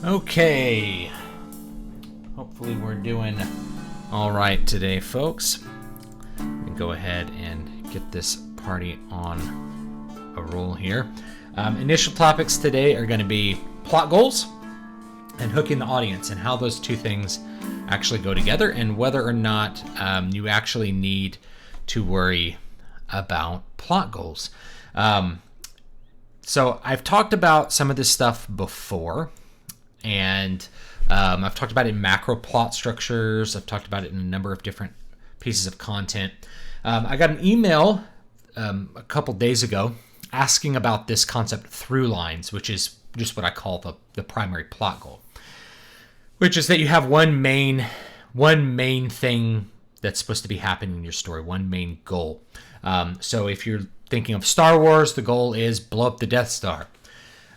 Okay, hopefully we're doing all right today, folks. We go ahead and get this party on a roll here. Initial topics today are going to be plot goals and hooking the audience, and how those two things actually go together, and whether or not you actually need to worry about plot goals. So I've talked about some of this stuff before, and I've talked about it in macro plot structures. I've talked about it in a number of different pieces of content. I got an email a couple days ago asking about this concept through lines, which is just what I call the primary plot goal, which is that you have one main thing that's supposed to be happening in your story, one main goal. So if you're thinking of Star Wars, the goal is blow up the Death Star.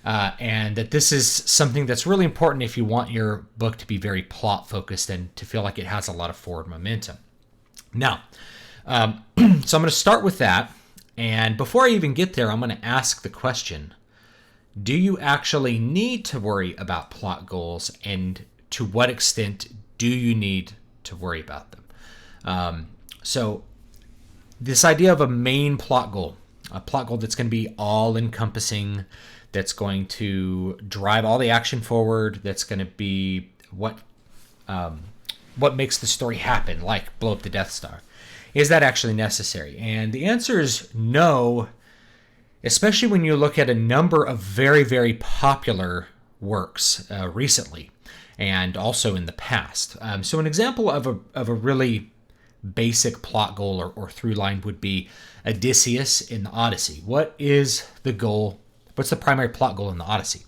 And that this is something that's really important if you want your book to be very plot focused and to feel like it has a lot of forward momentum. Now, so I'm going to start with that. And before I even get there, I'm going to ask the question, do you actually need to worry about plot goals, and to what extent do you need to worry about them? So this idea of a main plot goal, a plot goal that's going to be all encompassing, that's going to drive all the action forward, that's going to be what makes the story happen, like blow up the Death Star. Is that actually necessary? And the answer is no, especially when you look at a number of very, very popular works recently and also in the past. So an example of a really basic plot goal or through line would be Odysseus in the Odyssey. What is the goal? What's the primary plot goal in the Odyssey?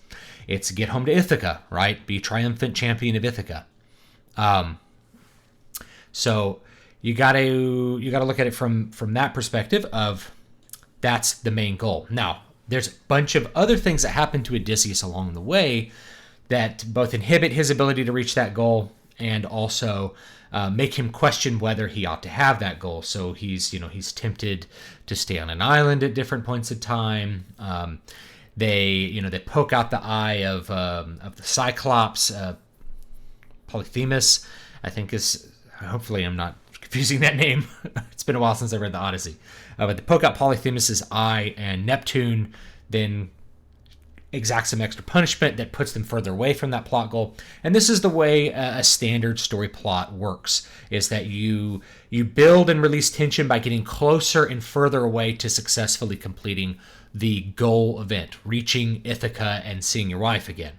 It's get home to Ithaca, right? Be triumphant champion of Ithaca. So you gotta look at it from that perspective of that's the main goal. Now, there's a bunch of other things that happen to Odysseus along the way that both inhibit his ability to reach that goal and also make him question whether he ought to have that goal. So he's tempted to stay on an island at different points in time. They poke out the eye of the Cyclops, Polyphemus, I think is. Hopefully, I'm not confusing that name. It's been a while since I read the Odyssey. But they poke out Polyphemus's eye, and Neptune then exacts some extra punishment that puts them further away from that plot goal. And this is the way a standard story plot works, is that you build and release tension by getting closer and further away to successfully completing the goal event, reaching Ithaca and seeing your wife again.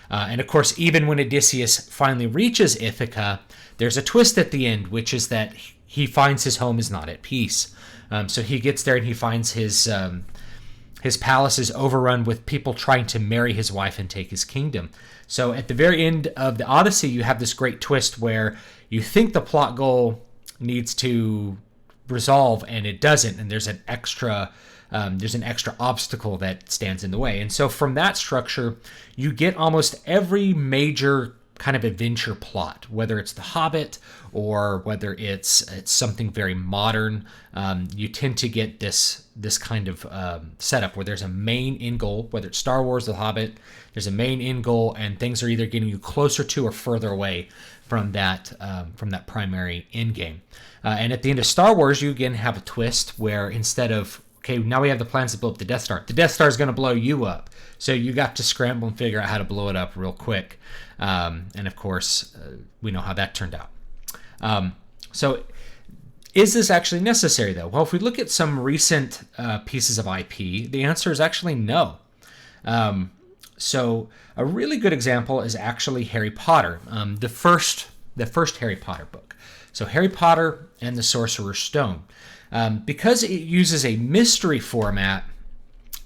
And of course, even when Odysseus finally reaches Ithaca, there's a twist at the end, which is that he finds his home is not at peace. So he gets there and he finds his palace is overrun with people trying to marry his wife and take his kingdom. So at the very end of the Odyssey, you have this great twist where you think the plot goal needs to resolve and it doesn't, and there's an extra obstacle that stands in the way. And so from that structure, you get almost every major kind of adventure plot, whether it's The Hobbit or whether it's something very modern. You tend to get this kind of setup where there's a main end goal, whether it's Star Wars, The Hobbit, there's a main end goal, and things are either getting you closer to or further away from that primary end game. And at the end of Star Wars, you again have a twist where instead of, okay, now we have the plans to blow up the Death Star. The Death Star is going to blow you up. So you got to scramble and figure out how to blow it up real quick. And of course, we know how that turned out. So is this actually necessary, though? Well, if we look at some recent pieces of IP, the answer is actually no. So a really good example is actually Harry Potter, the first Harry Potter book. So Harry Potter and the Sorcerer's Stone. Because it uses a mystery format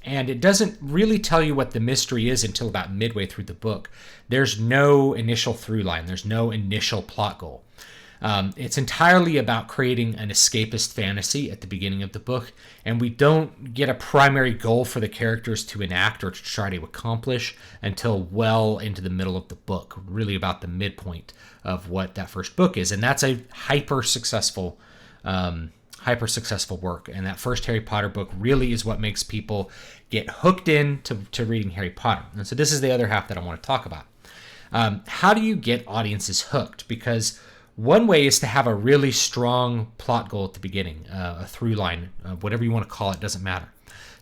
and it doesn't really tell you what the mystery is until about midway through the book, there's no initial through line. There's no initial plot goal. It's entirely about creating an escapist fantasy at the beginning of the book, and we don't get a primary goal for the characters to enact or to try to accomplish until well into the middle of the book, really about the midpoint of what that first book is. And that's a hyper successful work, and that first Harry Potter book really is what makes people get hooked in to reading Harry Potter. And so this is the other half that I want to talk about. How do you get audiences hooked? Because one way is to have a really strong plot goal at the beginning, a through line, whatever you want to call it, doesn't matter.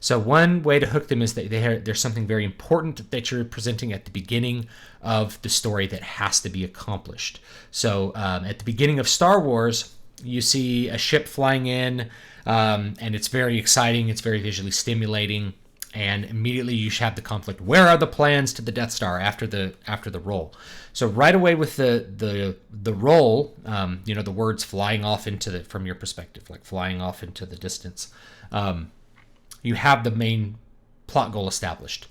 So one way to hook them is that there's something very important that you're presenting at the beginning of the story that has to be accomplished. So at the beginning of Star Wars, you see a ship flying in, and it's very exciting. It's very visually stimulating, and immediately you have the conflict. Where are the plans to the Death Star after the roll? So right away with the roll, the words flying off from your perspective, like flying off into the distance. You have the main plot goal established.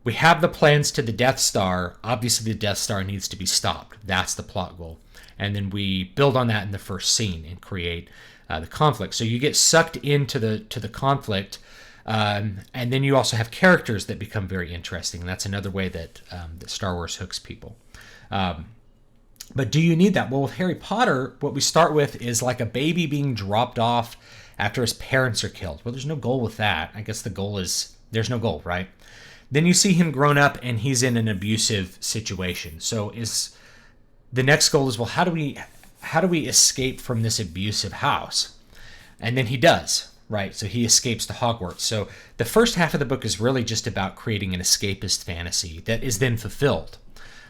We have the plans to the Death Star. Obviously, the Death Star needs to be stopped. That's the plot goal. And then we build on that in the first scene and create the conflict. So you get sucked into the conflict, and then you also have characters that become very interesting. And that's another way that Star Wars hooks people. But do you need that? Well, with Harry Potter, what we start with is like a baby being dropped off after his parents are killed. Well, there's no goal with that. I guess the goal is there's no goal, right? Then you see him grown up and he's in an abusive situation. So the next goal is, well, how do we escape from this abusive house? And then he does, right? So he escapes to Hogwarts. So the first half of the book is really just about creating an escapist fantasy that is then fulfilled.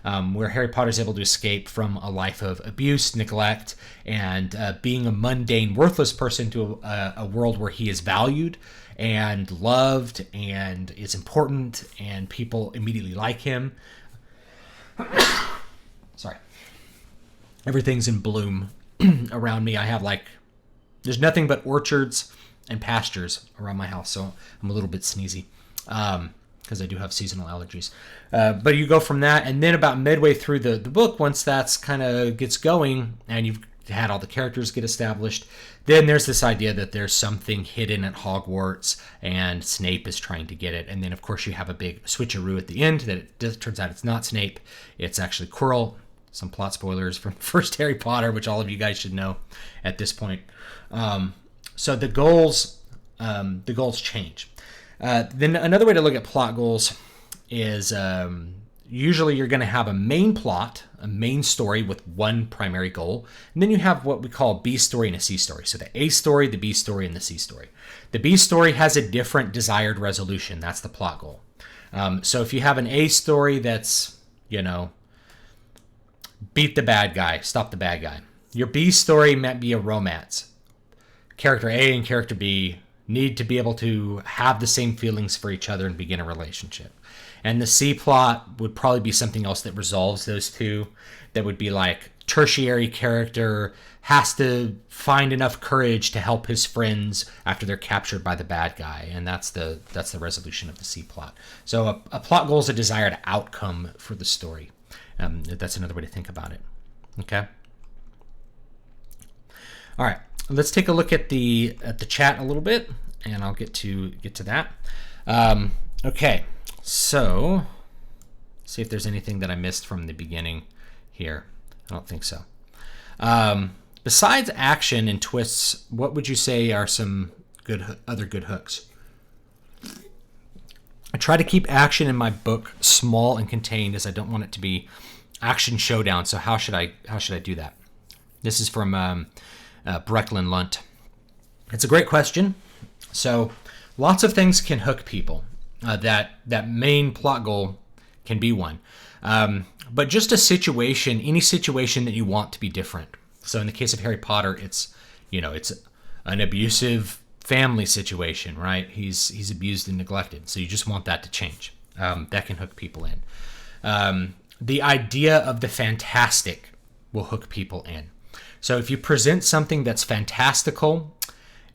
Where Harry Potter is able to escape from a life of abuse, neglect, and being a mundane, worthless person to a world where he is valued and loved and is important, and people immediately like him. Sorry. Everything's in bloom around me. I have there's nothing but orchards and pastures around my house, so I'm a little bit sneezy. Because I do have seasonal allergies. But you go from that, and then about midway through the book, once that's kind of gets going, and you've had all the characters get established, then there's this idea that there's something hidden at Hogwarts, and Snape is trying to get it. And then, of course, you have a big switcheroo at the end that turns out it's not Snape, it's actually Quirrell. Some plot spoilers from the first Harry Potter, which all of you guys should know at this point. So the goals change. Then another way to look at plot goals is usually you're going to have a main plot, a main story with one primary goal, and then you have what we call a B story and a C story. So the A story, the B story, and the C story. The B story has a different desired resolution. That's the plot goal. So if you have an A story that's, beat the bad guy, stop the bad guy. Your B story might be a romance. Character A and character B need to be able to have the same feelings for each other and begin a relationship. And the C plot would probably be something else that resolves those two. That would be like tertiary character has to find enough courage to help his friends after they're captured by the bad guy, and that's the resolution of the C plot. So a plot goal is a desired outcome for the story. That's another way to think about it. Okay. All right. Let's take a look at the chat a little bit, and I'll get to that. Okay. So, see if there's anything that I missed from the beginning here. I don't think so. Besides action and twists, what would you say are some other good hooks? I try to keep action in my book small and contained, as I don't want it to be action showdown. So how should I do that? This is from Brecklin Lunt. It's a great question. So lots of things can hook people. That main plot goal can be one. But just a situation, any situation that you want to be different. So in the case of Harry Potter, it's an abusive family situation, right? He's abused and neglected. So you just want that to change. That can hook people in. The idea of the fantastic will hook people in. So if you present something that's fantastical,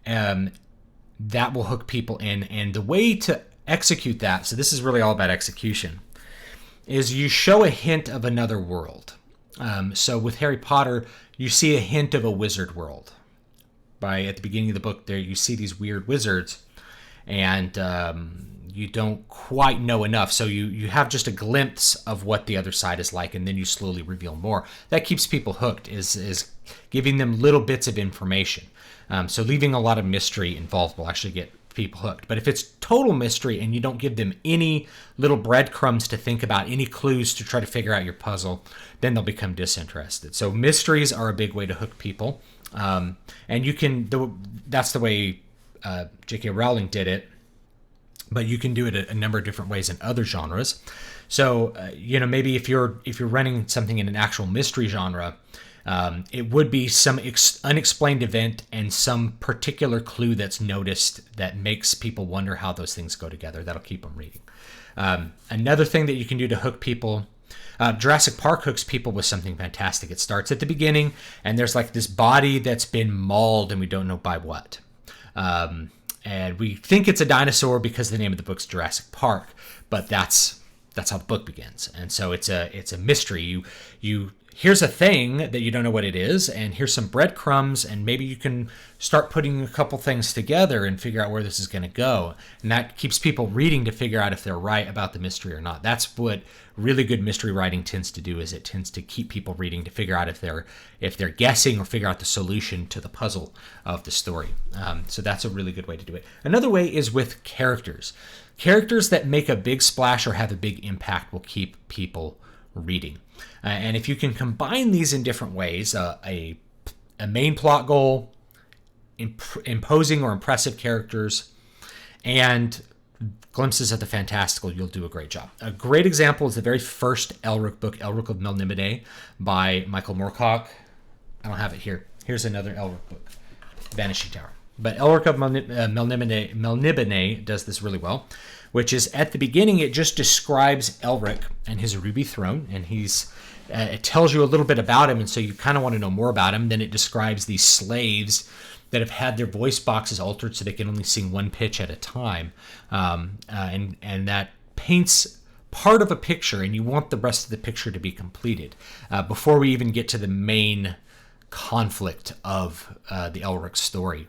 that will hook people in. And the way to execute that, so this is really all about execution, is you show a hint of another world. So with Harry Potter, you see a hint of a wizard world. At the beginning of the book, there you see these weird wizards, and you don't quite know enough. So you have just a glimpse of what the other side is like, and then you slowly reveal more. That keeps people hooked, is giving them little bits of information. So leaving a lot of mystery involved will actually get people hooked. But if it's total mystery and you don't give them any little breadcrumbs to think about, any clues to try to figure out your puzzle, then they'll become disinterested. So mysteries are a big way to hook people. And you can, that's the way J.K. Rowling did it, but you can do it a number of different ways in other genres. So, maybe if you're running something in an actual mystery genre, it would be some unexplained event and some particular clue that's noticed that makes people wonder how those things go together. That'll keep them reading. Another thing that you can do to hook people, Jurassic Park hooks people with something fantastic. It starts at the beginning, and there's like this body that's been mauled, and we don't know by what. And we think it's a dinosaur because the name of the book's Jurassic Park, but that's how the book begins. And so it's a mystery. You here's a thing that you don't know what it is, and here's some breadcrumbs, and maybe you can start putting a couple things together and figure out where this is going to go. And that keeps people reading to figure out if they're right about the mystery or not. That's what really good mystery writing tends to do, is it tends to keep people reading to figure out if they're guessing or figure out the solution to the puzzle of the story. So that's a really good way to do it. Another way is with characters. Characters that make a big splash or have a big impact will keep people reading. And if you can combine these in different ways, a main plot goal, imposing or impressive characters, and glimpses of the fantastical, you'll do a great job. A great example is the very first Elric book, Elric of Melniboné, by Michael Moorcock. I don't have it here. Here's another Elric book, Vanishing Tower. But Elric of Melniboné does this really well, which is at the beginning, it just describes Elric and his ruby throne, and it tells you a little bit about him, and so you kind of want to know more about him. Then it describes these slaves that have had their voice boxes altered so they can only sing one pitch at a time, and that paints part of a picture, and you want the rest of the picture to be completed before we even get to the main conflict of the Elric story,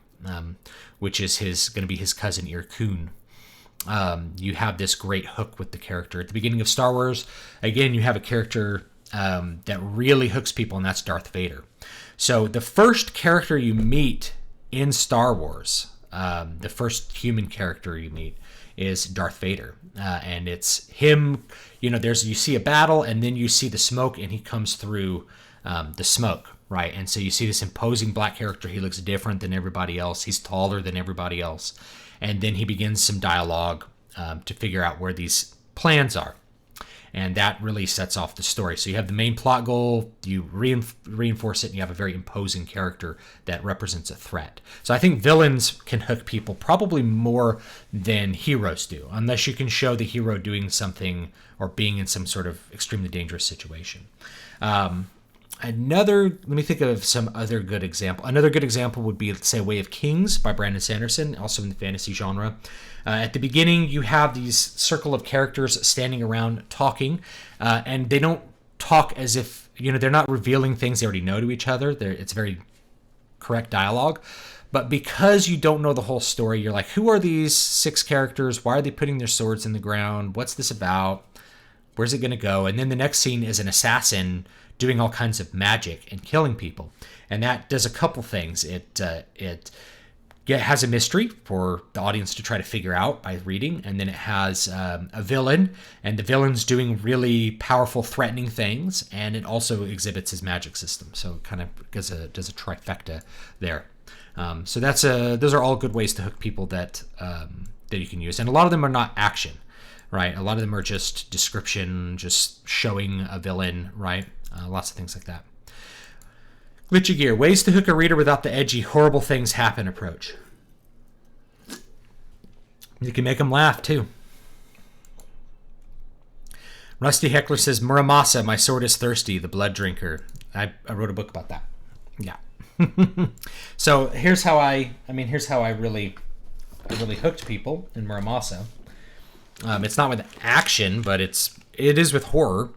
which is going to be his cousin Irkun. You have this great hook with the character. At the beginning of Star Wars, again, you have a character that really hooks people, and that's Darth Vader. So the first character you meet in Star Wars, the first human character you meet, is Darth Vader. And it's him, you see a battle, and then you see the smoke, and he comes through the smoke, right? And so you see this imposing black character. He looks different than everybody else. He's taller than everybody else. And then he begins some dialogue to figure out where these plans are. And that really sets off the story. So you have the main plot goal, you reinforce it, and you have a very imposing character that represents a threat. So I think villains can hook people probably more than heroes do, unless you can show the hero doing something or being in some sort of extremely dangerous situation. Let me think of some other good example. Another good example would be, say, Way of Kings by Brandon Sanderson, also in the fantasy genre. At the beginning, you have these circle of characters standing around talking, and they don't talk as if, they're not revealing things they already know to each other. It's very correct dialogue. But because you don't know the whole story, you're like, who are these 6 characters? Why are they putting their swords in the ground? What's this about? Where's it going to go? And then the next scene is an assassin doing all kinds of magic and killing people. And that does a couple things. It has a mystery for the audience to try to figure out by reading. And then it has a villain, and the villain's doing really powerful, threatening things. And it also exhibits his magic system. So it kind of does a trifecta there. So those are all good ways to hook people that you can use. And a lot of them are not action, right? A lot of them are just description, just showing a villain, right? Lots of things like that. Glitchy Gear. Ways to hook a reader without the edgy, horrible things happen approach. You can make them laugh, too. Rusty Heckler says, Muramasa, my sword is thirsty, the blood drinker. I wrote a book about that. Yeah. So here's how I really hooked people in Muramasa. It's not with action, but it is with horror.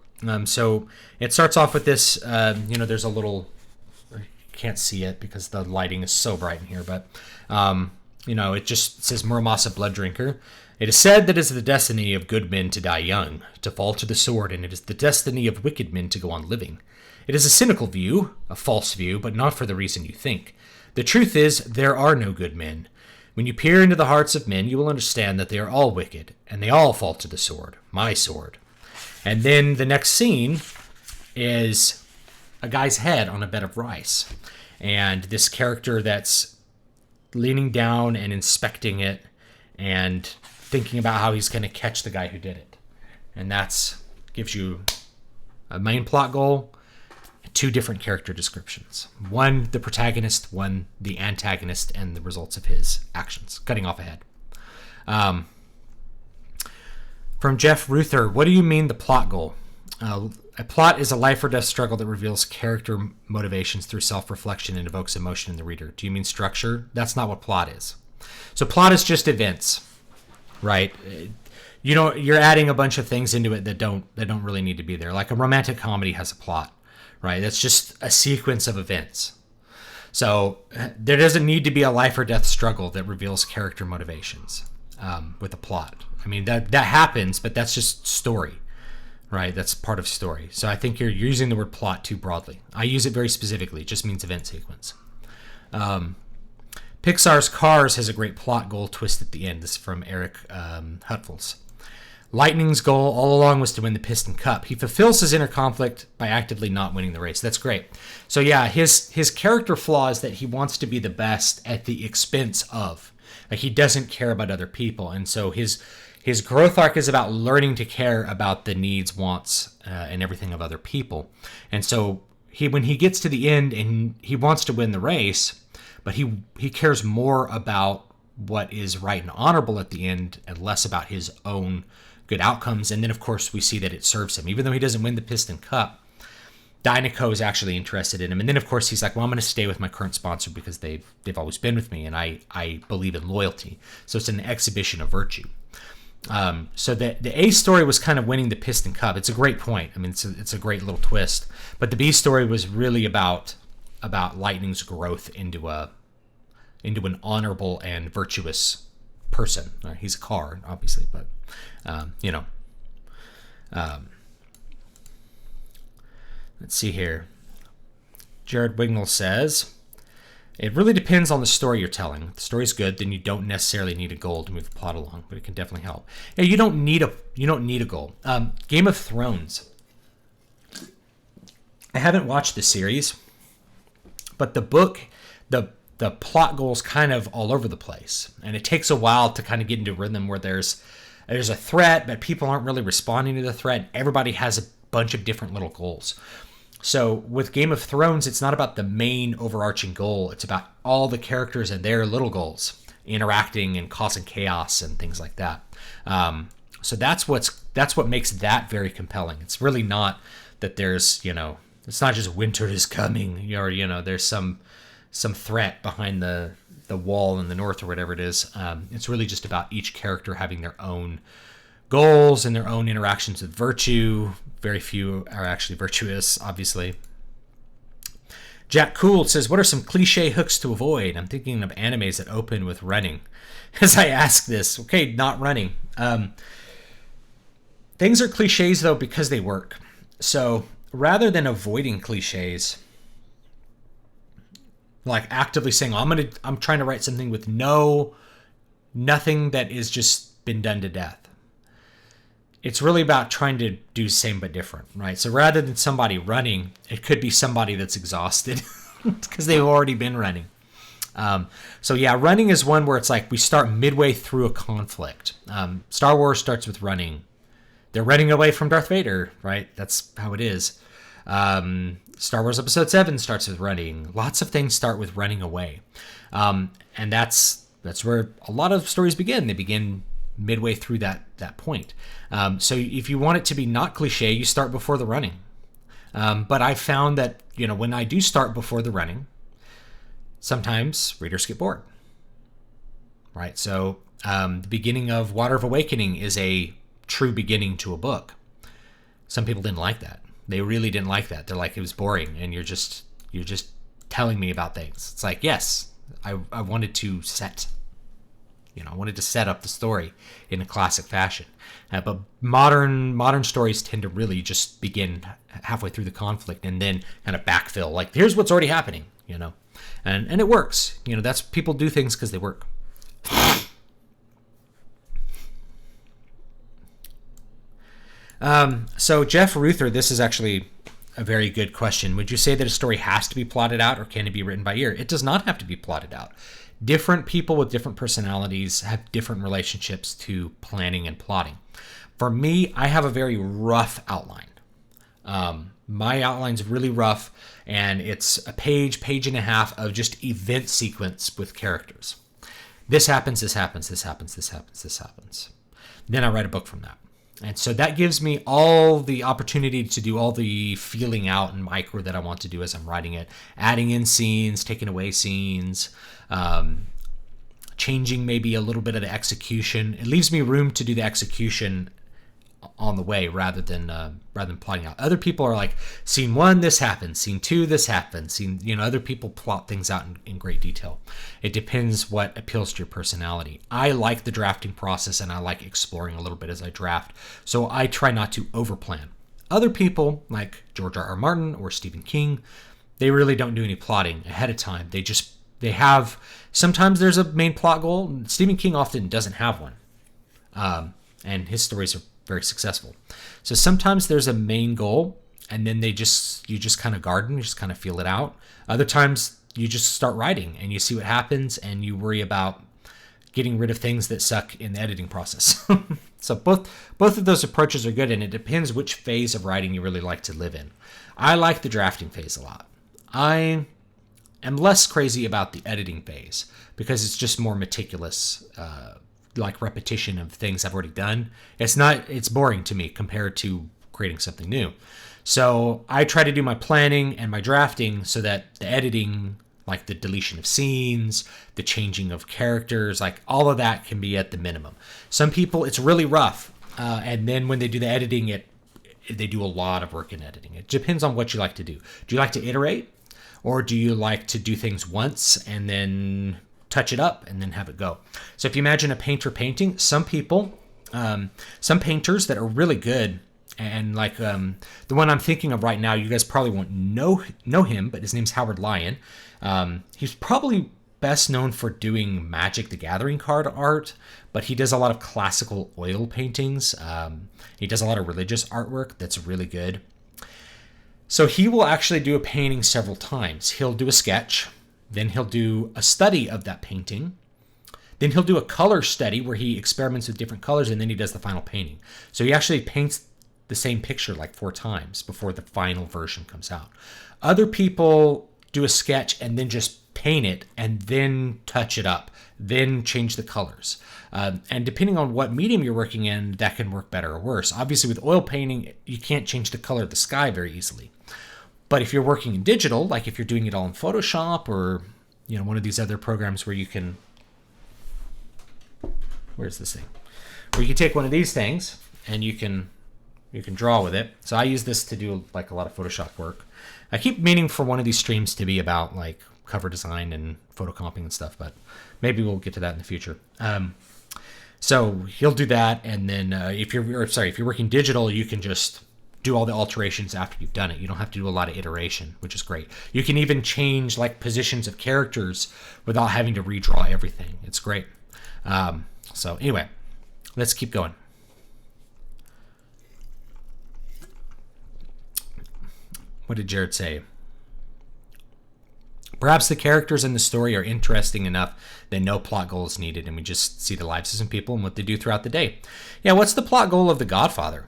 So it starts off with this, there's a little, you can't see it because the lighting is so bright in here, but, it just says Muramasa Blood Drinker. It is said that it is the destiny of good men to die young, to fall to the sword, and it is the destiny of wicked men to go on living. It is a cynical view, a false view, but not for the reason you think. The truth is, there are no good men. When you peer into the hearts of men, you will understand that they are all wicked, and they all fall to the sword, my sword. And then the next scene is a guy's head on a bed of rice. And this character that's leaning down and inspecting it and thinking about how he's going to catch the guy who did it. And that's gives you a main plot goal, two different character descriptions. One, the protagonist, one, the antagonist, and the results of his actions. Cutting off a head. From Jeff Ruther, what do you mean the plot goal? A plot is a life or death struggle that reveals character motivations through self-reflection and evokes emotion in the reader. Do you mean structure? That's not what plot is. So plot is just events, right? You're adding a bunch of things into it that don't really need to be there. Like a romantic comedy has a plot, right? That's just a sequence of events. So there doesn't need to be a life or death struggle that reveals character motivations with a plot. I mean, that happens, but that's just story, right? That's part of story. So I think you're using the word plot too broadly. I use it very specifically. It just means event sequence. Pixar's Cars has a great plot goal twist at the end. This is from Eric Hutfels. Lightning's goal all along was to win the Piston Cup. He fulfills his inner conflict by actively not winning the race. That's great. So yeah, his character flaw is that he wants to be the best at the expense of. Like, he doesn't care about other people. And so his growth arc is about learning to care about the needs, wants, and everything of other people. And so when he gets to the end and he wants to win the race, but he cares more about what is right and honorable at the end and less about his own good outcomes. And then, of course, we see that it serves him. Even though he doesn't win the Piston Cup, Dynaco is actually interested in him. And then, of course, he's like, well, I'm going to stay with my current sponsor because they've always been with me, and I believe in loyalty. So it's an exhibition of virtue. So the A story was kind of winning the Piston Cup. It's a great point. I mean, it's a great little twist. But the B story was really about Lightning's growth into an honorable and virtuous person. He's a car, obviously, but let's see here. Jared Wignall says, it really depends on the story you're telling. If the story's good, then you don't necessarily need a goal to move the plot along, but it can definitely help. Yeah, you don't need a goal. Game of Thrones. I haven't watched the series, but the book, the plot goal's kind of all over the place, and it takes a while to kind of get into a rhythm where there's a threat, but people aren't really responding to the threat. Everybody has a bunch of different little goals. So with Game of Thrones, it's not about the main overarching goal. It's about all the characters and their little goals interacting and causing chaos and things like that. So that's what makes that very compelling. It's really not that there's, it's not just winter is coming, or there's some threat behind the wall in the north or whatever it is. It's really just about each character having their own goals and their own interactions with virtue. Very few are actually virtuous, obviously. Jack Cool says, what are some cliche hooks to avoid? I'm thinking of animes that open with running. As I ask this, okay, not running. Things are cliches, though, because they work. So rather than avoiding cliches, like actively saying, I'm trying to write something with nothing that is just been done to death. It's really about trying to do same but different, right? So rather than somebody running, it could be somebody that's exhausted because they've already been running. So yeah, running is one where it's like we start midway through a conflict. Star Wars starts with running. They're running away from Darth Vader, right? That's how it is. Star Wars Episode 7 starts with running. Lots of things start with running away. And that's where a lot of stories begin. They begin midway through that point. So if you want it to be not cliche, you start before the running. But I found that, when I do start before the running, sometimes readers get bored. Right? So the beginning of Water of Awakening is a true beginning to a book. Some people didn't like that. They really didn't like that. They're like, it was boring, and you're just telling me about things. It's like, yes, I wanted to set up the story in a classic fashion. But modern stories tend to really just begin halfway through the conflict and then kind of backfill. Like, here's what's already happening, and it works. That's people do things because they work. So Jeff Ruther, this is actually a very good question. Would you say that a story has to be plotted out, or can it be written by ear? It does not have to be plotted out. Different people with different personalities have different relationships to planning and plotting. For me, I have a very rough outline. My outline's really rough, and it's a page, page and a half of just event sequence with characters. This happens, this happens, this happens, this happens, this happens. Then I write a book from that. And so that gives me all the opportunity to do all the feeling out and micro that I want to do as I'm writing it, adding in scenes, taking away scenes, changing maybe a little bit of the execution. It leaves me room to do the execution on the way rather than plotting out. Other people are like, scene 1, this happens. Scene 2, this happens. Other people plot things out in great detail. It depends what appeals to your personality. I like the drafting process, and I like exploring a little bit as I draft. So I try not to overplan. Other people, like George R. R. Martin or Stephen King, they really don't do any plotting ahead of time. They have, sometimes there's a main plot goal. Stephen King often doesn't have one. And his stories are very successful. So sometimes there's a main goal, and then you just kind of garden, you just kind of feel it out. Other times you just start writing and you see what happens, and you worry about getting rid of things that suck in the editing process. So both of those approaches are good, and it depends which phase of writing you really like to live in. I like the drafting phase a lot. I am less crazy about the editing phase because it's just more meticulous, like repetition of things I've already done. It's boring to me compared to creating something new. So I try to do my planning and my drafting so that the editing, like the deletion of scenes, the changing of characters, like all of that can be at the minimum. Some people, it's really rough. And then when they do the editing, they do a lot of work in editing. It depends on what you like to do. Do you like to iterate? Or do you like to do things once and then touch it up and then have it go? So if you imagine a painter painting, some people, some painters that are really good, and like the one I'm thinking of right now, you guys probably won't know him, but his name's Howard Lyon. He's probably best known for doing Magic the Gathering card art, but he does a lot of classical oil paintings. He does a lot of religious artwork that's really good. So he will actually do a painting several times. He'll do a sketch, then he'll do a study of that painting. Then he'll do a color study where he experiments with different colors, and then he does the final painting. So he actually paints the same picture like 4 times before the final version comes out. Other people do a sketch and then just paint it and then touch it up, then change the colors. And depending on what medium you're working in, that can work better or worse. Obviously, with oil painting, you can't change the color of the sky very easily. But if you're working in digital, like if you're doing it all in Photoshop or one of these other programs where you can, where's this thing? Where you can take one of these things and you can draw with it. So I use this to do like a lot of Photoshop work. I keep meaning for one of these streams to be about like cover design and photocomping and stuff, but maybe we'll get to that in the future. So he'll do that, and then if you're working digital, you can just do all the alterations after you've done it. You don't have to do a lot of iteration, which is great. You can even change like positions of characters without having to redraw everything. It's great. So anyway, let's keep going. What did Jared say? Perhaps the characters in the story are interesting enough that no plot goal is needed, and we just see the lives of some people and what they do throughout the day. Yeah, what's the plot goal of The Godfather?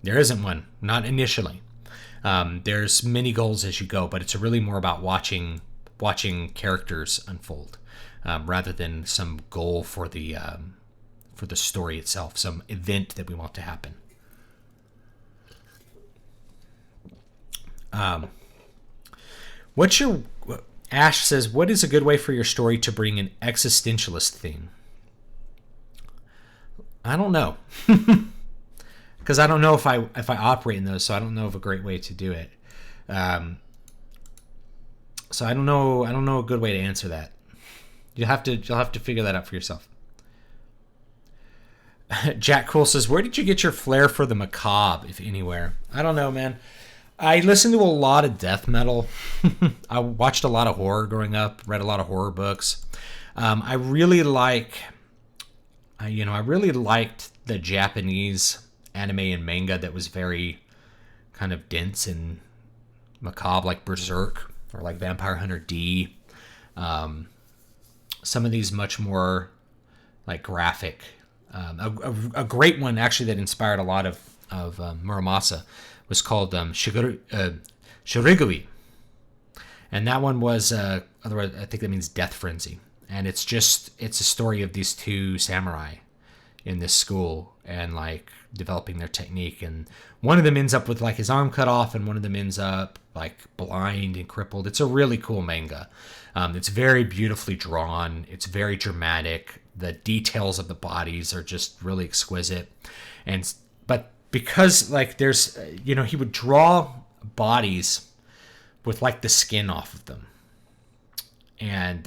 There isn't one, not initially. There's many goals as you go, but it's really more about watching characters unfold, rather than some goal for the story itself, some event that we want to happen. Ash says, what is a good way for your story to bring an existentialist theme? I don't know. Because I don't know if I operate in those, so I don't know of a great way to do it. So I don't know a good way to answer that. You'll have to figure that out for yourself. Jack Cool says, where did you get your flair for the macabre, if anywhere? I don't know, man. I listened to a lot of death metal. I watched a lot of horror growing up, read a lot of horror books. I really like I really liked the Japanese anime and manga that was very kind of dense and macabre, like Berserk or like Vampire Hunter D. Some of these much more like graphic. A great one actually that inspired a lot of Muramasa was called Shirigui, and that one was otherwise I think that means death frenzy, and it's a story of these two samurai in this school and like developing their technique, and one of them ends up with like his arm cut off and one of them ends up like blind and crippled. It's a really cool manga. It's very beautifully drawn. It's very dramatic. The details of the bodies are just really exquisite. But because like there's, he would draw bodies with like the skin off of them. And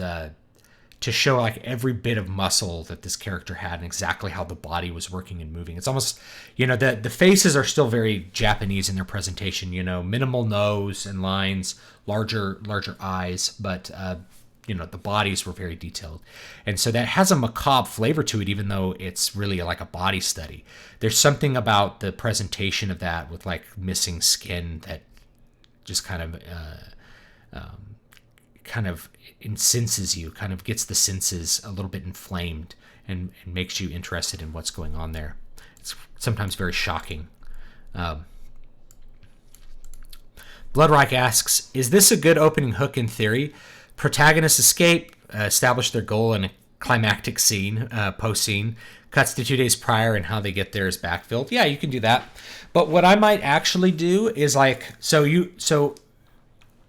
to show like every bit of muscle that this character had and exactly how the body was working and moving. It's almost, the faces are still very Japanese in their presentation, minimal nose and lines, larger eyes, but the bodies were very detailed. And so that has a macabre flavor to it, even though it's really like a body study. There's something about the presentation of that with like missing skin that just kind of incenses you, kind of gets the senses a little bit inflamed and makes you interested in what's going on there. It's sometimes very shocking. Bloodreich asks, is this a good opening hook in theory? Protagonists escape, establish their goal in a climactic scene, post-scene, cuts to 2 days prior, and how they get there is backfilled. Yeah, you can do that. But what I might actually do is like, so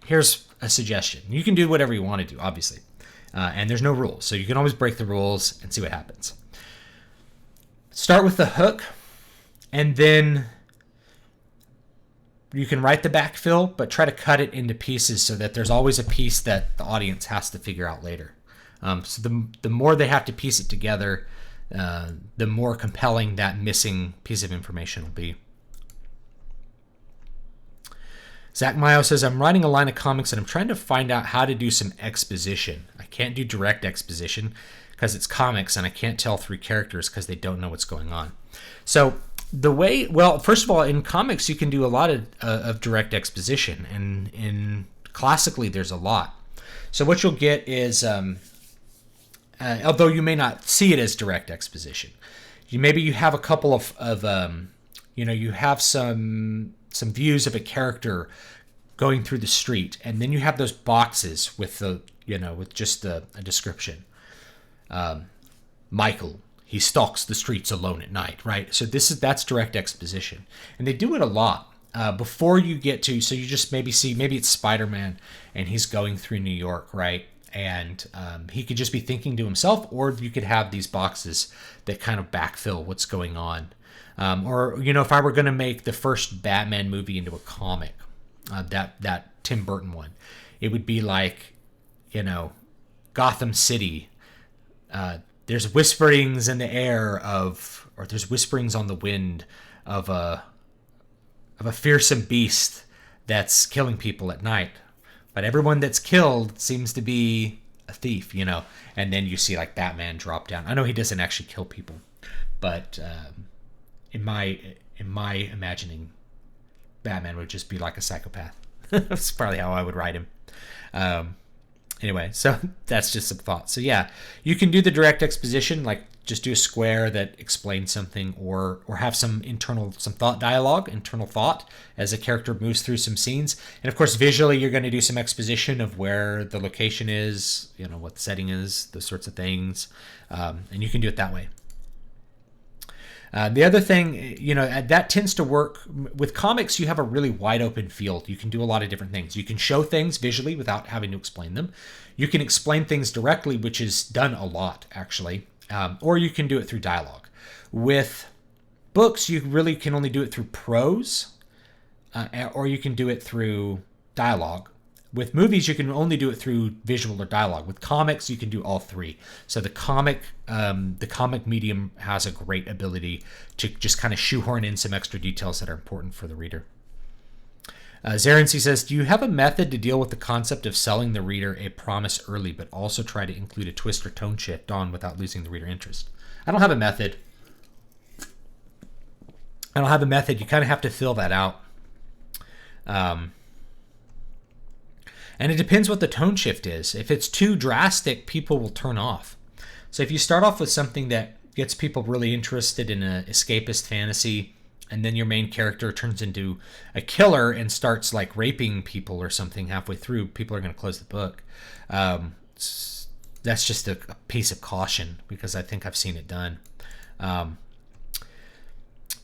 here's a suggestion. You can do whatever you want to do, obviously. And there's no rules. So you can always break the rules and see what happens. Start with the hook, and then you can write the backfill, but try to cut it into pieces so that there's always a piece that the audience has to figure out later. So the more they have to piece it together, the more compelling that missing piece of information will be. Zach Mayo says, I'm writing a line of comics and I'm trying to find out how to do some exposition. I can't do direct exposition because it's comics and I can't tell three characters because they don't know what's going on. So first of all, in comics, you can do a lot of direct exposition, and in classically, there's a lot. So what you'll get is, although you may not see it as direct exposition, you have a couple of you have some views of a character going through the street, and then you have those boxes with just a description. Michael, he stalks the streets alone at night, right? So that's direct exposition, and they do it a lot before you get to. So you just maybe it's Spider-Man, and he's going through New York, right? And he could just be thinking to himself, or you could have these boxes that kind of backfill what's going on. Or if I were going to make the first Batman movie into a comic, that Tim Burton one, it would be like, Gotham City. There's whisperings in the air or there's whisperings on the wind of a fearsome beast that's killing people at night. But everyone that's killed seems to be a thief, And then you see like Batman drop down. I know he doesn't actually kill people, but in my imagining, Batman would just be like a psychopath. That's probably how I would write him. Anyway, so that's just some thoughts. So yeah, you can do the direct exposition, like just do a square that explains something, or have some internal thought as a character moves through some scenes. And of course, visually, you're going to do some exposition of where the location is, what the setting is, those sorts of things, and you can do it that way. The other thing, that tends to work with comics. You have a really wide open field. You can do a lot of different things. You can show things visually without having to explain them. You can explain things directly, which is done a lot, actually. Or you can do it through dialogue. With books, you really can only do it through prose, or you can do it through dialogue. With movies, you can only do it through visual or dialogue. With comics, you can do all three. So the comic medium has a great ability to just kind of shoehorn in some extra details that are important for the reader. Zarency says, do you have a method to deal with the concept of selling the reader a promise early, but also try to include a twist or tone shift on without losing the reader interest? I don't have a method. You kind of have to fill that out. And it depends what the tone shift is. If it's too drastic, people will turn off. So if you start off with something that gets people really interested in an escapist fantasy, and then your main character turns into a killer and starts like raping people or something halfway through, people are going to close the book. That's just a piece of caution, because I think I've seen it done.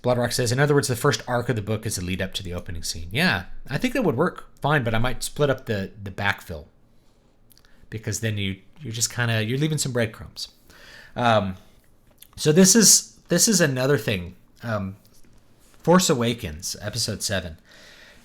Bloodrock says, in other words, the first arc of the book is the lead up to the opening scene. Yeah, I think that would work fine, but I might split up the backfill, because then you're just kind of, you're leaving some breadcrumbs. So this is another thing. Force Awakens, episode 7.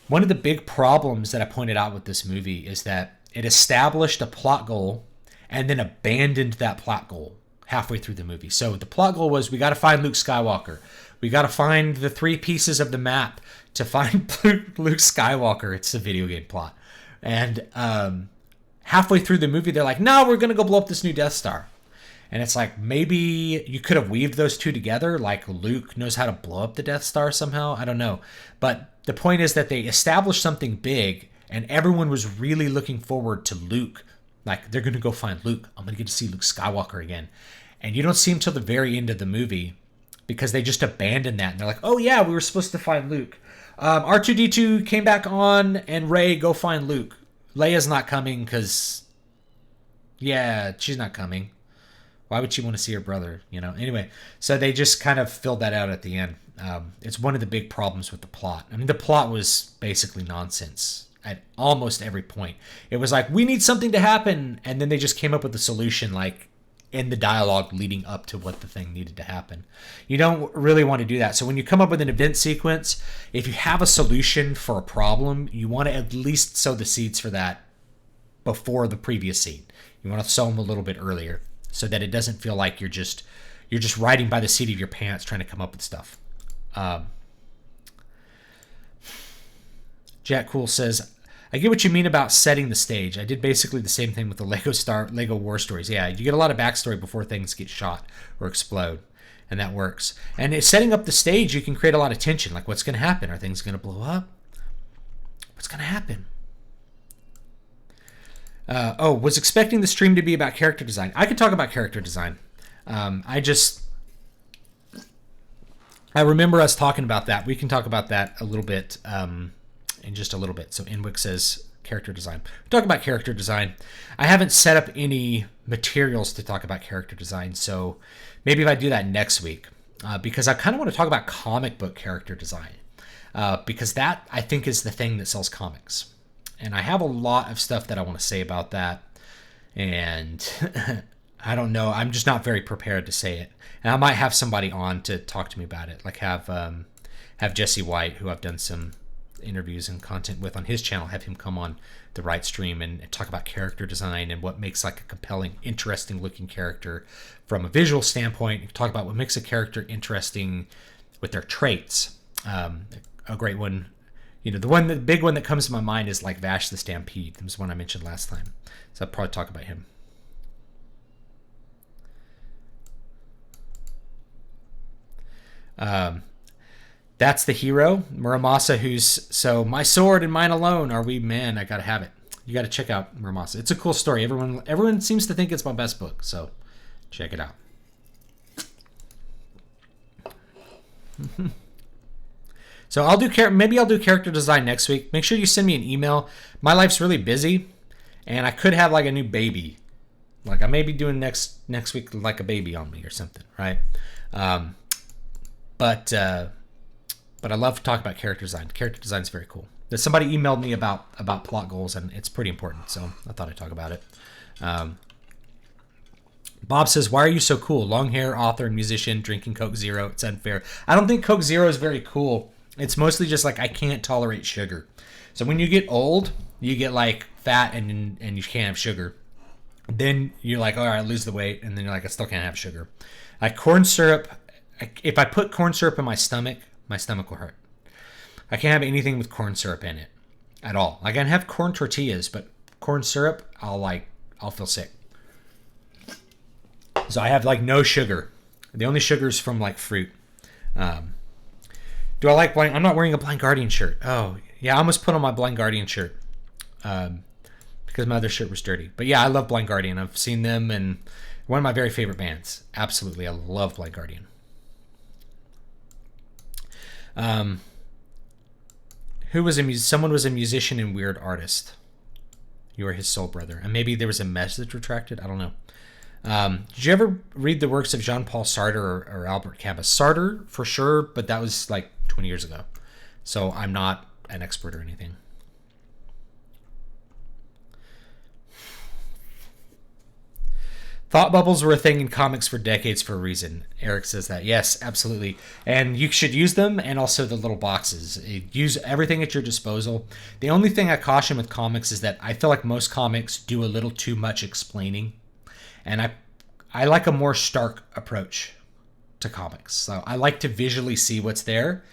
One of the big problems that I pointed out with this movie is that it established a plot goal and then abandoned that plot goal halfway through the movie. So the plot goal was, we got to find Luke Skywalker. We got to find the 3 pieces of the map to find Luke Skywalker. It's a video game plot. And halfway through the movie, they're like, no, we're going to go blow up this new Death Star. And it's like, maybe you could have weaved those two together, like Luke knows how to blow up the Death Star somehow. I don't know. But the point is that they established something big, and everyone was really looking forward to Luke. Like, they're going to go find Luke. I'm going to get to see Luke Skywalker again. And you don't see him till the very end of the movie, because they just abandoned that. And they're like, oh yeah, we were supposed to find Luke. R2-D2 came back on, and Rey, go find Luke. Leia's not coming because, yeah, she's not coming. Why would she want to see her brother? Anyway, so they just kind of filled that out at the end. It's one of the big problems with the plot. I mean, the plot was basically nonsense at almost every point. It was like, we need something to happen, and then they just came up with a solution, like in the dialogue leading up to what the thing needed to happen. You don't really want to do that. So when you come up with an event sequence, if you have a solution for a problem, you want to at least sow the seeds for that before the previous scene. You want to sow them a little bit earlier, so that it doesn't feel like you're just riding by the seat of your pants trying to come up with stuff. Jack Cool says, I get what you mean about setting the stage. I did basically the same thing with the Lego War Stories. Yeah, you get a lot of backstory before things get shot or explode, and that works. And it's setting up the stage, you can create a lot of tension. Like, what's going to happen? Are things going to blow up? What's going to happen? Was expecting the stream to be about character design. I could talk about character design. I remember us talking about that. We can talk about that a little bit in just a little bit. So Inwick says character design. We talk about character design. I haven't set up any materials to talk about character design, so maybe if I do that next week, because I kind of want to talk about comic book character design, because that, I think, is the thing that sells comics. And I have a lot of stuff that I want to say about that. And I don't know. I'm just not very prepared to say it. And I might have somebody on to talk to me about it. Like have Jesse White, who I've done some interviews and content with on his channel, have him come on the Writestream and talk about character design and what makes like a compelling, interesting looking character from a visual standpoint. Talk about what makes a character interesting with their traits. A great one. The big one that comes to my mind is like Vash the Stampede. That was one I mentioned last time. So I'll probably talk about him. That's the hero, Muramasa, so my sword and mine alone are we men. I gotta have it. You gotta check out Muramasa. It's a cool story. Everyone seems to think it's my best book, so check it out. So maybe I'll do character design next week. Make sure you send me an email. My life's really busy, and I could have like a new baby. Like I may be doing next week like a baby on me or something, right? But I love to talk about character design. Character design is very cool. Somebody emailed me about plot goals, and it's pretty important, so I thought I'd talk about it. Bob says, why are you so cool? Long hair, author, musician, drinking Coke Zero. It's unfair. I don't think Coke Zero is very cool. It's mostly just like I can't tolerate sugar. So when you get old, you get like fat and you can't have sugar. Then you're like, all right, lose the weight. And then you're like, I still can't have sugar. Like corn syrup, if I put corn syrup in my stomach will hurt. I can't have anything with corn syrup in it. at all. Like I can have corn tortillas, but corn syrup, I'll feel sick. So I have like no sugar. The only sugar is from like fruit. Do I like Blind? I'm not wearing a Blind Guardian shirt. Oh yeah, I almost put on my Blind Guardian shirt because my other shirt was dirty. But yeah, I love Blind Guardian. I've seen them and one of my very favorite bands. Absolutely, I love Blind Guardian. Someone was a musician and weird artist. You are his soul brother. And maybe there was a message retracted. I don't know. Did you ever read the works of Jean-Paul Sartre or Albert Camus? Sartre, for sure, but that was like 20 years ago. So I'm not an expert or anything. Thought bubbles were a thing in comics for decades for a reason. Eric says that. Yes, absolutely. And you should use them, and also the little boxes. Use everything at your disposal. The only thing I caution with comics is that I feel like most comics do a little too much explaining. And I like a more stark approach to comics. So I like to visually see what's there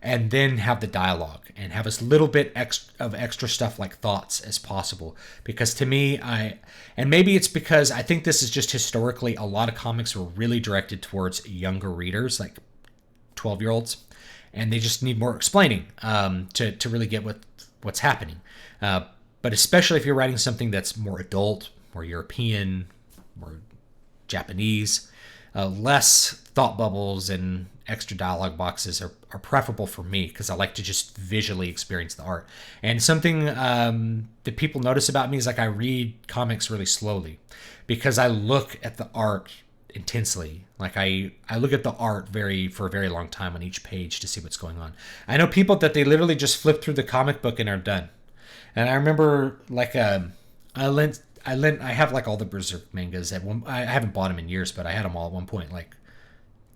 and then have the dialogue and have as little bit of extra stuff like thoughts as possible. Because to me, and maybe it's because I think this is just historically, a lot of comics were really directed towards younger readers, like 12-year-olds, and they just need more explaining to really get what's happening. But especially if you're writing something that's more adult, more European, more Japanese, less thought bubbles and extra dialogue boxes are preferable for me because I like to just visually experience the art. And something that people notice about me is like I read comics really slowly because I look at the art intensely. Like I look at the art for a very long time on each page to see what's going on. I know people that they literally just flip through the comic book and are done. And I remember like I have like all the Berserk mangas I haven't bought them in years, but I had them all at one point, like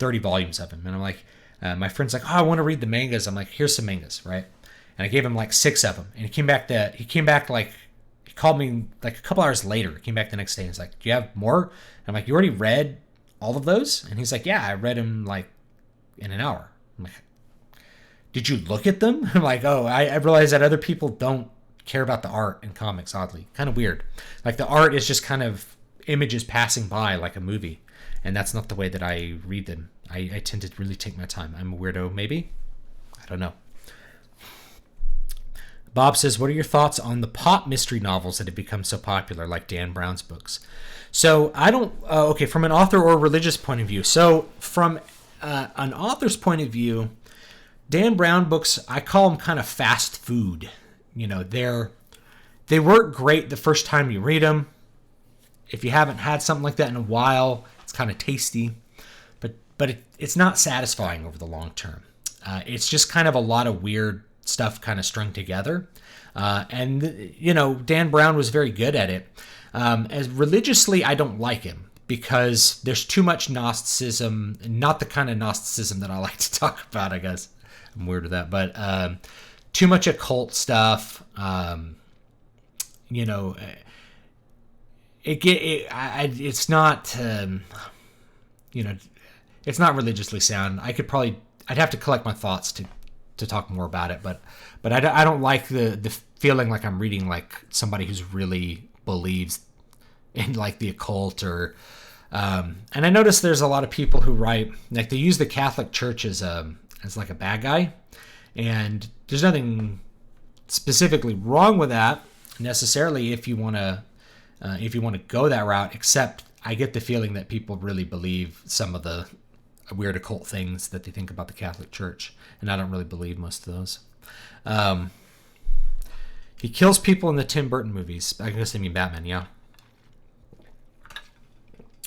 30 volumes of them. And I'm like, my friend's like, oh, I want to read the mangas. I'm like, here's some mangas, right? And I gave him like 6 of them. And he called me like a couple hours later. He came back the next day and he's like, do you have more? And I'm like, you already read all of those? And he's like, yeah, I read them like in an hour. I'm like, did you look at them? I'm like, oh, I realized that other people don't care about the art in comics, oddly. Kind of weird. Like the art is just kind of images passing by like a movie. And that's not the way that I read them. I tend to really take my time. I'm a weirdo, maybe? I don't know. Bob says, what are your thoughts on the pop mystery novels that have become so popular, like Dan Brown's books? So I don't... okay, from an author or religious point of view. So from an author's point of view, Dan Brown books, I call them kind of fast food. You know, they work great the first time you read them. If you haven't had something like that in a while, it's kind of tasty, but it's not satisfying over the long term. It's just kind of a lot of weird stuff kind of strung together. And, you know, Dan Brown was very good at it. As religiously, I don't like him because there's too much Gnosticism, not the kind of Gnosticism that I like to talk about, I guess. I'm weird with that, but too much occult stuff. You know, it's not, you know, it's not religiously sound. I'd have to collect my thoughts to talk more about it, but I don't like the feeling like I'm reading like somebody who's really believes in like the occult or, and I notice there's a lot of people who write, like they use the Catholic Church as like a bad guy, and there's nothing specifically wrong with that necessarily if you want to go that route, except I get the feeling that people really believe some of the weird occult things that they think about the Catholic Church, and I don't really believe most of those. He kills people in the Tim Burton movies. I guess they mean Batman, yeah.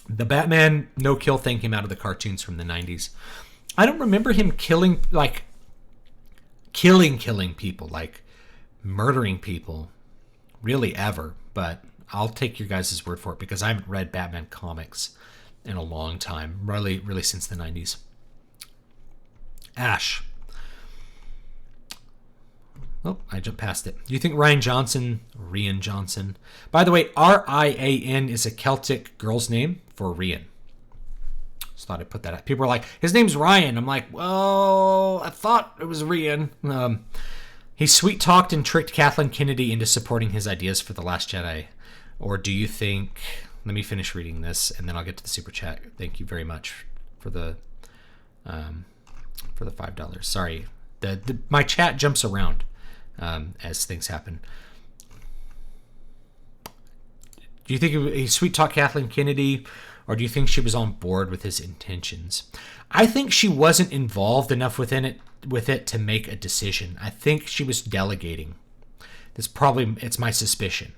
The Batman no-kill thing came out of the cartoons from the 90s. I don't remember him killing people, like murdering people, really ever, but I'll take your guys' word for it because I haven't read Batman comics in a long time, really since the 90s. Ash. Oh, I jumped past it. Do you think Rian Johnson? By the way, Rian is a Celtic girl's name for Rian. Just thought I'd put that out. People are like, his name's Ryan. I'm like, well, I thought it was Rian. He sweet-talked and tricked Kathleen Kennedy into supporting his ideas for The Last Jedi. Or do you think... Let me finish reading this, and then I'll get to the super chat. Thank you very much for the $5. Sorry. My chat jumps around as things happen. Do you think he sweet-talked Kathleen Kennedy, or do you think she was on board with his intentions? I think she wasn't involved enough with it to make a decision. I think she was delegating. It's my suspicion.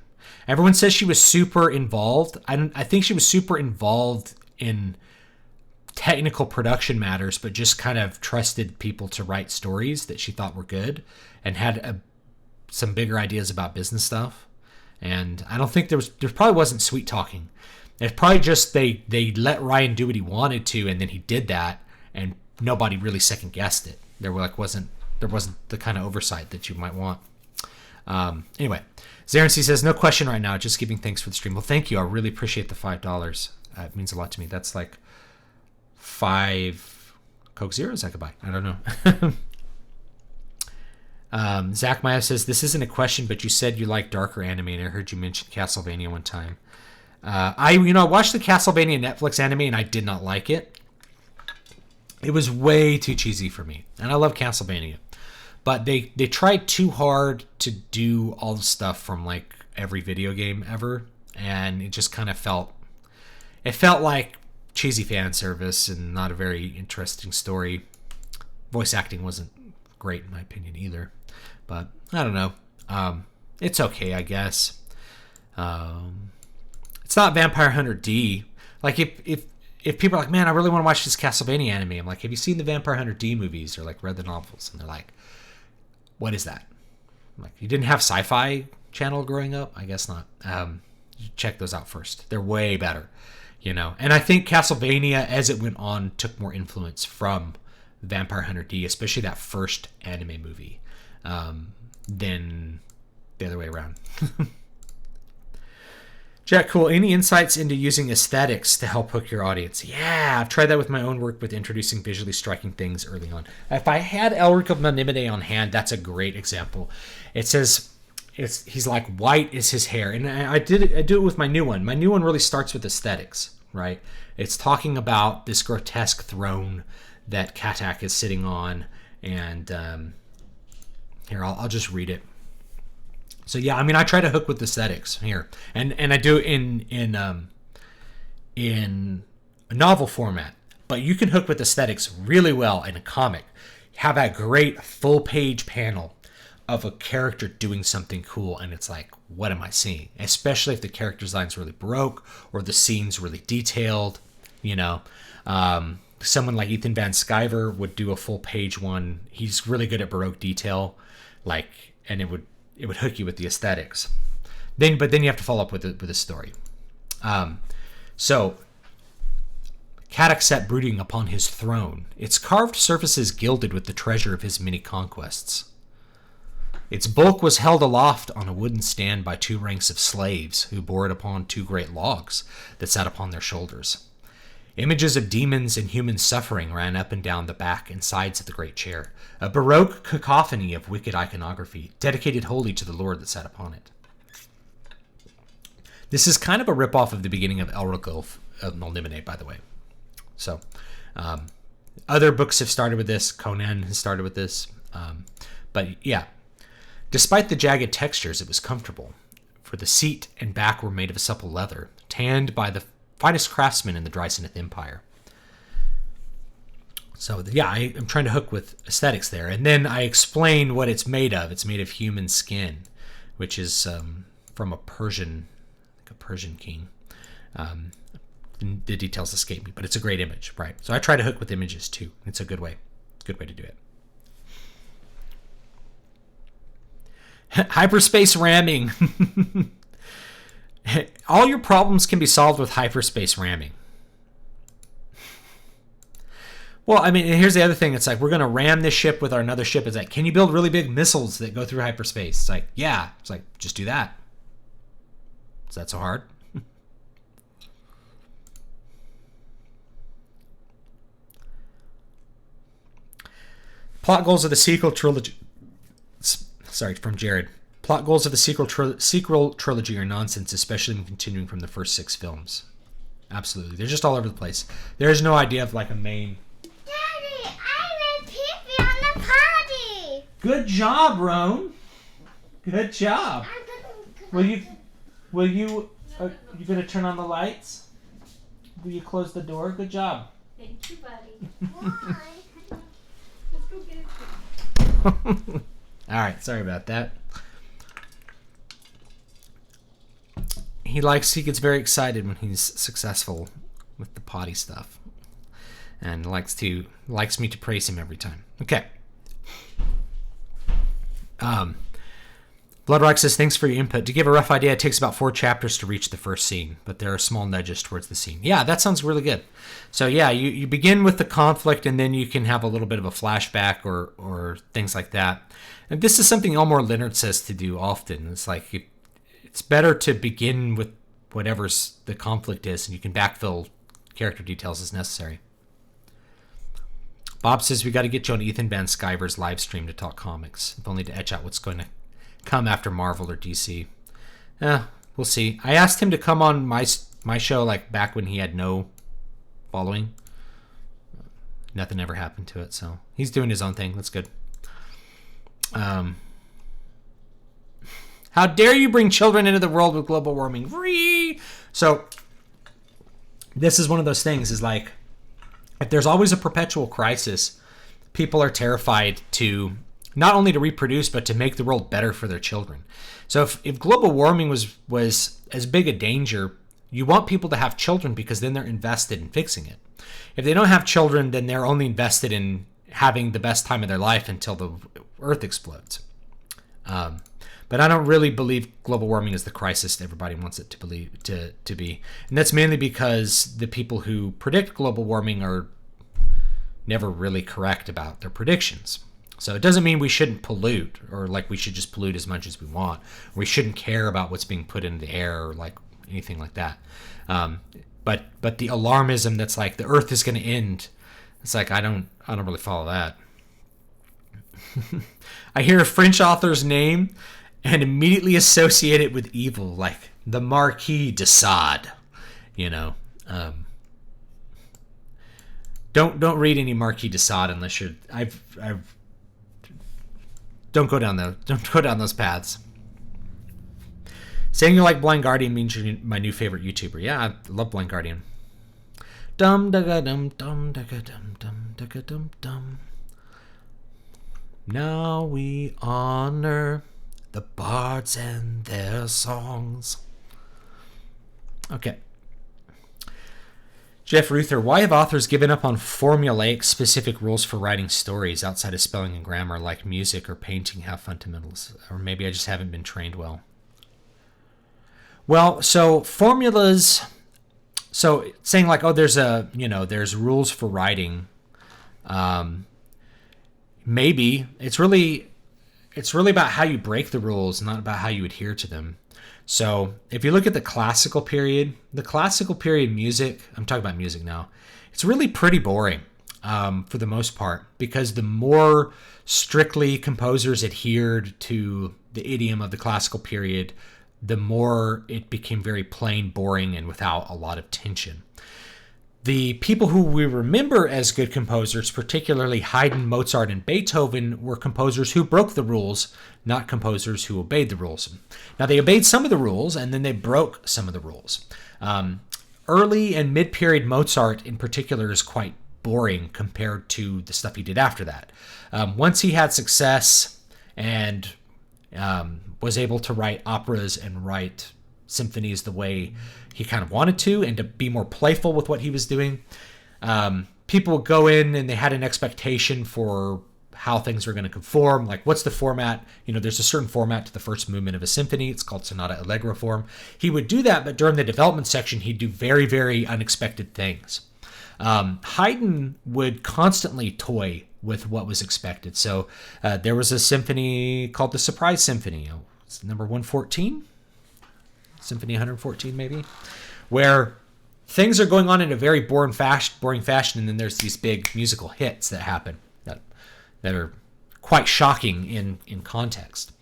Everyone says she was super involved. I think she was super involved in technical production matters, but just kind of trusted people to write stories that she thought were good and had some bigger ideas about business stuff. And I don't think there probably wasn't sweet talking. It's probably just they let Ryan do what he wanted to, and then he did that, and nobody really second guessed it. There wasn't the kind of oversight that you might want. Anyway, Zarency says, no question right now, just giving thanks for the stream. Well, thank you. I really appreciate the $5. It means a lot to me. That's like 5 Coke Zeros I could buy. I don't know. Zach Maya says, this isn't a question, but you said you like darker anime, and I heard you mention Castlevania one time. I watched the Castlevania Netflix anime, and I did not like it. It was way too cheesy for me, and I love Castlevania. But they tried too hard to do all the stuff from like every video game ever, and it just kind of felt like cheesy fan service and not a very interesting story. Voice acting wasn't great in my opinion either, but I don't know. It's okay, I guess. It's not Vampire Hunter D. Like if people are like, man, I really want to watch this Castlevania anime, I'm like, have you seen the Vampire Hunter D movies or like read the novels? And they're like, what is that? I'm like, you didn't have Sci-Fi Channel growing up? I guess not. You check those out first. They're way better, And I think Castlevania, as it went on, took more influence from Vampire Hunter D, especially that first anime movie, than the other way around. Jack, cool. Any insights into using aesthetics to help hook your audience? Yeah, I've tried that with my own work with introducing visually striking things early on. If I had Elric of Manimede on hand, that's a great example. It says, he's like, white is his hair. And I do it with my new one. My new one really starts with aesthetics, right? It's talking about this grotesque throne that Katak is sitting on. And here, I'll just read it. So yeah, I mean, I try to hook with aesthetics here, and I do it in a novel format. But you can hook with aesthetics really well in a comic. Have that great full page panel of a character doing something cool, and it's like, what am I seeing? Especially if the character design's really baroque or the scene's really detailed. Someone like Ethan Van Sciver would do a full page one. He's really good at baroque detail, and it would hook you with the aesthetics. But then you have to follow up with a story. So Katak sat brooding upon his throne, its carved surfaces gilded with the treasure of his many conquests. Its bulk was held aloft on a wooden stand by 2 ranks of slaves who bore it upon 2 great logs that sat upon their shoulders. Images of demons and human suffering ran up and down the back and sides of the great chair, a baroque cacophony of wicked iconography, dedicated wholly to the lord that sat upon it. This is kind of a ripoff of the beginning of Elric of Melnimene, by the way. So, other books have started with this. Conan has started with this. But yeah, despite the jagged textures, it was comfortable, for the seat and back were made of supple leather, tanned by the finest craftsmen in the Drycenith Empire. So yeah, I'm trying to hook with aesthetics there, and then I explain what it's made of. It's made of human skin, which is from a Persian king. The details escape me, but it's a great image, right? So I try to hook with images too. It's a good way. It's a good way to do it. Hyperspace ramming. All your problems can be solved with hyperspace ramming. Well, I mean, here's the other thing. It's like, we're going to ram this ship with our another ship. It's like, can you build really big missiles that go through hyperspace? It's like, yeah. It's like, just do that. Is that so hard? Plot goals of the sequel trilogy. Sorry, from Jared. Plot goals of the sequel trilogy are nonsense, especially when continuing from the first 6 films. Absolutely. They're just all over the place. There is no idea of like a main... Daddy, I made pee-pee on the potty. Good job, Roan. Good job. Will you you going to turn on the lights? Will you close the door? Good job. Thank you, buddy. Why? Let's go get it. All right, sorry about that. He gets very excited when he's successful with the potty stuff, and likes me to praise him every time. Okay. Bloodrock says, thanks for your input. To give a rough idea, it takes about 4 chapters to reach the first scene, but there are small nudges towards the scene. Yeah, that sounds really good. So yeah, you begin with the conflict, and then you can have a little bit of a flashback or things like that. And this is something Elmore Leonard says to do often. It's like it's better to begin with whatever's the conflict is, and you can backfill character details as necessary. Bob says, we got to get you on Ethan Van Sciver's live stream to talk comics, if only to etch out what's going to come after Marvel or DC. We'll see. I asked him to come on my show like back when he had no following. Nothing ever happened to it, so he's doing his own thing. That's good. How dare you bring children into the world with global warming? So this is one of those things, is like, if there's always a perpetual crisis, people are terrified to not only to reproduce, but to make the world better for their children. So if global warming was as big a danger, you want people to have children because then they're invested in fixing it. If they don't have children, then they're only invested in having the best time of their life until the Earth explodes. But I don't really believe global warming is the crisis everybody wants it to be. And that's mainly because the people who predict global warming are never really correct about their predictions. So it doesn't mean we shouldn't pollute, or like we should just pollute as much as we want. Or we shouldn't care about what's being put into the air or like anything like that. But the alarmism that's like the Earth is going to end, it's like I don't really follow that. I hear a French author's name and immediately associate it with evil, like the Marquis de Sade. You know, don't read any Marquis de Sade unless you're. Don't go down those paths. Saying you like Blind Guardian means you're my new favorite YouTuber. Yeah, I love Blind Guardian. Dum da ga dum dum da ga dum dum da ga dum dum. Now we honor the bards and their songs. Okay. Jeff Ruther, why have authors given up on formulaic specific rules for writing stories outside of spelling and grammar, like music or painting have fundamentals? Or maybe I just haven't been trained well. Well, so formulas, so saying like, oh, there's rules for writing. Maybe it's really about how you break the rules, not about how you adhere to them. So if you look at the classical period music, I'm talking about music now, it's really pretty boring for the most part, because the more strictly composers adhered to the idiom of the classical period, the more it became very plain, boring, and without a lot of tension. The people who we remember as good composers, particularly Haydn, Mozart, and Beethoven, were composers who broke the rules, not composers who obeyed the rules. Now, they obeyed some of the rules, and then they broke some of the rules. Early and mid-period Mozart, in particular, is quite boring compared to the stuff he did after that. Once he had success and was able to write operas and write symphonies the way he kind of wanted to, and to be more playful with what he was doing. People would go in and they had an expectation for how things were going to conform. Like, what's the format? There's a certain format to the first movement of a symphony. It's called sonata allegro form. He would do that, but during the development section, he'd do very, very unexpected things. Haydn would constantly toy with what was expected. So there was a symphony called the Surprise Symphony. It's number 114. Symphony 114 maybe, where things are going on in a very boring fashion, and then there's these big musical hits that happen that are quite shocking in context.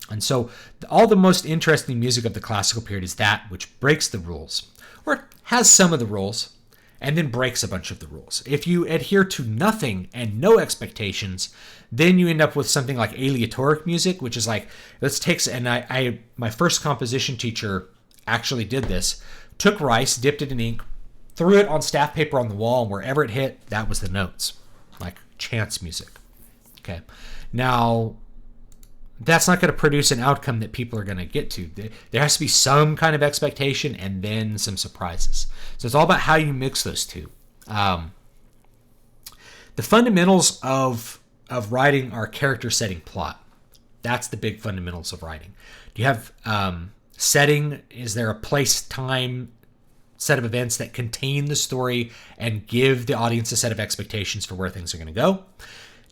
And so all the most interesting music of the classical period is that which breaks the rules, or has some of the rules, and then breaks a bunch of the rules. If you adhere to nothing and no expectations, then you end up with something like aleatoric music, which is like, let's take, and my first composition teacher actually did this, took rice, dipped it in ink, threw it on staff paper on the wall, and wherever it hit, that was the notes, like chance music. Okay. Now, that's not going to produce an outcome that people are going to get to. There has to be some kind of expectation and then some surprises. So it's all about how you mix those two. The fundamentals of writing are character, setting, plot. That's the big fundamentals of writing. Do you have setting? Is there a place, time, set of events that contain the story and give the audience a set of expectations for where things are going to go?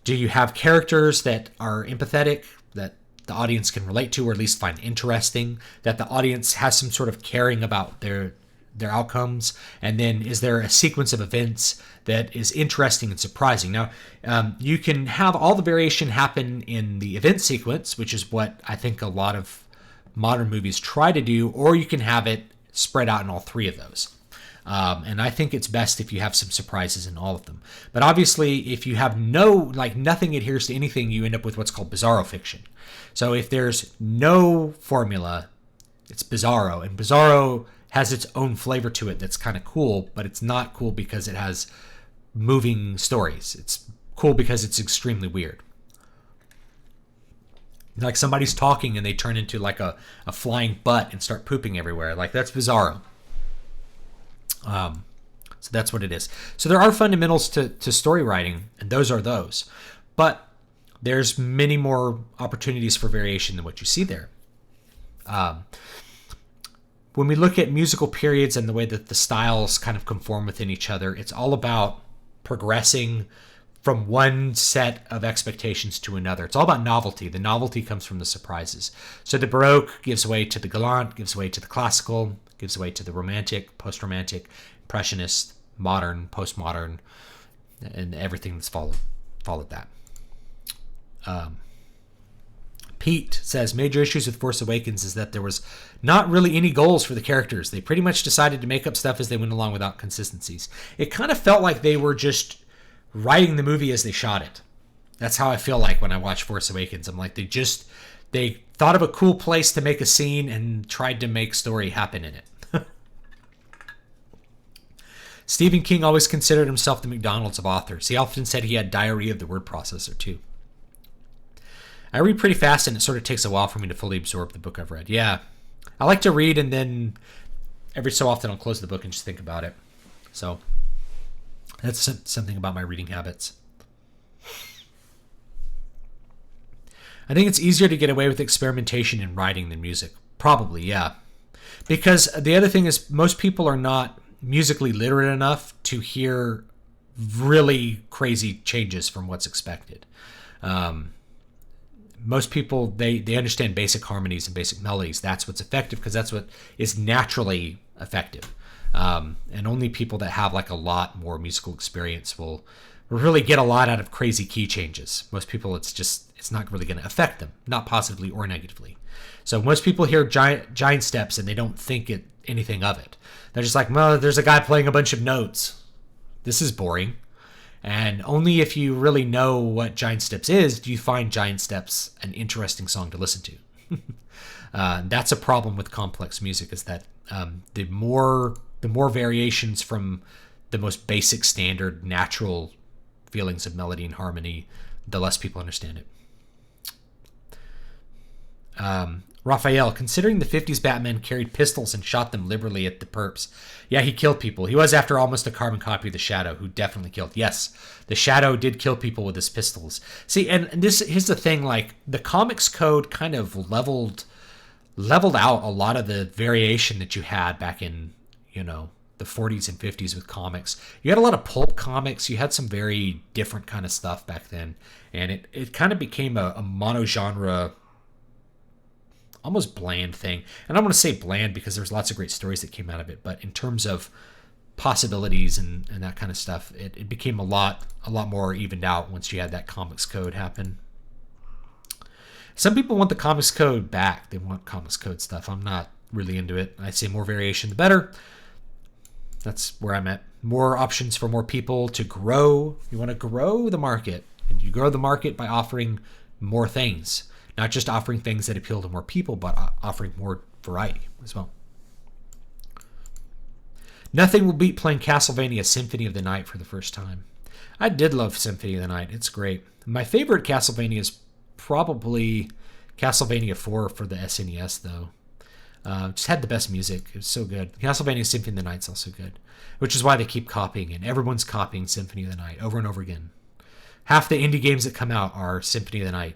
Do you have characters that are empathetic, that the audience can relate to or at least find interesting, that the audience has some sort of caring about their outcomes? And then is there a sequence of events that is interesting and surprising? Now, you can have all the variation happen in the event sequence, which is what I think a lot of modern movies try to do, or you can have it spread out in all three of those. And I think it's best if you have some surprises in all of them. But obviously, if you have nothing adheres to anything, you end up with what's called bizarro fiction. So if there's no formula, it's bizarro. And bizarro has its own flavor to it that's kind of cool, but it's not cool because it has moving stories. It's cool because it's extremely weird. Like somebody's talking and they turn into like a flying butt and start pooping everywhere. Like that's bizarro. So that's what it is. So there are fundamentals to story writing, and those are those. But there's many more opportunities for variation than what you see there. When we look at musical periods and the way that the styles kind of conform within each other, it's all about progressing from one set of expectations to another. It's all about novelty. The novelty comes from the surprises. So the Baroque gives way to the Galant, gives way to the Classical, gives way to the Romantic, Post-Romantic, Impressionist, Modern, Postmodern, and everything that's followed that. Pete says, major issues with Force Awakens is that there was not really any goals for the characters. They pretty much decided to make up stuff as they went along without consistencies. It kind of felt like they were just writing the movie as they shot it. That's how I feel like when I watch Force Awakens. I'm like, they thought of a cool place to make a scene and tried to make story happen in it. Stephen King always considered himself the McDonald's of authors. He often said he had diarrhea of the word processor too. I read pretty fast and it sort of takes a while for me to fully absorb the book I've read. Yeah. I like to read and then every so often I'll close the book and just think about it. So that's something about my reading habits. I think it's easier to get away with experimentation in writing than music. Probably, yeah. Because the other thing is most people are not musically literate enough to hear really crazy changes from what's expected. Most people, they understand basic harmonies and basic melodies. That's what's effective because that's what is naturally effective. And only people that have like a lot more musical experience will really get a lot out of crazy key changes. Most people, it's not really going to affect them, not positively or negatively. So most people hear giant steps and they don't think anything of it. They're just like, well, there's a guy playing a bunch of notes. This is boring. And only if you really know what Giant Steps is do you find Giant Steps an interesting song to listen to. That's a problem with complex music, is that the more variations from the most basic, standard, natural feelings of melody and harmony, the less people understand it. Raphael, considering the 50s Batman carried pistols and shot them liberally at the perps. Yeah, he killed people. He was, after almost a carbon copy of the Shadow, who definitely killed. Yes, the Shadow did kill people with his pistols. See, and here's the thing, like, the comics code kind of leveled out a lot of the variation that you had back in, the 40s and 50s with comics. You had a lot of pulp comics. You had some very different kind of stuff back then. And it kind of became a monogenre, almost bland thing. And I don't want to say bland because there's lots of great stories that came out of it, but in terms of possibilities and that kind of stuff, it became a lot more evened out once you had that comics code happen. Some people want the Comics Code back. They want Comics Code stuff. I'm not really into it. I say more variation, the better. That's where I'm at. More options for more people to grow. You want to grow the market. And you grow the market by offering more things. Not just offering things that appeal to more people, but offering more variety as well. Nothing will beat playing Castlevania Symphony of the Night for the first time. I did love Symphony of the Night. It's great. My favorite Castlevania is probably Castlevania 4 for the SNES, though. Just had the best music. It was so good. Castlevania Symphony of the Night's also good, which is why they keep copying it. Everyone's copying Symphony of the Night over and over again. Half the indie games that come out are Symphony of the Night.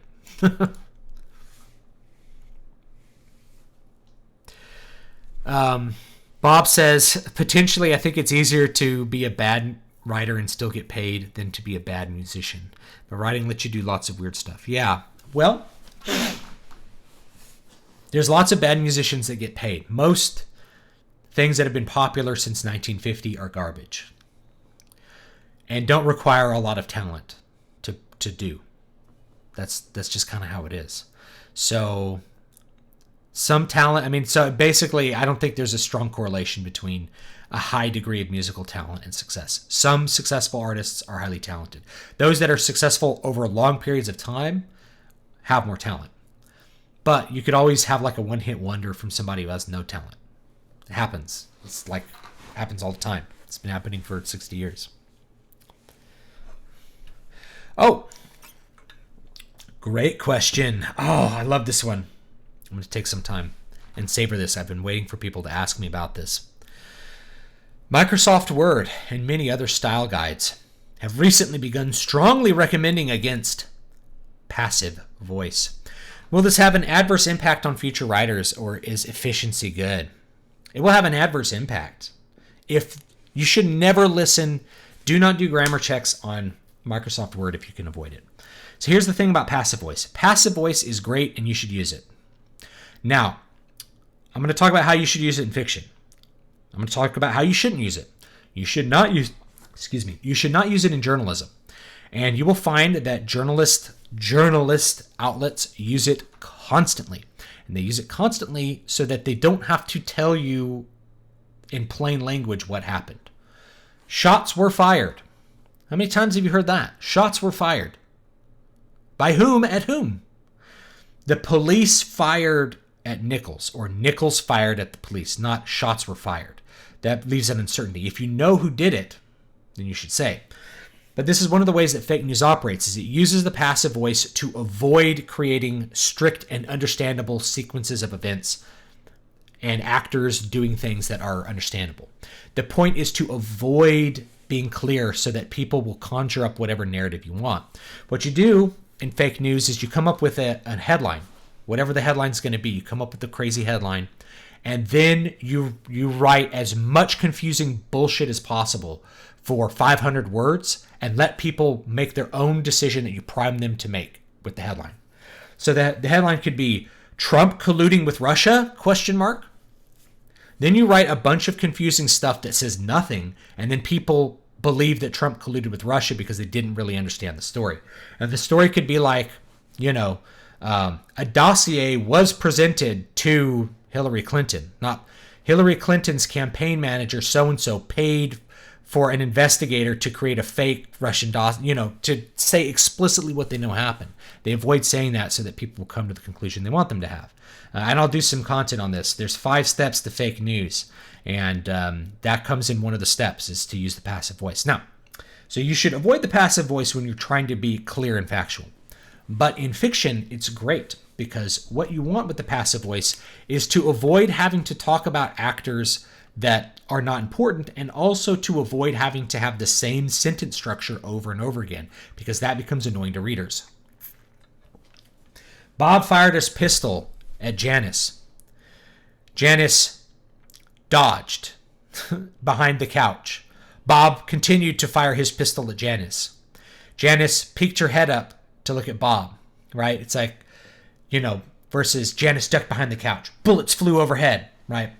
Bob says, potentially, I think it's easier to be a bad writer and still get paid than to be a bad musician. But writing lets you do lots of weird stuff. Yeah, well, there's lots of bad musicians that get paid. Most things that have been popular since 1950 are garbage and don't require a lot of talent to do. That's just kind of how it is. So some talent, so basically I don't think there's a strong correlation between a high degree of musical talent and success. Some successful artists are highly talented. Those that are successful over long periods of time have more talent. But you could always have like a one-hit wonder from somebody who has no talent. It happens. Happens all the time. It's been happening for 60 years. Oh, great question. Oh, I love this one. I'm going to take some time and savor this. I've been waiting for people to ask me about this. Microsoft Word and many other style guides have recently begun strongly recommending against passive voice. Will this have an adverse impact on future writers, or is efficiency good? It will have an adverse impact. If you should never listen, do not do grammar checks on Microsoft Word if you can avoid it. So here's the thing about passive voice. Passive voice is great and you should use it. Now, I'm going to talk about how you should use it in fiction. I'm going to talk about how you shouldn't use it. You should not use it in journalism. And you will find that journalist outlets use it constantly. And they use it constantly so that they don't have to tell you in plain language what happened. Shots were fired. How many times have you heard that? Shots were fired. By whom? At whom? The police fired at Nichols, or Nichols fired at the police, not shots were fired. That leaves an uncertainty. If you know who did it, then you should say. But this is one of the ways that fake news operates, is it uses the passive voice to avoid creating strict and understandable sequences of events and actors doing things that are understandable. The point is to avoid being clear so that people will conjure up whatever narrative you want. What you do in fake news is you come up with a headline, whatever the headline's going to be. You come up with the crazy headline, and then you write as much confusing bullshit as possible for 500 words and let people make their own decision that you prime them to make with the headline. So that the headline could be Trump colluding with Russia? ? Then you write a bunch of confusing stuff that says nothing, and then people believe that Trump colluded with Russia because they didn't really understand the story. And the story could be like, a dossier was presented to Hillary Clinton, not Hillary Clinton's campaign manager so-and-so paid for an investigator to create a fake Russian dossier, to say explicitly what they know happened. They avoid saying that so that people will come to the conclusion they want them to have. And I'll do some content on this. There's 5 steps to fake news, and that comes in one of the steps, is to use the passive voice. Now, so you should avoid the passive voice when you're trying to be clear and factual. But in fiction, it's great, because what you want with the passive voice is to avoid having to talk about actors that are not important, and also to avoid having to have the same sentence structure over and over again, because that becomes annoying to readers. Bob fired his pistol at Janice. Janice dodged behind the couch. Bob continued to fire his pistol at Janice. Janice peeked her head up to look at Bob, right? It's like, versus Janice ducked behind the couch. Bullets flew overhead, right?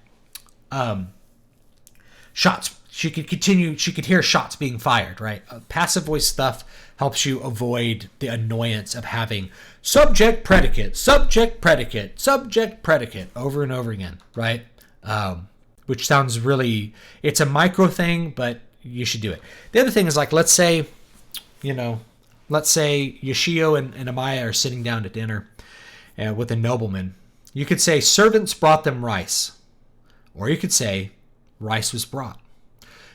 Shots she could hear shots being fired, right? Passive voice stuff helps you avoid the annoyance of having subject, predicate, subject, predicate, subject, predicate over and over again, right? Which sounds really, it's a micro thing, but you should do it. The other thing is, like, let's say Yoshio and Amaya are sitting down to dinner with a nobleman. You could say, servants brought them rice. Or you could say, rice was brought.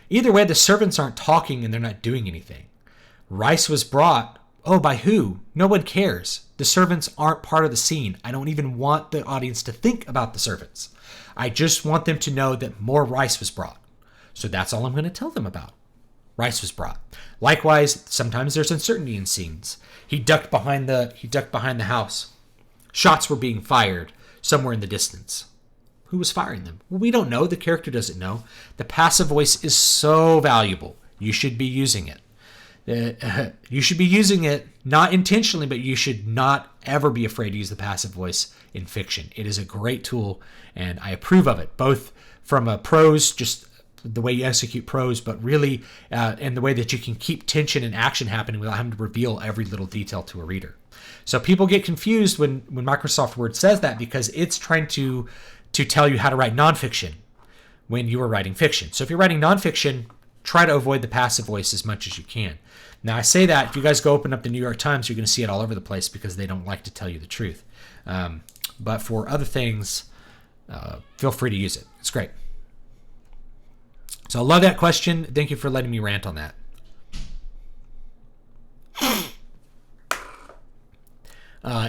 Either way, the servants aren't talking and they're not doing anything. Rice was brought. Oh, by who? No one cares. The servants aren't part of the scene. I don't even want the audience to think about the servants. I just want them to know that more rice was brought. So that's all I'm going to tell them about. Rice was brought. Likewise, sometimes there's uncertainty in scenes. He ducked behind the house. Shots were being fired somewhere in the distance. Who was firing them? Well, we don't know. The character doesn't know. The passive voice is so valuable. You should be using it. You should be using it, not intentionally, but you should not ever be afraid to use the passive voice in fiction. It is a great tool, and I approve of it, both from a prose, just the way you execute prose, but really and the way that you can keep tension and action happening without having to reveal every little detail to a reader. So people get confused when Microsoft Word says that, because it's trying to tell you how to write nonfiction when you are writing fiction. So if you're writing nonfiction, try to avoid the passive voice as much as you can. Now, I say that, if you guys go open up the New York Times, you're going to see it all over the place because they don't like to tell you the truth. But for other things, feel free to use it. It's great. So I love that question. Thank you for letting me rant on that.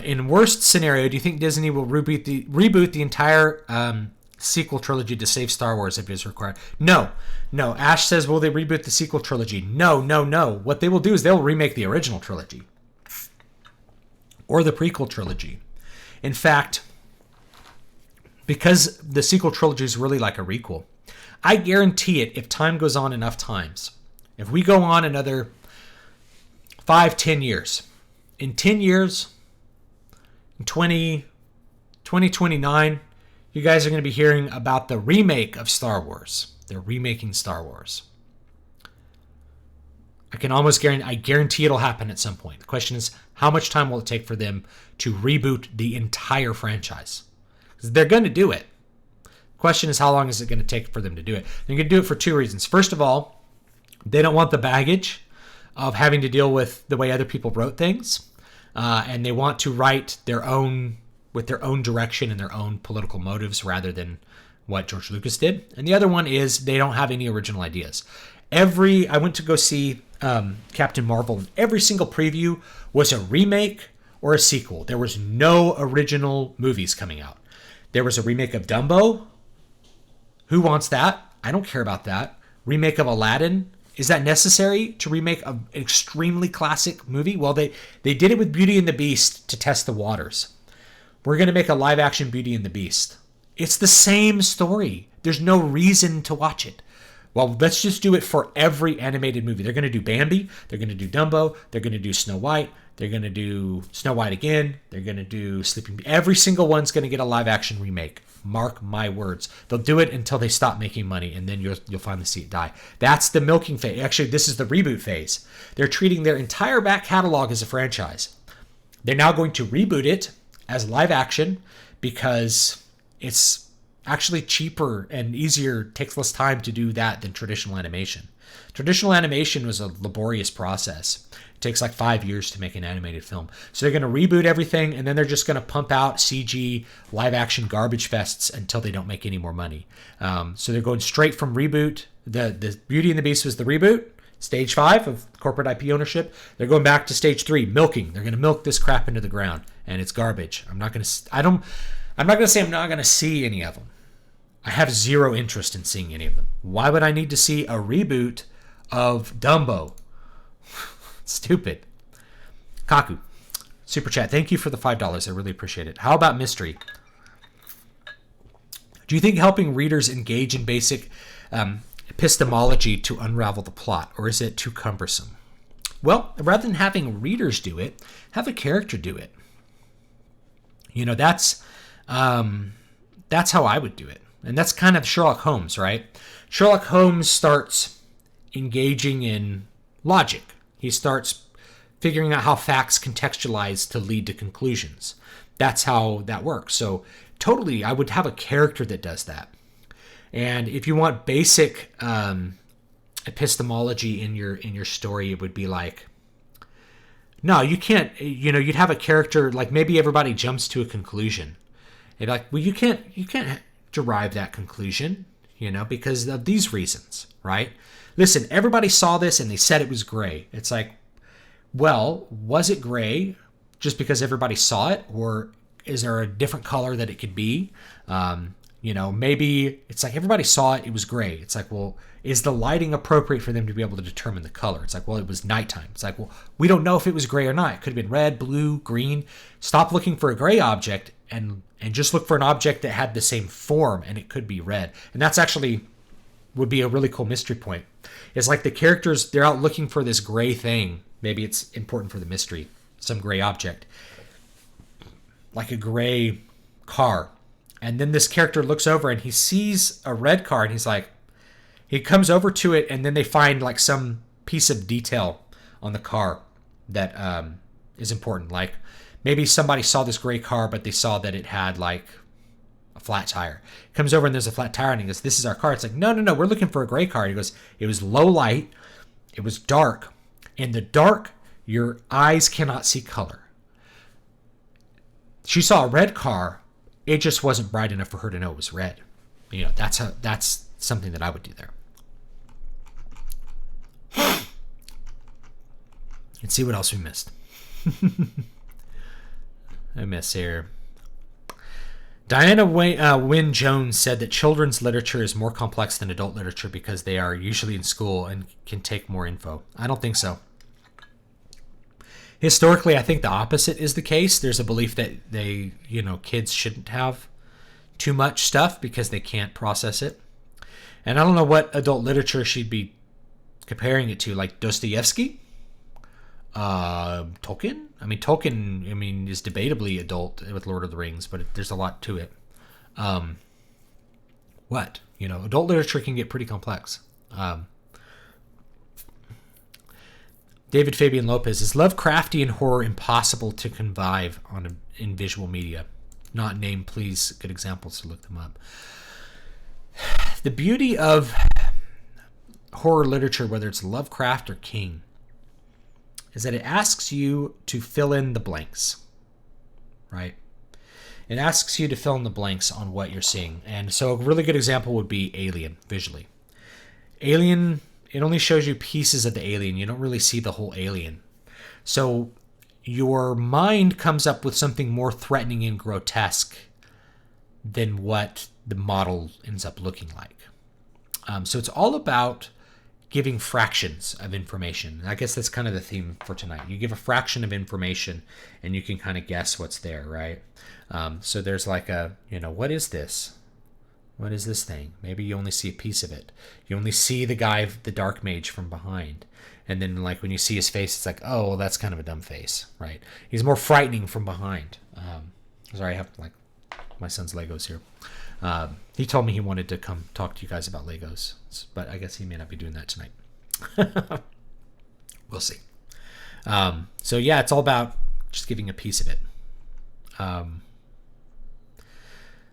In worst scenario, do you think Disney will reboot the entire sequel trilogy to save Star Wars if it is required? No. Ash says, will they reboot the sequel trilogy? No. What they will do is they'll remake the original trilogy or the prequel trilogy. In fact, because the sequel trilogy is really like a requel, I guarantee it, if time goes on enough times, if we go on another 5-10 years, in 10 years, in 2029, you guys are going to be hearing about the remake of Star Wars. They're remaking Star Wars. I guarantee it'll happen at some point. The question is, how much time will it take for them to reboot the entire franchise? Because they're going to do it. The question is, how long is it going to take for them to do it? They're going to do it for two reasons. First of all, they don't want the baggage of having to deal with the way other people wrote things. And they want to write with their own direction and their own political motives rather than what George Lucas did. And the other one is they don't have any original ideas. I went to go see Captain Marvel, and every single preview was a remake or a sequel. There was no original movies coming out. There was a remake of Dumbo. Who wants that? I don't care about that. Remake of Aladdin. Is that necessary to remake an extremely classic movie? Well, they did it with Beauty and the Beast to test the waters. We're going to make a live action Beauty and the Beast. It's the same story. There's no reason to watch it. Well, let's just do it for every animated movie. They're going to do Bambi. They're going to do Dumbo. They're going to do Snow White. They're going to do Snow White again. They're going to do Sleeping Beauty. Every single one's going to get a live action remake. Mark my words. They'll do it until they stop making money, and then you'll finally see it die. That's the milking phase. Actually, this is the reboot phase. They're treating their entire back catalog as a franchise. They're now going to reboot it as live action because it's actually cheaper and easier, takes less time to do that than traditional animation. Traditional animation was a laborious process. It takes like 5 years to make an animated film. So they're going to reboot everything, and then they're just going to pump out CG live action garbage fests until they don't make any more money. So they're going straight from reboot. The Beauty and the Beast was the reboot, stage 5 of corporate IP ownership. They're going back to stage 3, milking. They're going to milk this crap into the ground, and it's garbage. I'm not going to say I'm not going to see any of them. I have zero interest in seeing any of them. Why would I need to see a reboot of Dumbo? Stupid. Kaku, super chat. Thank you for the $5. I really appreciate it. How about mystery? Do you think helping readers engage in basic epistemology to unravel the plot, or is it too cumbersome? Well, rather than having readers do it, have a character do it. That's how I would do it. And that's kind of Sherlock Holmes, right? Sherlock Holmes starts engaging in logic. He starts figuring out how facts contextualize to lead to conclusions. That's how that works. So totally, I would have a character that does that. And if you want basic epistemology in your story, it would be like, no, you can't. You'd have a character like maybe everybody jumps to a conclusion. And like, well, you can't derive that conclusion, because of these reasons, right? Listen, everybody saw this and they said it was gray. It's like, well, was it gray just because everybody saw it, or is there a different color that it could be? Maybe it's like everybody saw it, it was gray. It's like, well, is the lighting appropriate for them to be able to determine the color? It's like, well, it was nighttime. It's like, well, we don't know if it was gray or not. It could have been red, blue, green. Stop looking for a gray object and just look for an object that had the same form, and it could be red. And that's actually would be a really cool mystery point. It's like the characters, they're out looking for this gray thing. Maybe it's important for the mystery, some gray object, like a gray car. And then this character looks over and he sees a red car, and he comes over to it, and then they find like some piece of detail on the car that is important. Like maybe somebody saw this gray car, but they saw that it had like a flat tire. He comes over and there's a flat tire, and he goes, "This is our car." It's like, no, we're looking for a gray car. He goes, "It was low light. It was dark. In the dark, your eyes cannot see color. She saw a red car. It just wasn't bright enough for her to know it was red." That's something that I would do there. Let's see what else we missed. I miss here. Diana Wynne Jones said that children's literature is more complex than adult literature because they are usually in school and can take more info. I don't think so. Historically, I think the opposite is the case. There's a belief that kids shouldn't have too much stuff because they can't process it. And I don't know what adult literature she'd be comparing it to, like Dostoevsky, Tolkien. Tolkien, is debatably adult with Lord of the Rings, but there's a lot to it. Adult literature can get pretty complex. David Fabian Lopez, is Lovecraftian horror impossible to convive in visual media? Not named, please. Good examples to look them up. The beauty of horror literature, whether it's Lovecraft or King, is that it asks you to fill in the blanks, right? It asks you to fill in the blanks on what you're seeing. And so a really good example would be Alien, visually. Alien, it only shows you pieces of the alien. You don't really see the whole alien. So your mind comes up with something more threatening and grotesque than what the model ends up looking like. So it's all about giving fractions of information. I guess that's kind of the theme for tonight. You give a fraction of information and you can kind of guess what's there, right? So there's like what is this? What is this thing? Maybe you only see a piece of it. You only see the guy, the dark mage, from behind. And then like when you see his face, it's like, oh, well, that's kind of a dumb face, right? He's more frightening from behind. Sorry, I have like my son's Legos here. He told me he wanted to come talk to you guys about Legos, but I guess he may not be doing that tonight. We'll see. So yeah, it's all about just giving a piece of it.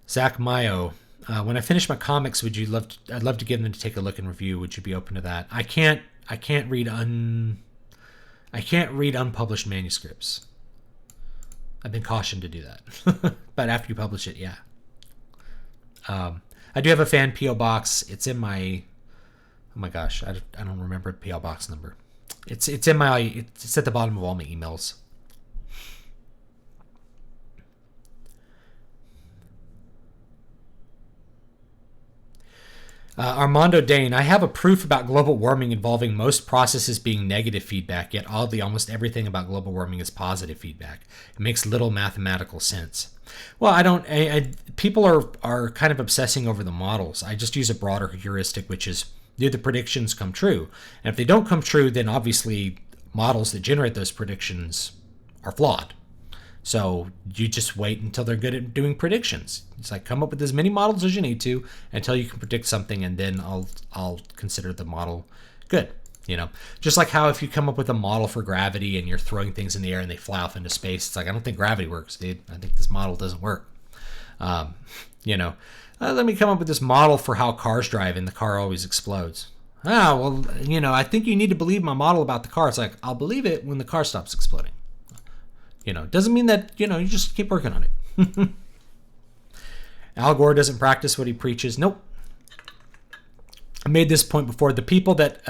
Zach Mayo, when I finish my comics, I'd love to give them to take a look and review. Would you be open to that? I can't read unpublished manuscripts. I've been cautioned to do that. But after you publish it, yeah. I do have a fan P.O. box. It's in my, oh my gosh, I don't remember the P.O. box number. It's at the bottom of all my emails. Armando Dane, I have a proof about global warming involving most processes being negative feedback, yet oddly almost everything about global warming is positive feedback. It makes little mathematical sense. Well, people are kind of obsessing over the models. I just use a broader heuristic, which is, do the predictions come true? And if they don't come true, then obviously models that generate those predictions are flawed. So you just wait until they're good at doing predictions. It's like, come up with as many models as you need to until you can predict something, and then I'll consider the model good. You know, just like how if you come up with a model for gravity and you're throwing things in the air and they fly off into space, it's like, I don't think gravity works, dude. I think this model doesn't work. You know, let me come up with this model for how cars drive and the car always explodes. Well, you know, I think you need to believe my model about the car. It's like, I'll believe it when the car stops exploding. You know, it doesn't mean that, you know, you just keep working on it. Al Gore doesn't practice what he preaches. Nope. I made this point before. The people that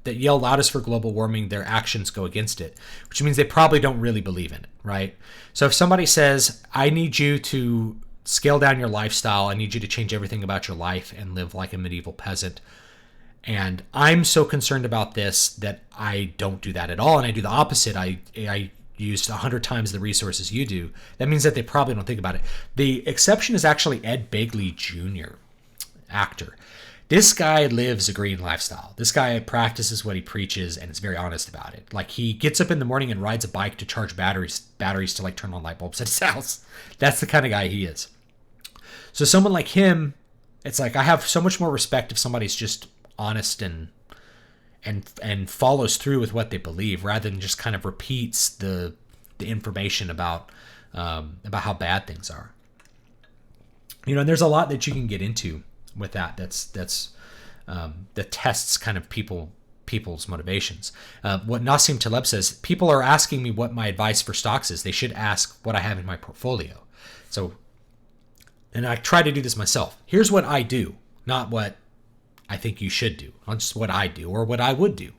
yell loudest for global warming, their actions go against it, which means they probably don't really believe in it, right? So if somebody says, I need you to scale down your lifestyle, I need you to change everything about your life and live like a medieval peasant, and I'm so concerned about this that I don't do that at all, and I do the opposite. I used 100 times the resources you do. That means that they probably don't think about it. The exception is actually Ed Begley Jr., actor. This guy lives a green lifestyle. This guy practices what he preaches and is very honest about it. Like, he gets up in the morning and rides a bike to charge batteries to like turn on light bulbs at his house. That's the kind of guy he is. So someone like him, it's like, I have so much more respect if somebody's just honest and follows through with what they believe, rather than just kind of repeats the information about how bad things are. You know, and there's a lot that you can get into with that. That tests kind of people's motivations. What Nassim Taleb says: people are asking me what my advice for stocks is. They should ask what I have in my portfolio. So, and I try to do this myself. Here's what I do, not what I think you should do. Not just what I do or what I would do,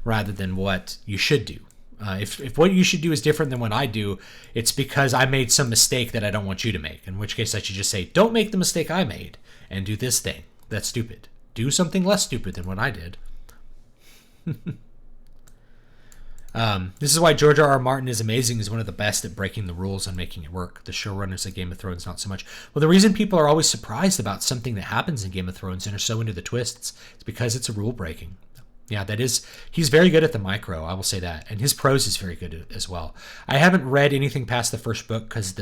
rather than what you should do. If what you should do is different than what I do, it's because I made some mistake that I don't want you to make. In which case I should just say, don't make the mistake I made and do this thing. That's stupid. Do something less stupid than what I did. This is why George R.R. Martin is amazing. He's one of the best at breaking the rules and making it work. The showrunners of Game of Thrones, not so much. Well, the reason people are always surprised about something that happens in Game of Thrones and are so into the twists is because it's a rule breaking. Yeah, he's very good at the micro, I will say that. And his prose is very good as well. I haven't read anything past the first book because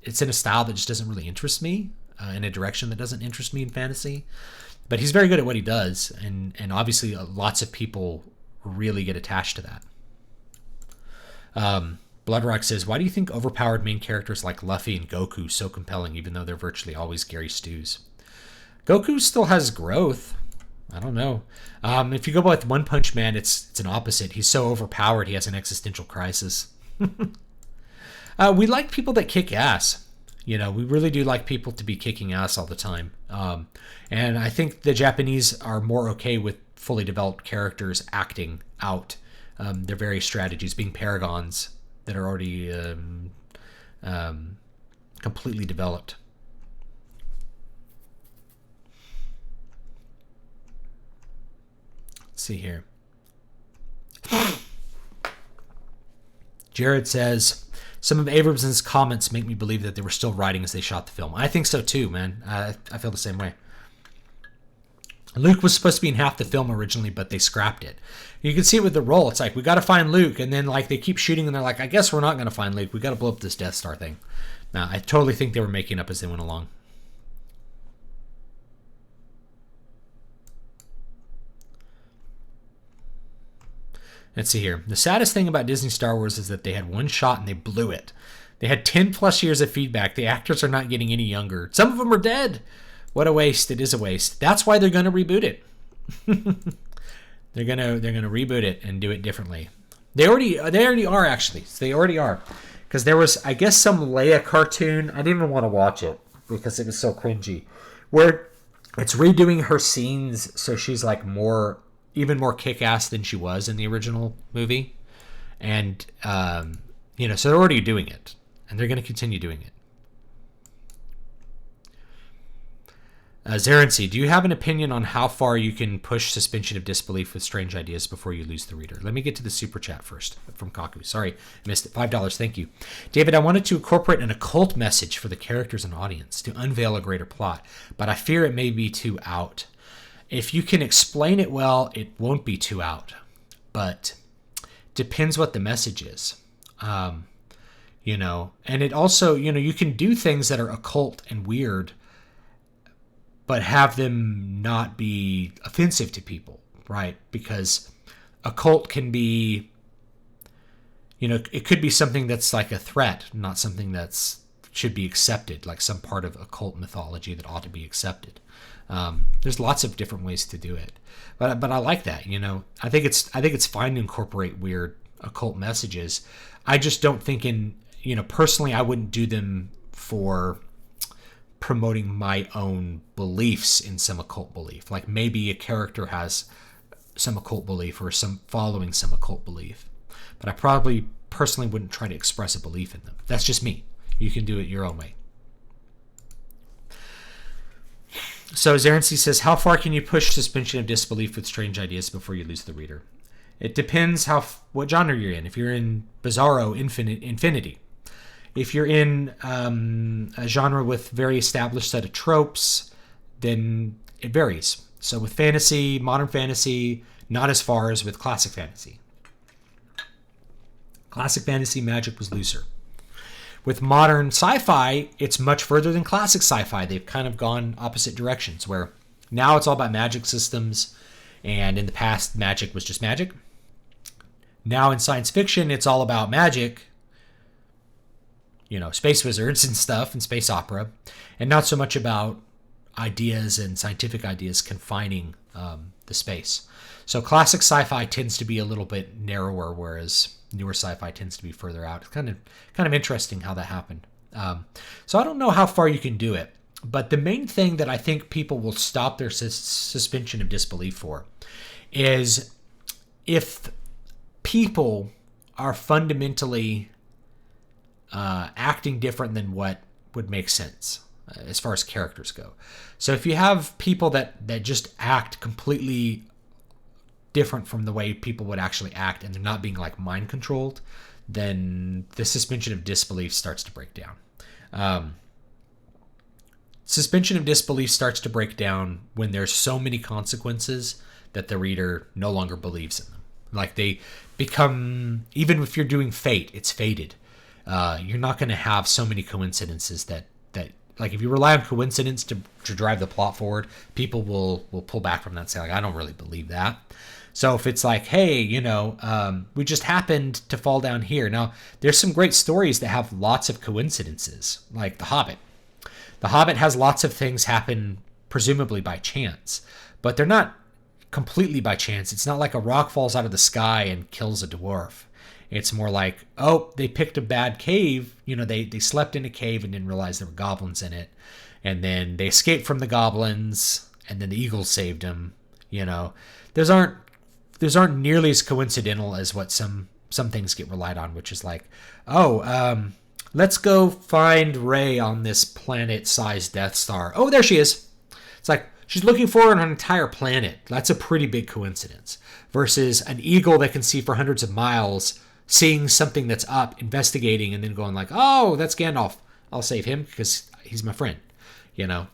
it's in a style that just doesn't really interest me, in a direction that doesn't interest me in fantasy. But he's very good at what he does, and obviously lots of people really get attached to that. Bloodrock says, why do you think overpowered main characters like Luffy and Goku so compelling, even though they're virtually always Gary Stews? Goku still has growth. I don't know. If you go with One Punch Man, it's an opposite. He's so overpowered, he has an existential crisis. We like people that kick ass. You know, we really do like people to be kicking ass all the time. And I think the Japanese are more okay with fully developed characters acting out their various strategies, being paragons that are already completely developed. Let's see here. Jared says, some of Abramson's comments make me believe that they were still writing as they shot the film. I think so too, man. I feel the same way. Luke was supposed to be in half the film originally, but they scrapped it. You can see it with the role. It's like, we got to find Luke, and then like they keep shooting, and they're like, I guess we're not going to find Luke. We got to blow up this Death Star thing. Now, I totally think they were making up as they went along. Let's see here. The saddest thing about Disney Star Wars is that they had one shot and they blew it. They had 10 plus years of feedback. The actors are not getting any younger. Some of them are dead. What a waste. It is a waste. That's why they're going to reboot it. They're going to reboot it and do it differently. They already are, actually. They already are. Because there was, I guess, some Leia cartoon. I didn't even want to watch it because it was so cringy. Where it's redoing her scenes so she's like even more kick-ass than she was in the original movie. And, so they're already doing it. And they're going to continue doing it. Zerency, do you have an opinion on how far you can push suspension of disbelief with strange ideas before you lose the reader? Let me get to the super chat first from Kaku. Sorry, I missed it. $5. Thank you. David, I wanted to incorporate an occult message for the characters and audience to unveil a greater plot, but I fear it may be too out. If you can explain it well, it won't be too out, but depends what the message is. you know. And it also, you know, you can do things that are occult and weird, but have them not be offensive to people, right? Because occult can be, you know, it could be something that's like a threat, not something that's should be accepted, like some part of occult mythology that ought to be accepted. There's lots of different ways to do it, but I like that. You know, I think it's fine to incorporate weird occult messages. I just don't think personally, I wouldn't do them for promoting my own beliefs in some occult belief. Like maybe a character has some occult belief or some following some occult belief, but I probably personally wouldn't try to express a belief in them. That's just me. You can do it your own way. So Zarency says, how far can you push suspension of disbelief with strange ideas before you lose the reader? It depends what genre you're in. If you're in Bizarro Infinity. If you're in a genre with very established set of tropes, then it varies. So with fantasy, modern fantasy, not as far as with classic fantasy. Classic fantasy magic was looser. With modern sci-fi, it's much further than classic sci-fi. They've kind of gone opposite directions, where now it's all about magic systems, and in the past, magic was just magic. Now in science fiction, it's all about magic, you know, space wizards and stuff, and space opera, and not so much about ideas and scientific ideas confining the space. So classic sci-fi tends to be a little bit narrower, whereas newer sci-fi tends to be further out. It's kind of interesting how that happened. So I don't know how far you can do it, but the main thing that I think people will stop their suspension of disbelief for is if people are fundamentally acting different than what would make sense as far as characters go. So if you have people that just act completely different from the way people would actually act, and they're not being like mind controlled, then the suspension of disbelief starts to break down. Suspension of disbelief starts to break down when there's so many consequences that the reader no longer believes in them. Like they become, even if you're doing fate, it's fated. You're not going to have so many coincidences that like if you rely on coincidence to drive the plot forward, people will pull back from that and say, like, I don't really believe that. So if it's like, hey, you know, we just happened to fall down here. Now, there's some great stories that have lots of coincidences, like The Hobbit. The Hobbit has lots of things happen presumably by chance, but they're not completely by chance. It's not like a rock falls out of the sky and kills a dwarf. It's more like, oh, they picked a bad cave. You know, they slept in a cave and didn't realize there were goblins in it. And then they escaped from the goblins, and then the eagles saved them. You know, those aren't nearly as coincidental as what some things get relied on, which is like, oh, let's go find Rey on this planet-sized Death Star. Oh, there she is. It's like, she's looking for an entire planet. That's a pretty big coincidence. Versus an eagle that can see for hundreds of miles, seeing something that's up, investigating, and then going like, oh, that's Gandalf. I'll save him because he's my friend. You know?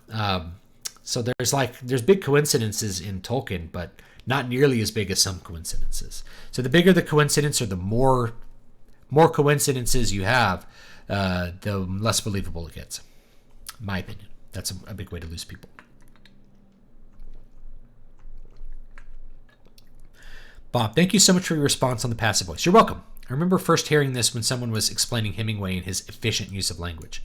So there's big coincidences in Tolkien, but not nearly as big as some coincidences. So the bigger the coincidence, or the more coincidences you have, the less believable it gets. In my opinion. That's a big way to lose people. Bob, thank you so much for your response on the passive voice. You're welcome. I remember first hearing this when someone was explaining Hemingway and his efficient use of language.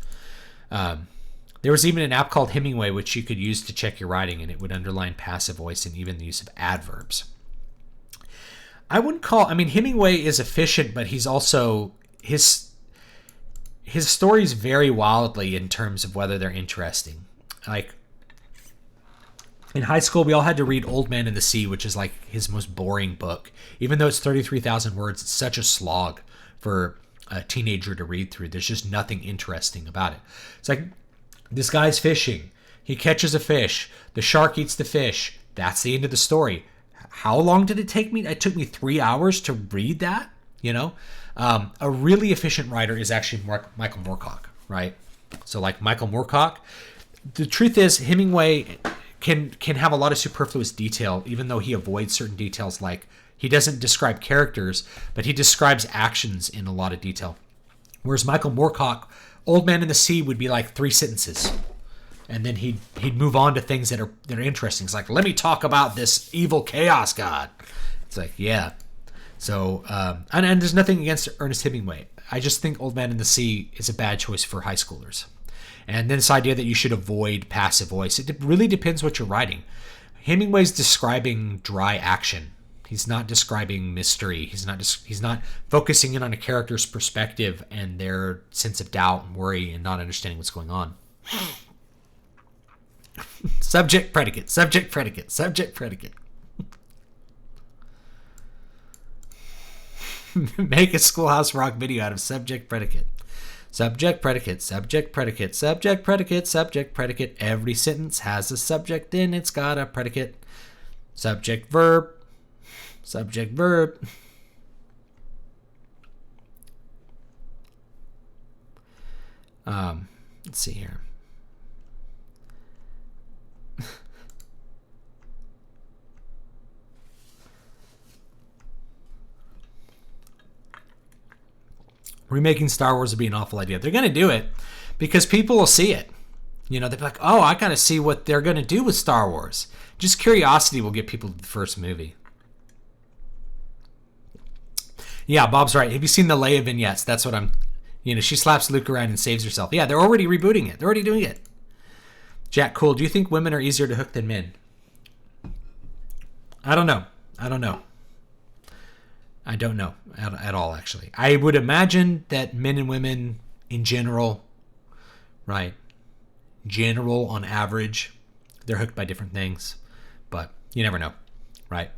There was even an app called Hemingway, which you could use to check your writing, and it would underline passive voice and even the use of adverbs. Hemingway is efficient, but he's also, his stories vary wildly in terms of whether they're interesting. Like, in high school, we all had to read Old Man and the Sea, which is like his most boring book. Even though it's 33,000 words, it's such a slog for a teenager to read through. There's just nothing interesting about it. It's like, this guy's fishing. He catches a fish. The shark eats the fish. That's the end of the story. How long did it take me? It took me 3 hours to read that, you know? A really efficient writer is actually Michael Moorcock, right? So like Michael Moorcock, the truth is Hemingway can have a lot of superfluous detail, even though he avoids certain details. Like, he doesn't describe characters, but he describes actions in a lot of detail. Whereas Michael Moorcock, Old Man in the Sea would be like 3 sentences. And then he'd move on to things that are interesting. It's like, let me talk about this evil chaos god. It's like, yeah. So, and there's nothing against Ernest Hemingway. I just think Old Man in the Sea is a bad choice for high schoolers. And then this idea that you should avoid passive voice. It really depends what you're writing. Hemingway's describing dry action. He's not describing mystery. He's not focusing in on a character's perspective and their sense of doubt and worry and not understanding what's going on. Subject, predicate, subject, predicate, subject, predicate. Make a Schoolhouse Rock video out of subject, predicate. Subject, predicate, subject, predicate, subject, predicate, subject, predicate. Every sentence has a subject in it's got a predicate. Subject, verb. Subject, verb. Let's see here. Remaking Star Wars would be an awful idea. They're going to do it because people will see it. You know, they'll be like, oh, I got to see what they're going to do with Star Wars. Just curiosity will get people to the first movie. Yeah, Bob's right. Have you seen the Leia vignettes? That's what I'm... You know, she slaps Luke around and saves herself. Yeah, they're already rebooting it. They're already doing it. Jack Cool, do you think women are easier to hook than men? I don't know. I don't know at all, actually. I would imagine that men and women in general, right, general on average, they're hooked by different things. But you never know, right?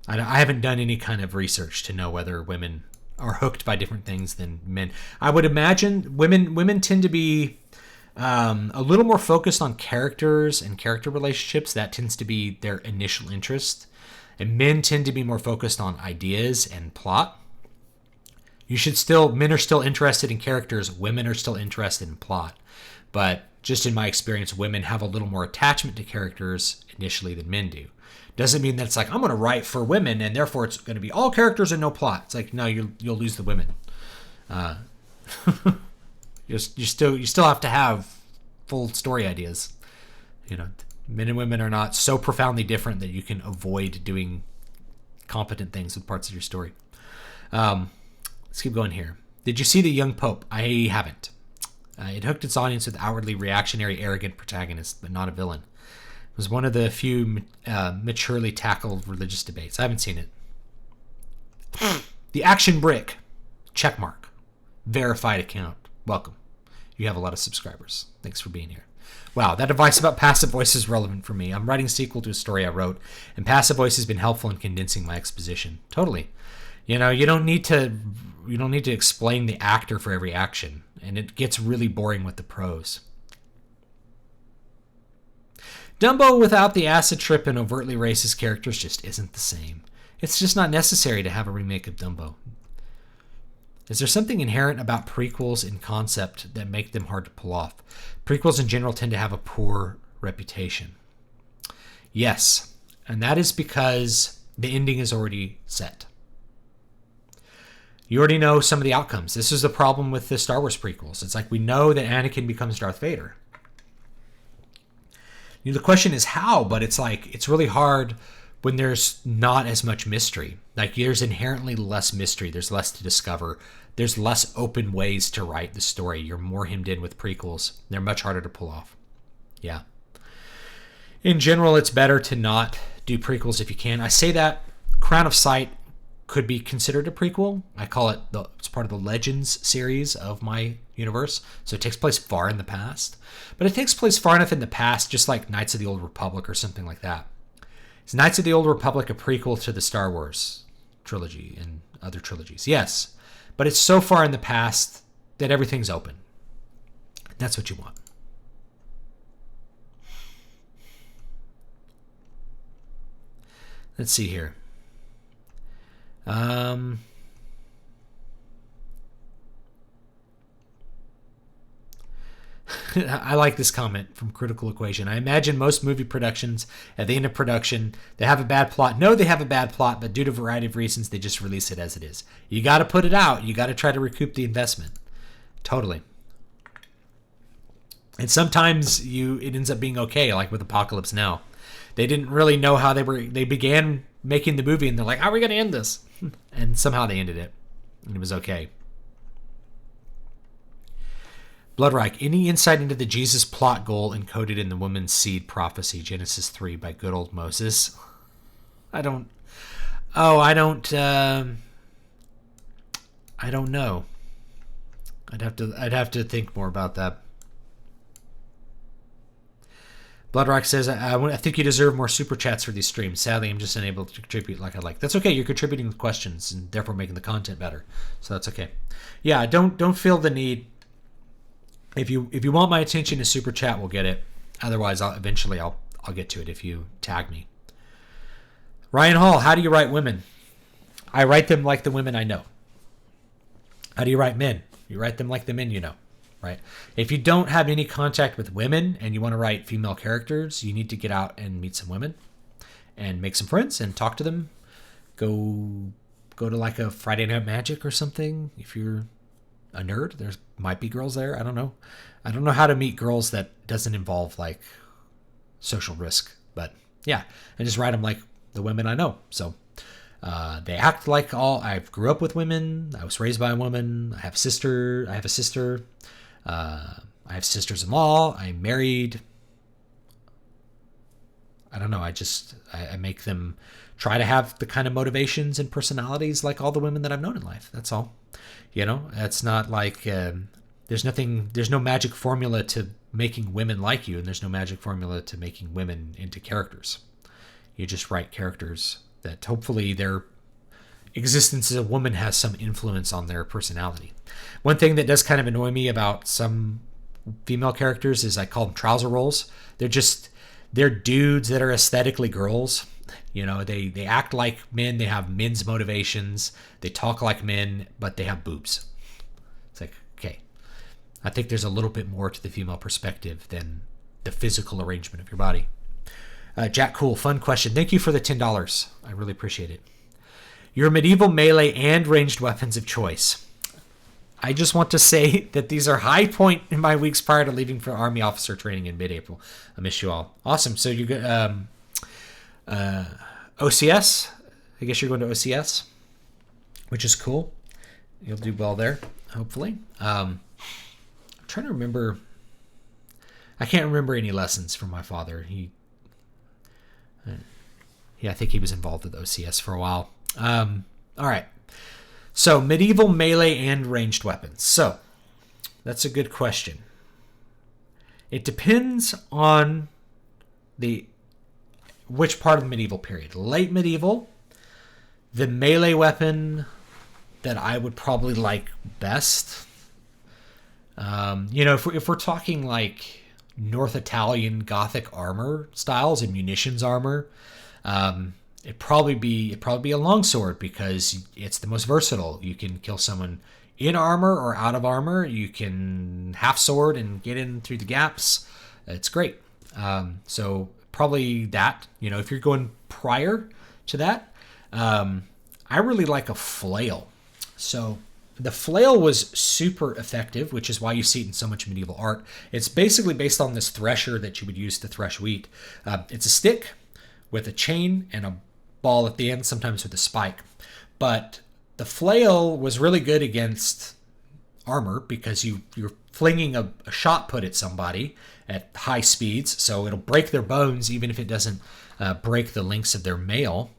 I haven't done any kind of research to know whether women are hooked by different things than men. I would imagine women tend to be a little more focused on characters and character relationships. That tends to be their initial interest. And men tend to be more focused on ideas and plot. Men are still interested in characters. Women are still interested in plot. But just in my experience, women have a little more attachment to characters initially than men do. Doesn't mean that it's like, I'm going to write for women and therefore it's going to be all characters and no plot. It's like, no, you'll lose the women. You still have to have full story ideas. You know, men and women are not so profoundly different that you can avoid doing competent things with parts of your story. Let's keep going here. Did you see The Young Pope? I haven't. It hooked its audience with outwardly reactionary, arrogant protagonists, but not a villain. It was one of the few maturely tackled religious debates. I haven't seen it. The Action Brick. Checkmark. Verified account. Welcome. You have a lot of subscribers. Thanks for being here. Wow, that advice about passive voice is relevant for me. I'm writing a sequel to a story I wrote, and passive voice has been helpful in condensing my exposition. Totally. You know, you don't need to explain the actor for every action, and it gets really boring with the prose. Dumbo without the acid trip and overtly racist characters just isn't the same. It's just not necessary to have a remake of Dumbo. Is there something inherent about prequels in concept that make them hard to pull off? Prequels in general tend to have a poor reputation. Yes, and that is because the ending is already set. You already know some of the outcomes. This is the problem with the Star Wars prequels. It's like we know that Anakin becomes Darth Vader. You know, the question is how, but it's like it's really hard when there's not as much mystery. Like there's inherently less mystery. There's less to discover. There's less open ways to write the story. You're more hemmed in with prequels. They're much harder to pull off. Yeah. In general, it's better to not do prequels if you can. I say that Crown of Sight could be considered a prequel. I call it it's part of the Legends series of my universe. So it takes place far in the past. But it takes place far enough in the past, just like Knights of the Old Republic or something like that. Is Knights of the Old Republic a prequel to the Star Wars trilogy and other trilogies? Yes. But it's so far in the past that everything's open. That's what you want. Let's see here. I like this comment from Critical Equation. I imagine most movie productions, at the end of production, they have a bad plot. No, they have a bad plot, but due to a variety of reasons, they just release it as it is. You got to put it out. You got to try to recoup the investment. Totally. And sometimes it ends up being okay, like with Apocalypse Now. They didn't really know how they began making the movie, and they're like, how are we going to end this? And somehow they ended it, and it was okay. Bloodreich, any insight into the Jesus plot goal encoded in the woman's seed prophecy, Genesis 3, by good old Moses? I don't know. I'd have to think more about that. Bloodrock says, I think you deserve more super chats for these streams. Sadly, I'm just unable to contribute like I'd like. That's okay. You're contributing with questions and therefore making the content better. So that's okay. Yeah, don't feel the need. If you want my attention to super chat, we'll get it. Otherwise, I'll get to it if you tag me. Ryan Hall, how do you write women? I write them like the women I know. How do you write men? You write them like the men you know, right? If you don't have any contact with women and you want to write female characters, you need to get out and meet some women and make some friends and talk to them. Go to like a Friday Night Magic or something. If you're a nerd, there might be girls there. I don't know how to meet girls that doesn't involve like social risk, but yeah, I just write them like the women I know. So they act like I grew up with women. I was raised by a woman. I have a sister. I have sisters-in-law. I'm married. I don't know. I make them try to have the kind of motivations and personalities like all the women that I've known in life. That's all. It's not like there's no magic formula to making women like you, and there's no magic formula to making women into characters. You just write characters that hopefully their existence as a woman has some influence on their personality. One thing that does kind of annoy me about some female characters is I call them trouser rolls. They're dudes that are aesthetically girls. They act like men. They have men's motivations. They talk like men, but they have boobs. It's like, okay. I think there's a little bit more to the female perspective than the physical arrangement of your body. Jack Cool, fun question. Thank you for the $10. I really appreciate it. Your medieval melee and ranged weapons of choice. I just want to say that these are high point in my weeks prior to leaving for Army officer training in mid-April. I miss you all. Awesome. So you got OCS. I guess you're going to OCS, which is cool. You'll do well there, hopefully. I'm trying to remember. I can't remember any lessons from my father. I think he was involved with OCS for a while. All right. So medieval melee and ranged weapons. So that's a good question. It depends on which part of the medieval period. Late medieval, the melee weapon that I would probably like best. If we're talking like North Italian Gothic armor styles and munitions armor, it'd probably be a longsword because it's the most versatile. You can kill someone in armor or out of armor. You can half sword and get in through the gaps. It's great. So probably that. If you're going prior to that, I really like a flail. So the flail was super effective, which is why you see it in so much medieval art. It's basically based on this thresher that you would use to thresh wheat. It's a stick with a chain and a ball at the end, sometimes with a spike. But the flail was really good against armor because you're flinging a shot put at somebody at high speeds, so it'll break their bones even if it doesn't break the links of their mail.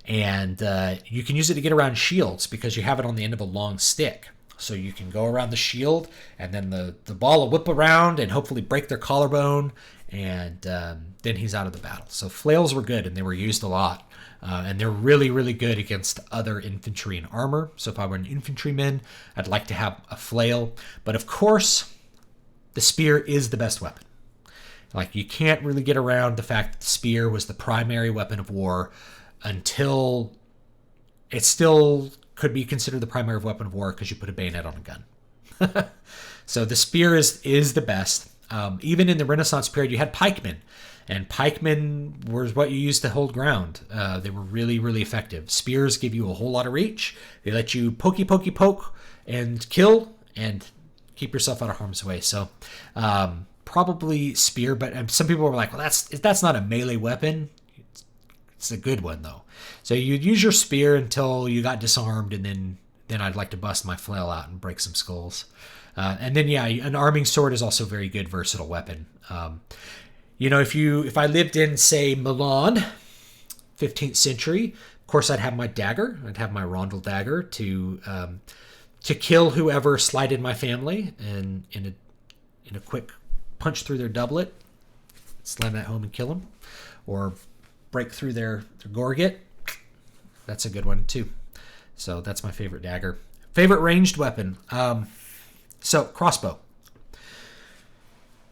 And you can use it to get around shields because you have it on the end of a long stick. So you can go around the shield, and then the ball will whip around and hopefully break their collarbone, and then he's out of the battle. So flails were good, and they were used a lot. And they're really, really good against other infantry and armor. So if I were an infantryman, I'd like to have a flail. But of course, the spear is the best weapon. Like, you can't really get around the fact that the spear was the primary weapon of war until it still could be considered the primary weapon of war because you put a bayonet on a gun. So the spear is the best. Even in the Renaissance period, you had pikemen. And pikemen was what you used to hold ground. They were really, really effective. Spears give you a whole lot of reach. They let you pokey, pokey, poke and kill and keep yourself out of harm's way. So probably spear, but some people were like, well, that's not a melee weapon. It's a good one, though. So you'd use your spear until you got disarmed, and then I'd like to bust my flail out and break some skulls. And then, yeah, an arming sword is also a very good, versatile weapon. If I lived in, say, Milan, 15th century, of course, I'd have my dagger. I'd have my rondel dagger to kill whoever slighted my family, and in a quick punch through their doublet, slam that home and kill them, or break through their gorget. That's a good one too. So that's my favorite dagger. Favorite ranged weapon. So crossbow.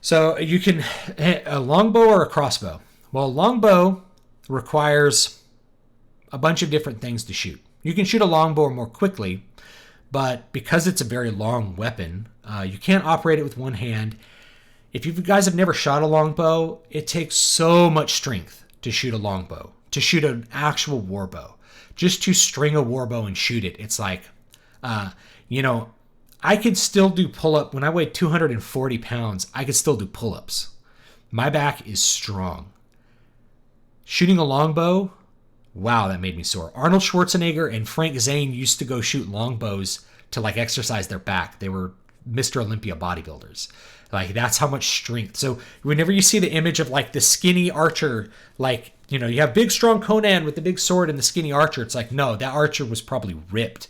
So you can a longbow or a crossbow. Well, a longbow requires a bunch of different things to shoot. You can shoot a longbow more quickly, but because it's a very long weapon, you can't operate it with one hand. If you guys have never shot a longbow, it takes so much strength to shoot a longbow, to shoot an actual warbow. Just to string a warbow and shoot it, it's like, I could still do pull-up. When I weighed 240 pounds, I could still do pull-ups. My back is strong. Shooting a longbow, wow, that made me sore. Arnold Schwarzenegger and Frank Zane used to go shoot longbows to exercise their back. They were Mr. Olympia bodybuilders. That's how much strength. So whenever you see the image of the skinny archer, you have big strong Conan with the big sword and the skinny archer, it's no, that archer was probably ripped,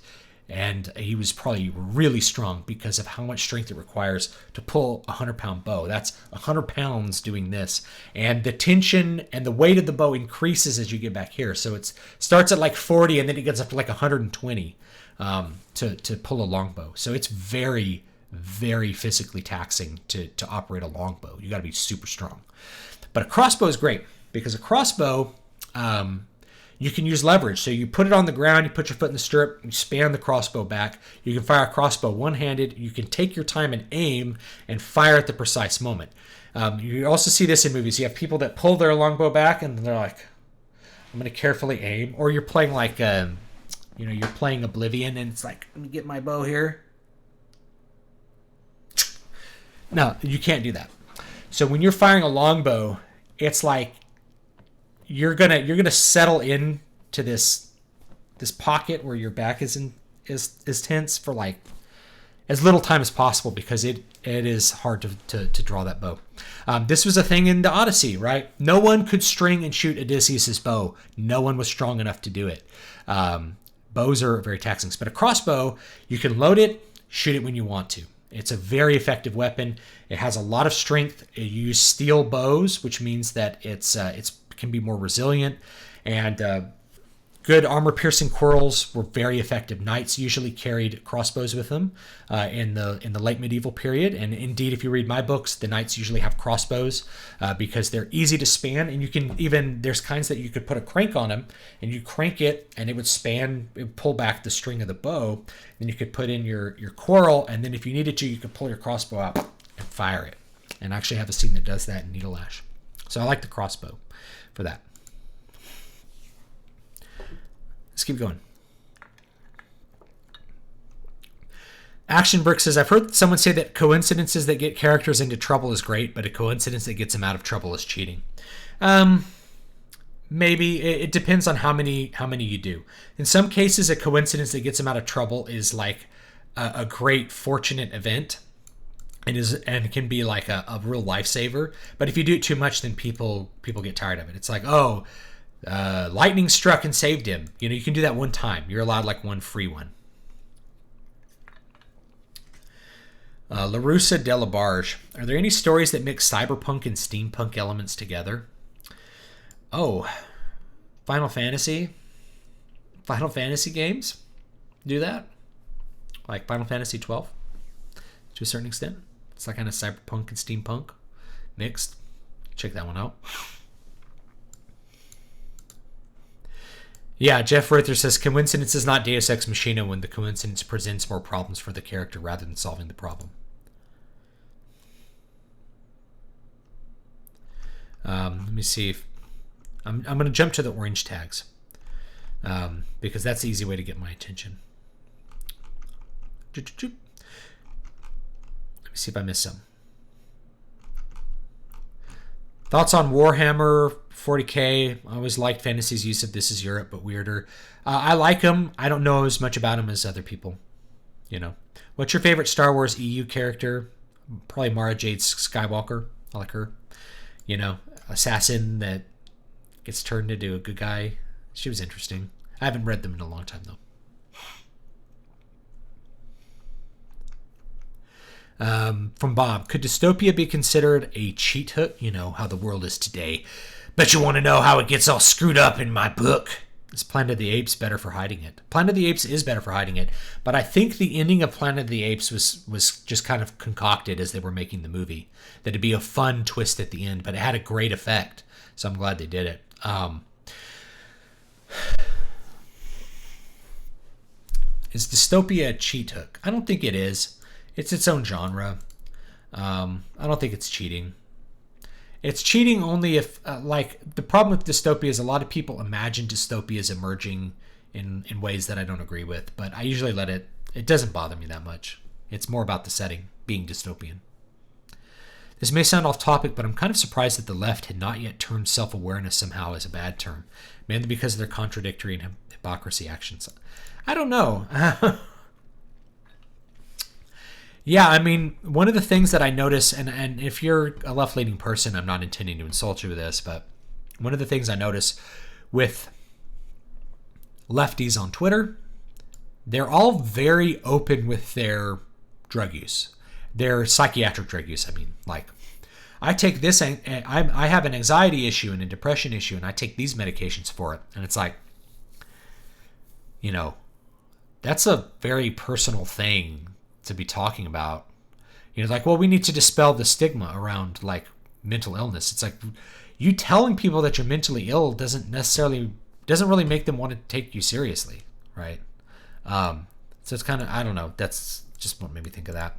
and he was probably really strong because of how much strength it requires to pull a 100-pound bow. That's 100 pounds doing this, and the tension and the weight of the bow increases as you get back here. So it starts at 40 and then it gets up to 120 to pull a longbow. So it's very, very physically taxing to operate a longbow. You got to be super strong. But a crossbow is great because a crossbow, you can use leverage. So you put it on the ground, you put your foot in the stirrup, you span the crossbow back. You can fire a crossbow one-handed. You can take your time and aim and fire at the precise moment. You also see this in movies. You have people that pull their longbow back and they're like, I'm going to carefully aim. Or you're playing you're playing Oblivion and it's let me get my bow here. No, you can't do that. So when you're firing a longbow, it's you're gonna settle in to this pocket where your back is tense for as little time as possible because it is hard to draw that bow. This was a thing in the Odyssey, right? No one could string and shoot Odysseus's bow. No one was strong enough to do it. Bows are very taxing, but a crossbow, you can load it, shoot it when you want to. It's a very effective weapon. It has a lot of strength. You use steel bows, which means that it can be more resilient. And good armor-piercing quarrels were very effective. Knights usually carried crossbows with them in the late medieval period. And indeed, if you read my books, the knights usually have crossbows because they're easy to span. And you can there's kinds that you could put a crank on them, and you crank it, and it would pull back the string of the bow. Then you could put in your quarrel, and then if you needed to, you could pull your crossbow out and fire it. And I actually have a scene that does that in Needle Ash. So I like the crossbow for that. Let's keep going. Action Brick says, I've heard someone say that coincidences that get characters into trouble is great, but a coincidence that gets them out of trouble is cheating. Maybe. It depends on how many you do. In some cases, a coincidence that gets them out of trouble is a great fortunate event. And can be a real lifesaver. But if you do it too much, then people get tired of it. It's lightning struck and saved him. You can do that one time. You're allowed one free one. LaRussa de la Barge. Are there any stories that mix cyberpunk and steampunk elements together? Oh, Final Fantasy games do that. Like Final Fantasy 12 to a certain extent. It's kind of cyberpunk and steampunk mixed. Check that one out. Yeah, Jeff Ruther says, coincidence is not Deus Ex Machina when the coincidence presents more problems for the character rather than solving the problem. Let me see if I'm going to jump to the orange tags because that's the easy way to get my attention. Let me see if I missed some. Thoughts on Warhammer 40k? I always liked Fantasy's use of This Is Europe, but weirder. I like him. I don't know as much about him as other people. You know, what's your favorite Star Wars EU character? Probably Mara Jade Skywalker. I like her. You know, assassin that gets turned into a good guy. She was interesting. I haven't read them in a long time though. From Bob, could dystopia be considered a cheat hook? You know how the world is today. Bet you want to know how it gets all screwed up in my book. Is Planet of the Apes better for hiding it? Planet of the Apes is better for hiding it, but I think the ending of Planet of the Apes was just kind of concocted as they were making the movie. That it'd be a fun twist at the end, but it had a great effect, so I'm glad they did it. Is dystopia a cheat hook? I don't think it is. It's its own genre. I don't think it's cheating. It's cheating only if, like, the problem with dystopia is a lot of people imagine dystopia as emerging in ways that I don't agree with, but I usually let it doesn't bother me that much. It's more about the setting, being dystopian. This may sound off topic, but I'm kind of surprised that the left had not yet turned self-awareness somehow as a bad term, mainly because of their contradictory and hypocrisy actions. I don't know. Yeah, I mean, one of the things that I notice, and if you're a left-leaning person, I'm not intending to insult you with this, but one of the things I notice with lefties on Twitter, they're all very open with their drug use. Their psychiatric drug use, I mean. Like, I take this, I have an anxiety issue and a depression issue, and I take these medications for it. And it's like, you know, that's a very personal thing to be talking about. You know, like, well, we need to dispel the stigma around, like, mental illness. It's like, you telling people that you're mentally ill doesn't really make them want to take you seriously, right? So it's kind of, I don't know, that's just what made me think of that.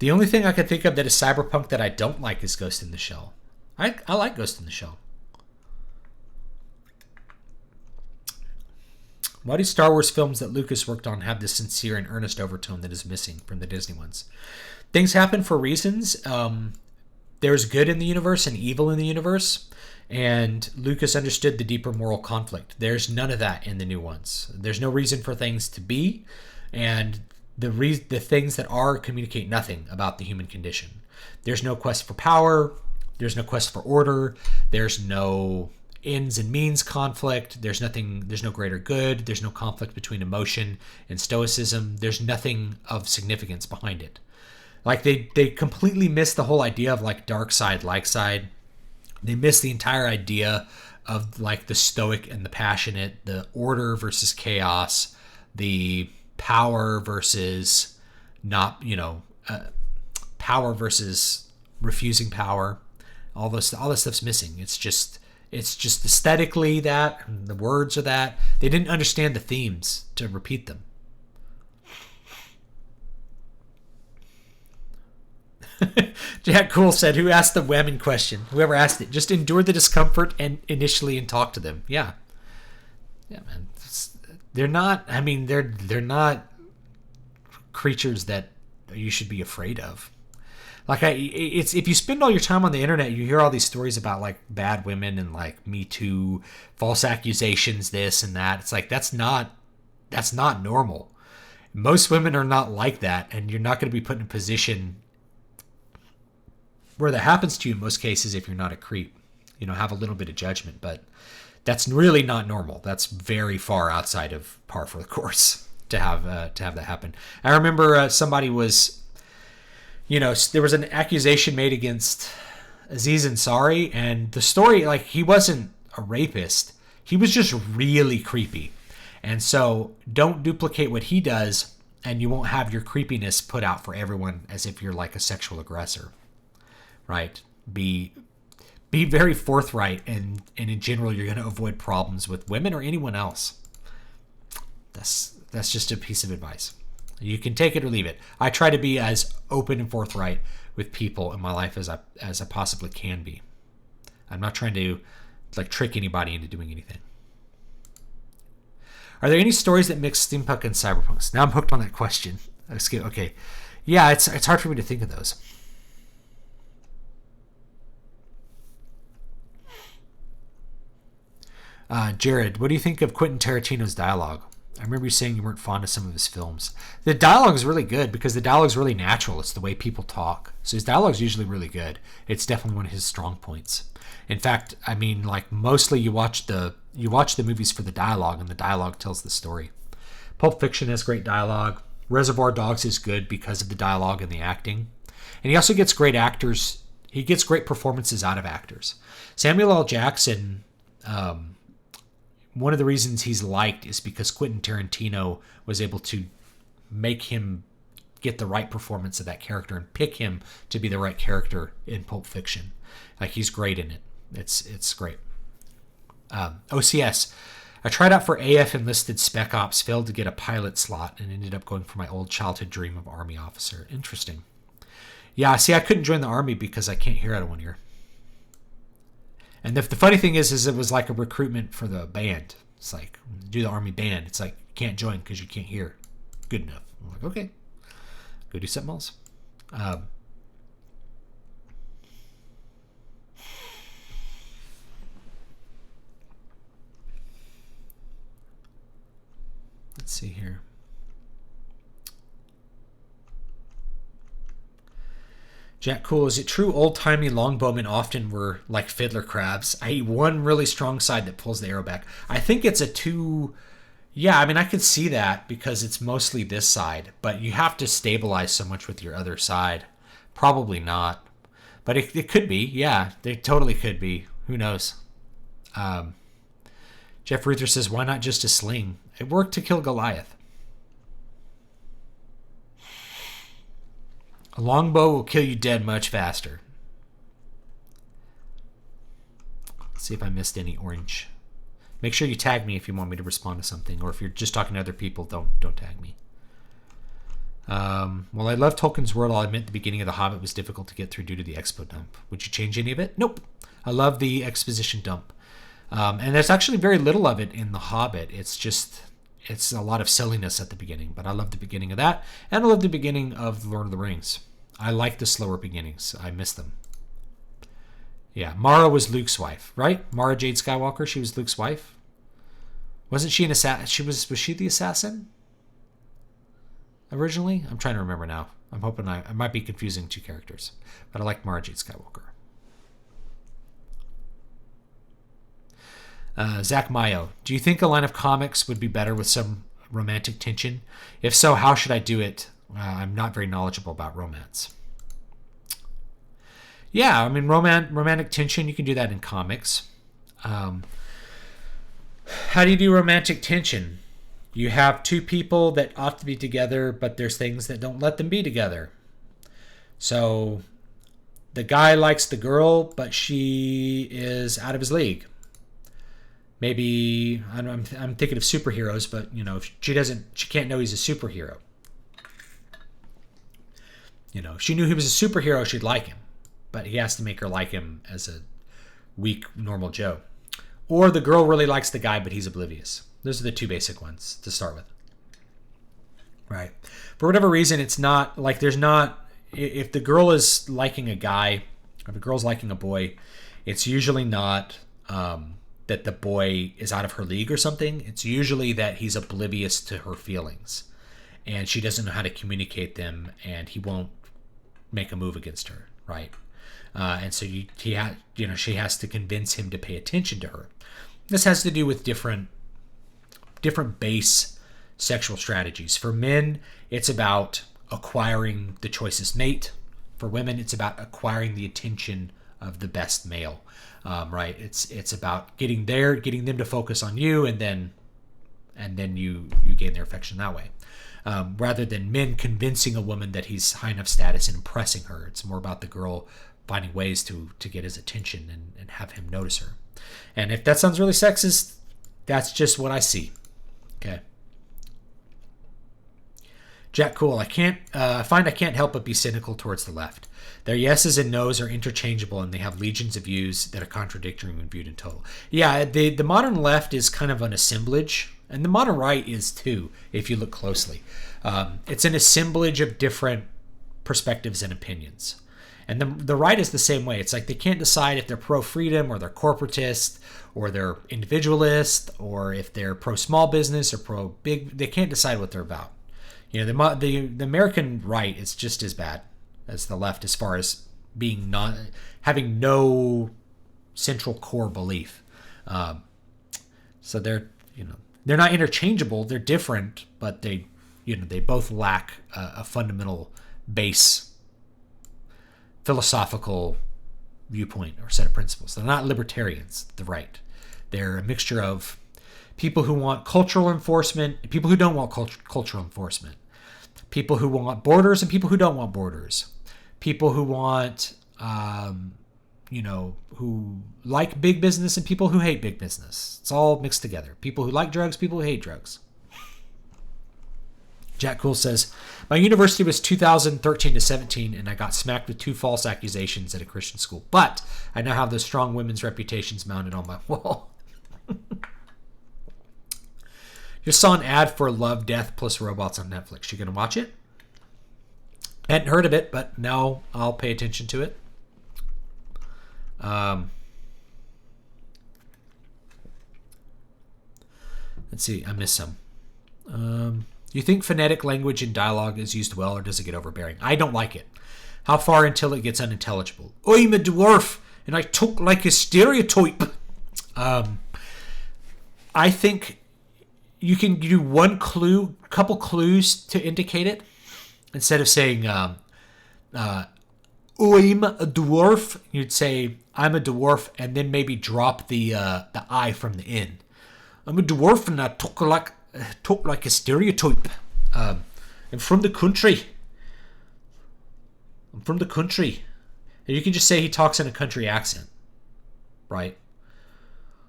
The only thing I could think of that is cyberpunk that I don't like is Ghost in the Shell. I like Ghost in the Shell. Why do Star Wars films that Lucas worked on have this sincere and earnest overtone that is missing from the Disney ones? Things happen for reasons. There's good in the universe and evil in the universe, and Lucas understood the deeper moral conflict. There's none of that in the new ones. There's no reason for things to be, and the things that are communicate nothing about the human condition. There's no quest for power. There's no quest for order. There's no ends and means conflict. There's no greater good. There's no conflict between emotion and stoicism. There's nothing of significance behind it. Like, they completely miss the whole idea of, like, dark side, light side. They miss the entire idea of, like, the stoic and the passionate, the order versus chaos, the power versus not, power versus refusing power. All this stuff's missing. It's just aesthetically that, and the words are that. They didn't understand the themes to repeat them. Jack Cool said, who asked the women question? Whoever asked it. Just endure the discomfort and talk to them. Yeah. Yeah, man. They're not, I mean, they're not creatures that you should be afraid of. Like, it's if you spend all your time on the internet, you hear all these stories about, like, bad women and, like, Me Too, false accusations, this and that. It's like, that's not normal. Most women are not like that, and you're not going to be put in a position where that happens to you in most cases if you're not a creep. You know, have a little bit of judgment, but that's really not normal. That's very far outside of par for the course to have that happen. I remember somebody was, there was an accusation made against Aziz Ansari, and the story, like, he wasn't a rapist. He was just really creepy. And so don't duplicate what he does, and you won't have your creepiness put out for everyone as if you're like a sexual aggressor, right? Be very forthright, and in general, you're going to avoid problems with women or anyone else. That's just a piece of advice. You can take it or leave it. I try to be as open and forthright with people in my life as I possibly can be. I'm not trying to like trick anybody into doing anything. Are there any stories that mix steampunk and cyberpunk? Now I'm hooked on that question. Okay. Yeah, it's hard for me to think of those. Jared, what do you think of Quentin Tarantino's dialogue? I remember you saying you weren't fond of some of his films. The dialogue is really good because the dialogue is really natural. It's the way people talk. So his dialogue is usually really good. It's definitely one of his strong points. In fact, I mean, like mostly you watch the movies for the dialogue, and the dialogue tells the story. Pulp Fiction has great dialogue. Reservoir Dogs is good because of the dialogue and the acting. And he also gets great actors. He gets great performances out of actors. Samuel L. Jackson, one of the reasons he's liked is because Quentin Tarantino was able to make him get the right performance of that character and pick him to be the right character in Pulp Fiction. Like, he's great in it. It's great. OCS. I tried out for AF enlisted Spec Ops, failed to get a pilot slot, and ended up going for my old childhood dream of Army officer. Interesting. Yeah, see, I couldn't join the Army because I can't hear out of one ear. And the funny thing is it was like a recruitment for the band. It's like, do the Army band. It's like, you can't join because you can't hear good enough. I'm like, okay, go do something else. Let's see here. Jack Cool, is it true old-timey longbowmen often were like fiddler crabs, i.e. one really strong side that pulls the arrow back? I think it's a two... Yeah, I mean, I could see that because it's mostly this side, but you have to stabilize so much with your other side. Probably not. But it could be, yeah. It totally could be. Who knows? Jeff Ruther says, why not just a sling? It worked to kill Goliath. A longbow will kill you dead much faster. Let's see if I missed any orange. Make sure you tag me if you want me to respond to something, or if you're just talking to other people, don't tag me. Well, I love Tolkien's world. I'll admit the beginning of The Hobbit was difficult to get through due to the expo dump. Would you change any of it? Nope. I love the exposition dump. And there's actually very little of it in The Hobbit. It's a lot of silliness at the beginning, but I love the beginning of that, and I love the beginning of Lord of the Rings. I like the slower beginnings. I miss them. Yeah, Mara was Luke's wife, right? Mara Jade Skywalker, she was Luke's wife. Wasn't she an assassin? Was she the assassin originally? I'm trying to remember now. I'm hoping I might be confusing two characters, but I like Mara Jade Skywalker. Zach Mayo, do you think a line of comics would be better with some romantic tension? If so, how should I do it? I'm not very knowledgeable about romance. Yeah, I mean, romantic tension, you can do that in comics. How do you do romantic tension? You have two people that ought to be together, but there's things that don't let them be together. So the guy likes the girl, but she is out of his league. Maybe I'm thinking of superheroes, but you know, if she can't know he's a superhero. You know, if she knew he was a superhero, she'd like him, but he has to make her like him as a weak, normal Joe. Or the girl really likes the guy, but he's oblivious. Those are the two basic ones to start with. Right. For whatever reason, it's not like there's not. If the girl is liking a guy, if the girl's liking a boy, it's usually not. That the boy is out of her league or something. It's usually that he's oblivious to her feelings and she doesn't know how to communicate them, and he won't make a move against her, right? And so she has to convince him to pay attention to her. This has to do with different base sexual strategies. For men, it's about acquiring the choicest mate. For women, it's about acquiring the attention of the best male. Right? It's about getting them to focus on you, and then you gain their affection that way. Rather than men convincing a woman that he's high enough status and impressing her. It's more about the girl finding ways to get his attention and have him notice her. And if that sounds really sexist, that's just what I see. Okay. Jack Cool, I find I can't help but be cynical towards the left. Their yeses and nos are interchangeable, and they have legions of views that are contradictory when viewed in total. Yeah, the modern left is kind of an assemblage, and the modern right is too, if you look closely. It's an assemblage of different perspectives and opinions. And the right is the same way. It's like they can't decide if they're pro-freedom or they're corporatist or they're individualist or if they're pro-small business or pro-big. They can't decide what they're about. You know, the American right is just as bad as the left as far as being having no central core belief. So they're not interchangeable. They're different, but they both lack a fundamental base philosophical viewpoint or set of principles. They're not libertarians, the right. They're a mixture of people who want cultural enforcement, people who don't want cultural enforcement, people who want borders and people who don't want borders, people who want, who like big business and people who hate big business. It's all mixed together. People who like drugs, people who hate drugs. Jack Cool says, my university was 2013 to 17, and I got smacked with 2 false accusations at a Christian school. But I now have those strong women's reputations mounted on my wall. Just saw an ad for Love, Death Plus Robots on Netflix. You gonna watch it? Hadn't heard of it, but now I'll pay attention to it. Let's see. I missed some. Do you think phonetic language in dialogue is used well, or does it get overbearing? I don't like it. How far until it gets unintelligible? I'm a dwarf, and I talk like a stereotype. I think you can do couple clues to indicate it. Instead of saying, I'm a dwarf, you'd say, I'm a dwarf, and then maybe drop the I from the end. I'm a dwarf, and I talk like a stereotype. I'm from the country. And you can just say he talks in a country accent, right?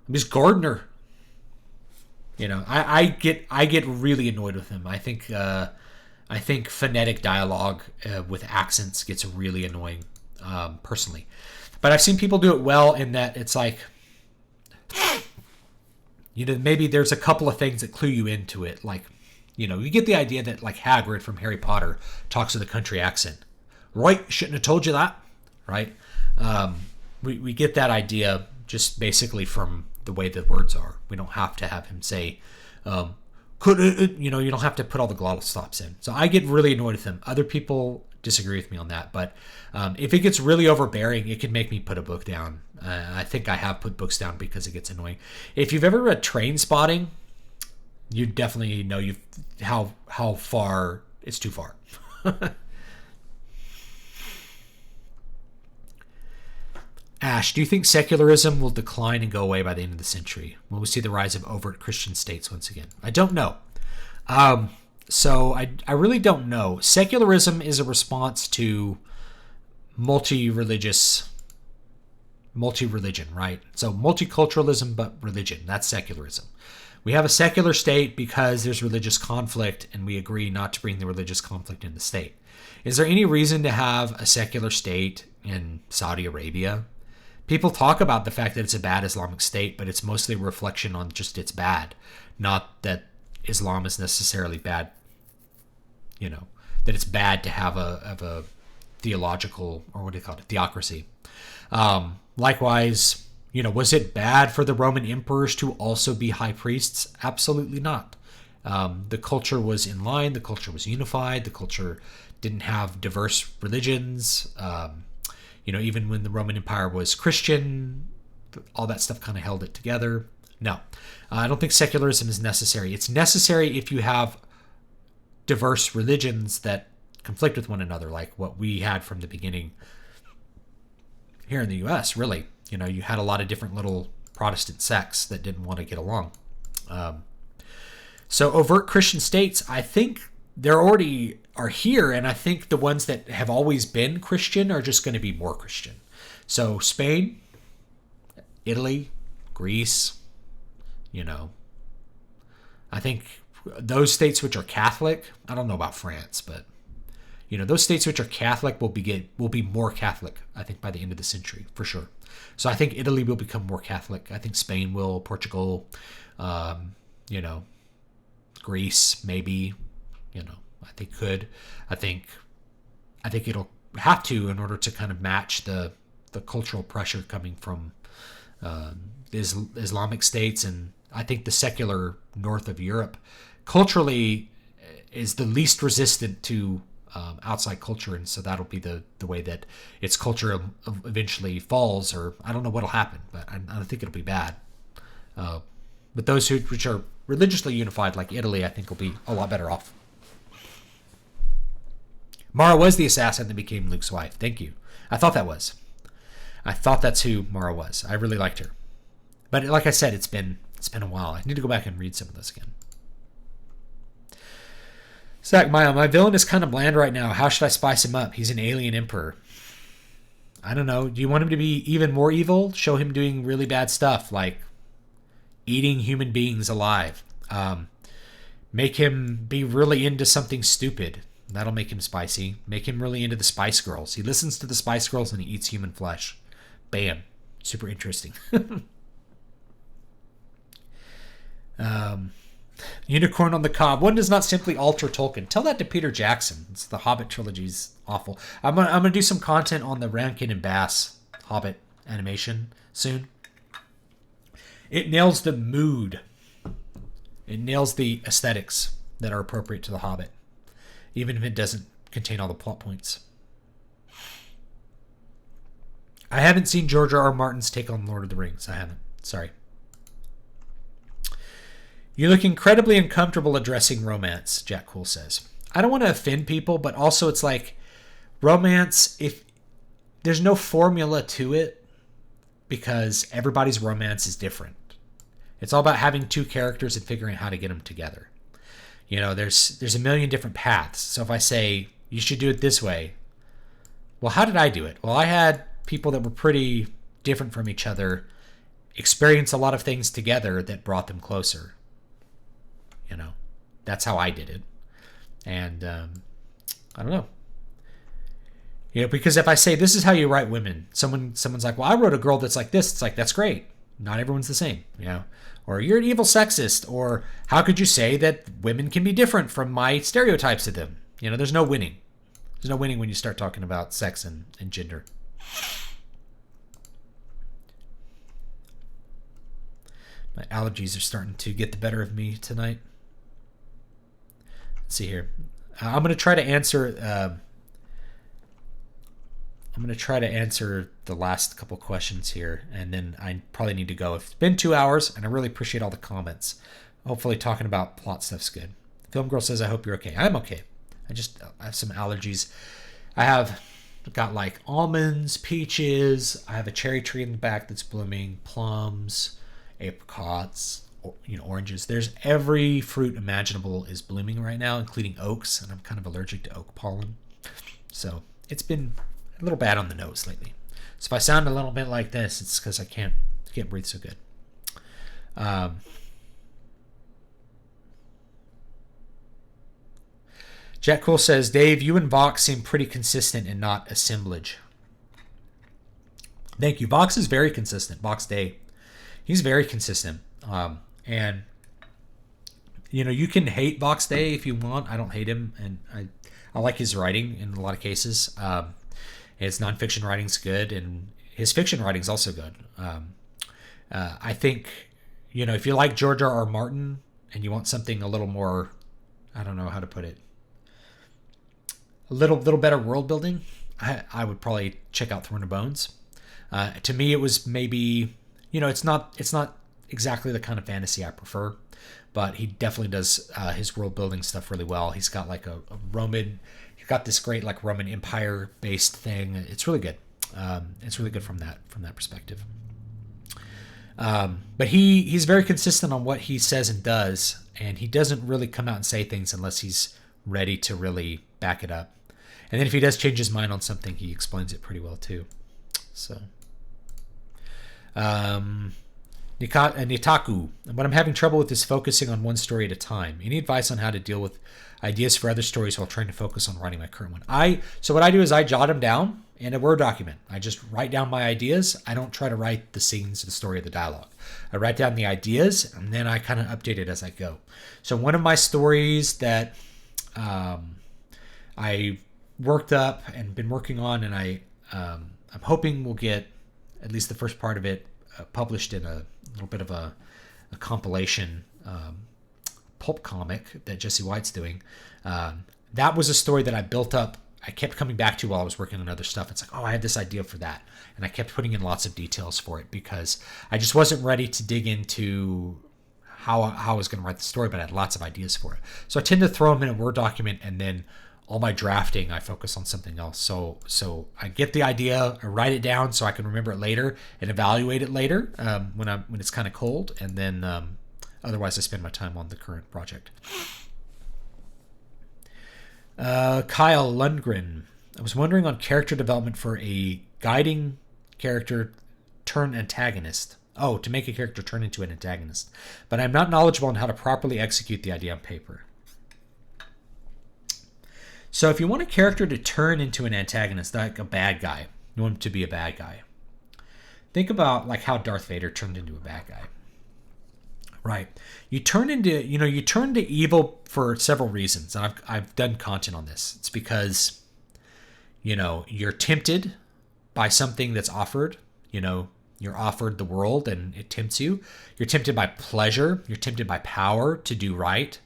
I'm his gardener. I get really annoyed with him. I think phonetic dialogue with accents gets really annoying, personally. But I've seen people do it well in that it's like, maybe there's a couple of things that clue you into it. Like, you get the idea that like Hagrid from Harry Potter talks with a country accent. Right? Shouldn't have told you that. Right? We get that idea just basically from the way the words are. We don't have to have him say, you don't have to put all the glottal stops in. So I get really annoyed with him. Other people disagree with me on that. But if it gets really overbearing, it can make me put a book down. I think I have put books down because it gets annoying. If you've ever read Train Spotting, you definitely know how far it's too far. Ash, do you think secularism will decline and go away by the end of the century? Will we see the rise of overt Christian states once again? I don't know. So I really don't know. Secularism is a response to multi-religion, right? So multiculturalism, but religion. That's secularism. We have a secular state because there's religious conflict, and we agree not to bring the religious conflict in the state. Is there any reason to have a secular state in Saudi Arabia? People talk about the fact that it's a bad Islamic state, but it's mostly a reflection on just it's bad, not that Islam is necessarily bad. That it's bad to have a theological, or what do you call it, theocracy. Likewise, was it bad for the Roman emperors to also be high priests? Absolutely not. The culture was in line. The culture was unified. The culture didn't have diverse religions. Even when the Roman Empire was Christian, all that stuff kind of held it together. No, I don't think secularism is necessary. It's necessary if you have diverse religions that conflict with one another, like what we had from the beginning here in the U.S., really. You had a lot of different little Protestant sects that didn't want to get along. So overt Christian states, I think there already are here, and I think the ones that have always been Christian are just going to be more Christian. So Spain, Italy, Greece, I think those states which are Catholic, I don't know about France, but those states which are Catholic will be more Catholic, I think, by the end of the century, for sure. So I think Italy will become more Catholic. I think Spain will, Portugal, Greece, maybe, I think could. I think it'll have to in order to kind of match the cultural pressure coming from the Islamic states, and I think the secular north of Europe culturally is the least resistant to outside culture, and so that'll be the way that its culture eventually falls, or I don't know what'll happen, but I don't think it'll be bad. But those which are religiously unified, like Italy, I think will be a lot better off. Mara was the assassin that became Luke's wife. Thank you. I thought that's who Mara was. I really liked her. But like I said, it's been a while. I need to go back and read some of this again. Zach Maya, my villain is kind of bland right now. How should I spice him up? He's an alien emperor. I don't know. Do you want him to be even more evil? Show him doing really bad stuff, like eating human beings alive. Make him be really into something stupid. That'll make him spicy. Make him really into the Spice Girls. He listens to the Spice Girls and he eats human flesh. Bam. Super interesting. Unicorn on the Cob. One does not simply alter Tolkien. Tell that to Peter Jackson. It's the Hobbit trilogy's awful. I'm gonna do some content on the Rankin and Bass Hobbit animation soon. It nails the mood. It nails the aesthetics that are appropriate to the Hobbit, even if it doesn't contain all the plot points. I haven't seen George R. Martin's take on Lord of the Rings. I haven't. Sorry. You look incredibly uncomfortable addressing romance, Jack Cool says. I don't want to offend people, but also it's like romance, if there's no formula to it, because everybody's romance is different. It's all about having two characters and figuring out how to get them together. There's a million different paths. So if I say, you should do it this way, well, how did I do it? Well, I had people that were pretty different from each other experience a lot of things together that brought them closer. That's how I did it. And I don't know. Because if I say, this is how you write women, someone's like, well, I wrote a girl that's like this. It's like, that's great. Not everyone's the same, Or you're an evil sexist, or how could you say that women can be different from my stereotypes of them? There's no winning. There's no winning when you start talking about sex and gender. My allergies are starting to get the better of me tonight. Let's see here. I'm going to try to answer the last couple questions here, and then I probably need to go. It's been 2 hours, and I really appreciate all the comments. Hopefully talking about plot stuff's good. Film Girl says, I hope you're okay. I'm okay. I have some allergies. I have got like almonds, peaches. I have a cherry tree in the back that's blooming, plums, apricots, oranges. There's every fruit imaginable is blooming right now, including oaks, and I'm kind of allergic to oak pollen. So it's been a little bad on the nose lately. So if I sound a little bit like this, it's because I can't breathe so good. Jack Cool says, Dave, you and Vox seem pretty consistent and not assemblage. Thank you. Vox is very consistent. Vox Day. He's very consistent. And you can hate Vox Day if you want. I don't hate him, and I like his writing in a lot of cases. His nonfiction writing's good, and his fiction writing's also good. I think, if you like George R. Martin and you want something a little more, I don't know how to put it, a little better world building, I would probably check out Throne of Bones. To me, it was maybe, it's not exactly the kind of fantasy I prefer, but he definitely does his world building stuff really well. He's got like a Roman, he's got this great like Roman Empire based thing. It's really good. It's really good from that perspective. But he's very consistent on what he says and does, and he doesn't really come out and say things unless he's ready to really back it up. And then if he does change his mind on something, he explains it pretty well too. So, Nitaku. What I'm having trouble with is focusing on one story at a time. Any advice on how to deal with ideas for other stories while trying to focus on writing my current one? So what I do is I jot them down in a Word document. I just write down my ideas. I don't try to write the scenes, the story, the dialogue. I write down the ideas, and then I kind of update it as I go. So one of my stories that I worked up and been working on, and I'm hoping we'll get at least the first part of it published in a little bit of a compilation pulp comic that Jesse White's doing. That was a story that I built up. I kept coming back to while I was working on other stuff. It's like, oh, I had this idea for that. And I kept putting in lots of details for it because I just wasn't ready to dig into how I was going to write the story, but I had lots of ideas for it. So I tend to throw them in a Word document, and then all my drafting, I focus on something else. So I get the idea, I write it down so I can remember it later and evaluate it later when it's kind of cold, and then otherwise I spend my time on the current project. Kyle Lundgren. I was wondering on character development for a guiding character turn antagonist. Oh, to make a character turn into an antagonist. But I'm not knowledgeable on how to properly execute the idea on paper. So if you want a character to turn into an antagonist, like a bad guy, you want him to be a bad guy. Think about like how Darth Vader turned into a bad guy. Right. You turn to evil for several reasons. And I've done content on this. It's because, you're tempted by something that's offered. You're offered the world and it tempts you. You're tempted by pleasure. You're tempted by power to do right.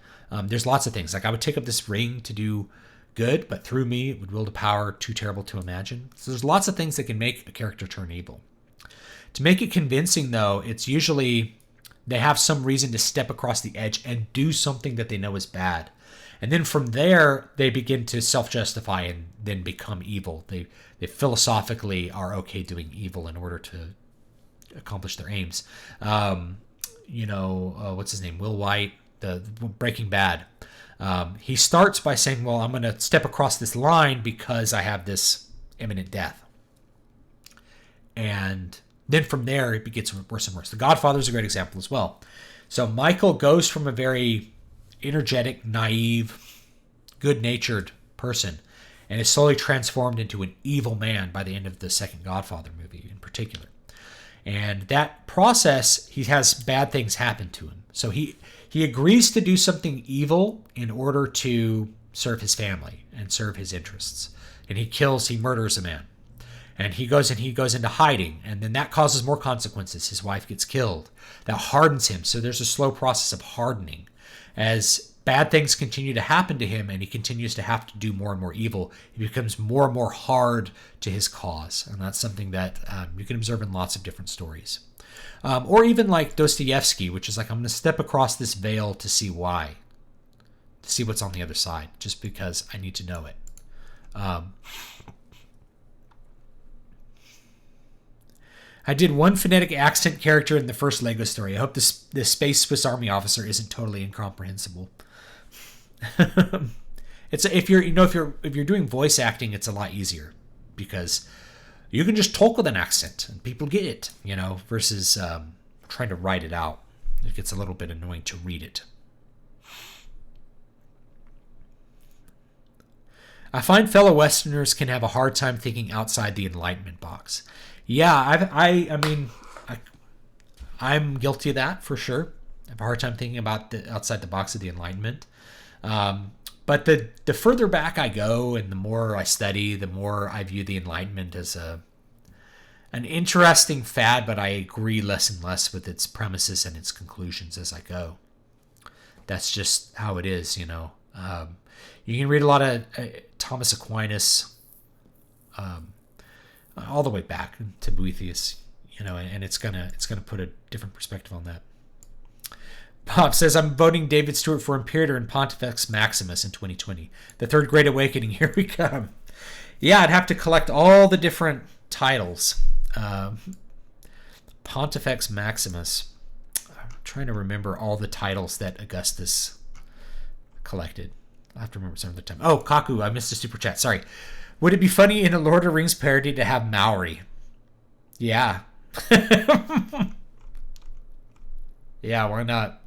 There's lots of things. Like I would take up this ring to do good, but through me it would wield a power too terrible to imagine. So there's lots of things that can make a character turn evil. To make it convincing, though, it's usually they have some reason to step across the edge and do something that they know is bad. And then from there, they begin to self-justify and then become evil. They philosophically are okay doing evil in order to accomplish their aims. What's his name? Will White, the Breaking Bad. He starts by saying, well, I'm going to step across this line because I have this imminent death. And then from there, it gets worse and worse. The Godfather is a great example as well. So Michael goes from a very energetic, naive, good-natured person and is slowly transformed into an evil man by the end of the second Godfather movie in particular. And that process, he has bad things happen to him. So he agrees to do something evil in order to serve his family and serve his interests. And he murders a man. And he goes into hiding, and then that causes more consequences. His wife gets killed. That hardens him. So there's a slow process of hardening. As bad things continue to happen to him and he continues to have to do more and more evil, he becomes more and more hard to his cause. And that's something that you can observe in lots of different stories. Or even like Dostoevsky, which is like, I'm going to step across this veil to see why. To see what's on the other side, just because I need to know it. I did one phonetic accent character in the first Lego story. I hope this space Swiss Army officer isn't totally incomprehensible. If you're doing voice acting, it's a lot easier because you can just talk with an accent and people get it, versus trying to write it out. It gets a little bit annoying to read it. I find fellow Westerners can have a hard time thinking outside the Enlightenment box. Yeah, I'm guilty of that for sure. I have a hard time thinking about outside the box of the Enlightenment. But the further back I go and the more I study, the more I view the Enlightenment as an interesting fad, but I agree less and less with its premises and its conclusions as I go. That's just how it is, You can read a lot of Thomas Aquinas, all the way back to Boethius, and it's gonna put a different perspective on that. Bob says, I'm voting David Stewart for Imperator and Pontifex Maximus in 2020. The Third Great Awakening, here we come. Yeah, I'd have to collect all the different titles. Pontifex Maximus. I'm trying to remember all the titles that Augustus collected. I'll have to remember some of the time. Oh, Kaku, I missed a super chat. Sorry. Would it be funny in a Lord of the Rings parody to have Maori? Yeah. Yeah, why not?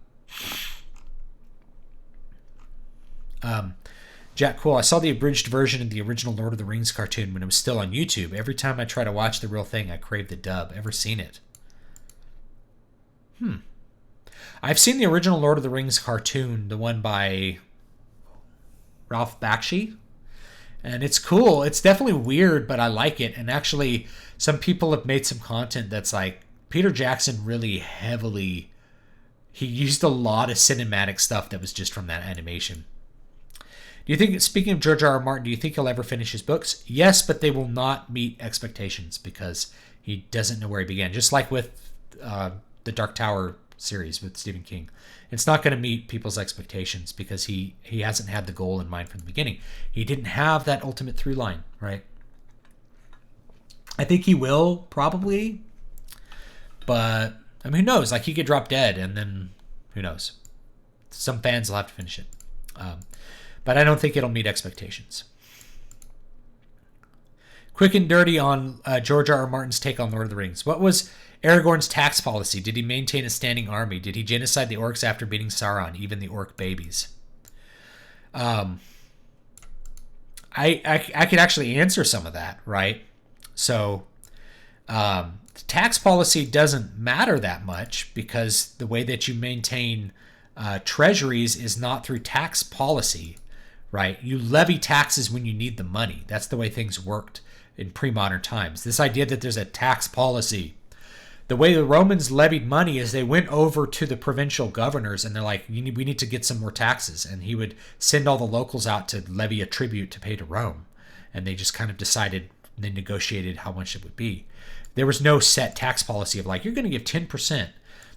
Jack Cool, I saw the abridged version of the original Lord of the Rings cartoon when it was still on YouTube. Every time I try to watch the real thing, I crave the dub. Ever seen it? I've seen the original Lord of the Rings cartoon, the one by Ralph Bakshi, and it's cool. It's definitely weird, but I like it. And actually, some people have made some content that's like Peter Jackson really heavily. He used a lot of cinematic stuff that was just from that animation. Do you think, speaking of George R.R. Martin, do you think he'll ever finish his books? Yes, but they will not meet expectations because he doesn't know where he began. Just like with the Dark Tower series with Stephen King. It's not going to meet people's expectations because he hasn't had the goal in mind from the beginning. He didn't have that ultimate through line, right? I think he will, probably. But, I mean, who knows? Like, he could drop dead, and then who knows? Some fans will have to finish it. But I don't think it'll meet expectations. Quick and dirty on George R.R. Martin's take on Lord of the Rings. What was Aragorn's tax policy? Did he maintain a standing army? Did he genocide the orcs after beating Sauron, even the orc babies? I could actually answer some of that, right? So, the tax policy doesn't matter that much because the way that you maintain treasuries is not through tax policy, right? You levy taxes when you need the money. That's the way things worked in pre-modern times. This idea that there's a tax policy. The way the Romans levied money is they went over to the provincial governors and they're like, we need to get some more taxes. And he would send all the locals out to levy a tribute to pay to Rome. And they just kind of decided, they negotiated how much it would be. There was no set tax policy of like, you're going to give 10%.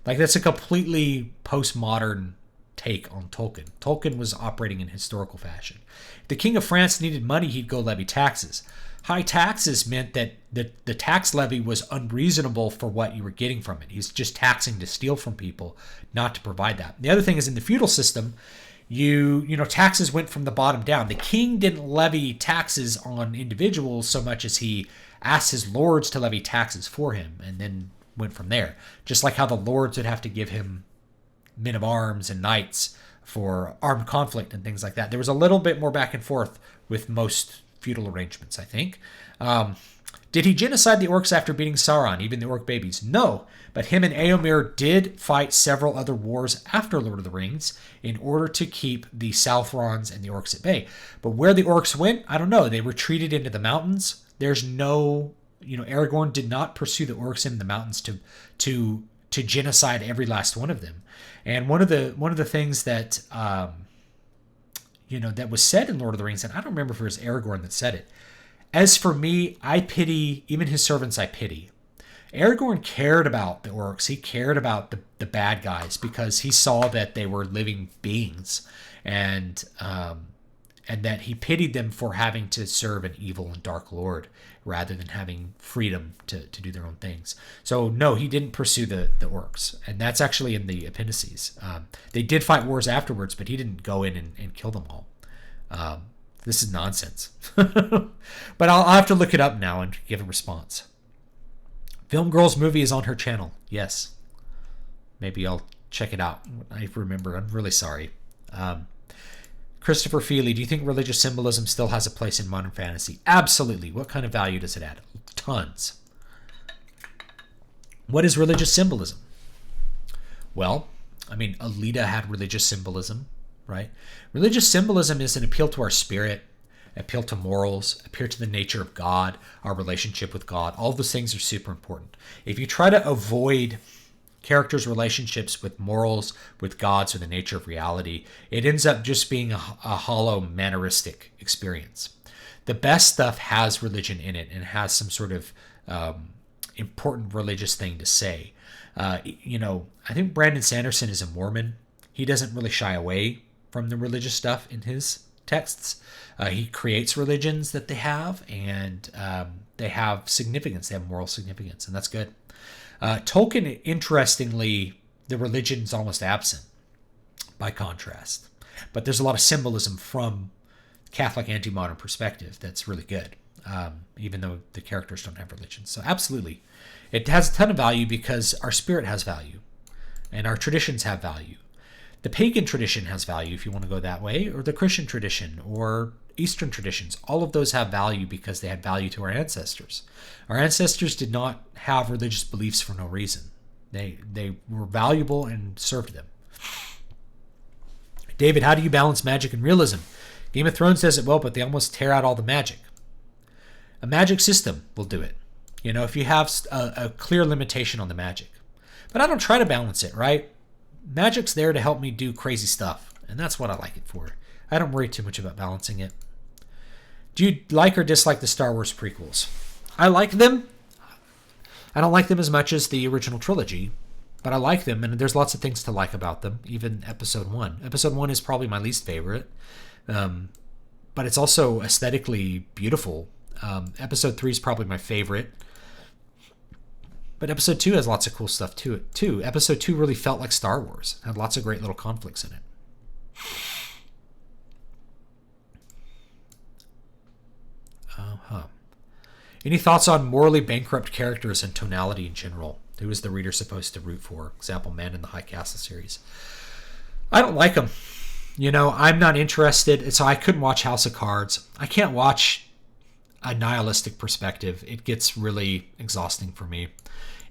Like, that's a completely postmodern take on Tolkien. Tolkien was operating in historical fashion. If the King of France needed money, he'd go levy taxes. High taxes meant that the tax levy was unreasonable for what you were getting from it. He's just taxing to steal from people, not to provide that. The other thing is in the feudal system, you know, taxes went from the bottom down. The king didn't levy taxes on individuals so much as he asked his lords to levy taxes for him and then went from there. Just like how the lords would have to give him men of arms and knights for armed conflict and things like that. There was a little bit more back and forth with most feudal arrangements, I think. Did he genocide the orcs after beating Sauron, even the orc babies? No, but him and Éomer did fight several other wars after Lord of the Rings in order to keep the Southrons and the orcs at bay. But where the orcs went, I don't know. They retreated into the mountains. There's no, Aragorn did not pursue the orcs in the mountains to genocide every last one of them. And one of the things that that was said in Lord of the Rings, and I don't remember if it was Aragorn that said it. As for me, I pity, even his servants I pity. Aragorn cared about the orcs. He cared about the bad guys because he saw that they were living beings and that he pitied them for having to serve an evil and dark lord rather than having freedom to do their own things. So no, he didn't pursue the orcs. And that's actually in the appendices. They did fight wars afterwards, but he didn't go in and kill them all. This is nonsense. But I'll have to look it up now and give a response. Film Girl's movie is on her channel. Yes. Maybe I'll check it out. I remember. I'm really sorry. Christopher Feely, do you think religious symbolism still has a place in modern fantasy? Absolutely. What kind of value does it add? Tons. What is religious symbolism? Well, I mean, Alita had religious symbolism, right? Religious symbolism is an appeal to our spirit, appeal to morals, appeal to the nature of God, our relationship with God. All of those things are super important. If you try to avoid characters' relationships with morals, with gods, or the nature of reality, it ends up just being a hollow, manneristic experience. The best stuff has religion in it and has some sort of important religious thing to say. I think Brandon Sanderson is a Mormon. He doesn't really shy away from the religious stuff in his texts. He creates religions that they have, and they have significance. They have moral significance, and that's good. Tolkien, interestingly, the religion's almost absent by contrast. But there's a lot of symbolism from Catholic anti-modern perspective that's really good, even though the characters don't have religion. So absolutely. It has a ton of value because our spirit has value. and our traditions have value. The pagan tradition has value if you want to go that way, or the Christian tradition, or Eastern traditions. All of those have value because they had value to our ancestors. Our ancestors did not have religious beliefs for no reason. They were valuable and served them. David, how do you balance magic and realism? Game of Thrones does it well, but they almost tear out all the magic. A magic system will do it. If you have a clear limitation on the magic. But I don't try to balance it, right? Magic's there to help me do crazy stuff, and that's what I like it for. I don't worry too much about balancing it. Do you like or dislike the Star Wars prequels? I like them. I don't like them as much as the original trilogy, but I like them, and there's lots of things to like about them, even Episode 1. Episode 1 is probably my least favorite, but it's also aesthetically beautiful. Episode 3 is probably my favorite. But Episode 2 has lots of cool stuff to it, too. Episode 2 really felt like Star Wars. Had lots of great little conflicts in it. Any thoughts on morally bankrupt characters and tonality in general? Who is the reader supposed to root for? Example, Man in the High Castle series. I don't like them. I'm not interested. So I couldn't watch House of Cards. I can't watch a nihilistic perspective. It gets really exhausting for me.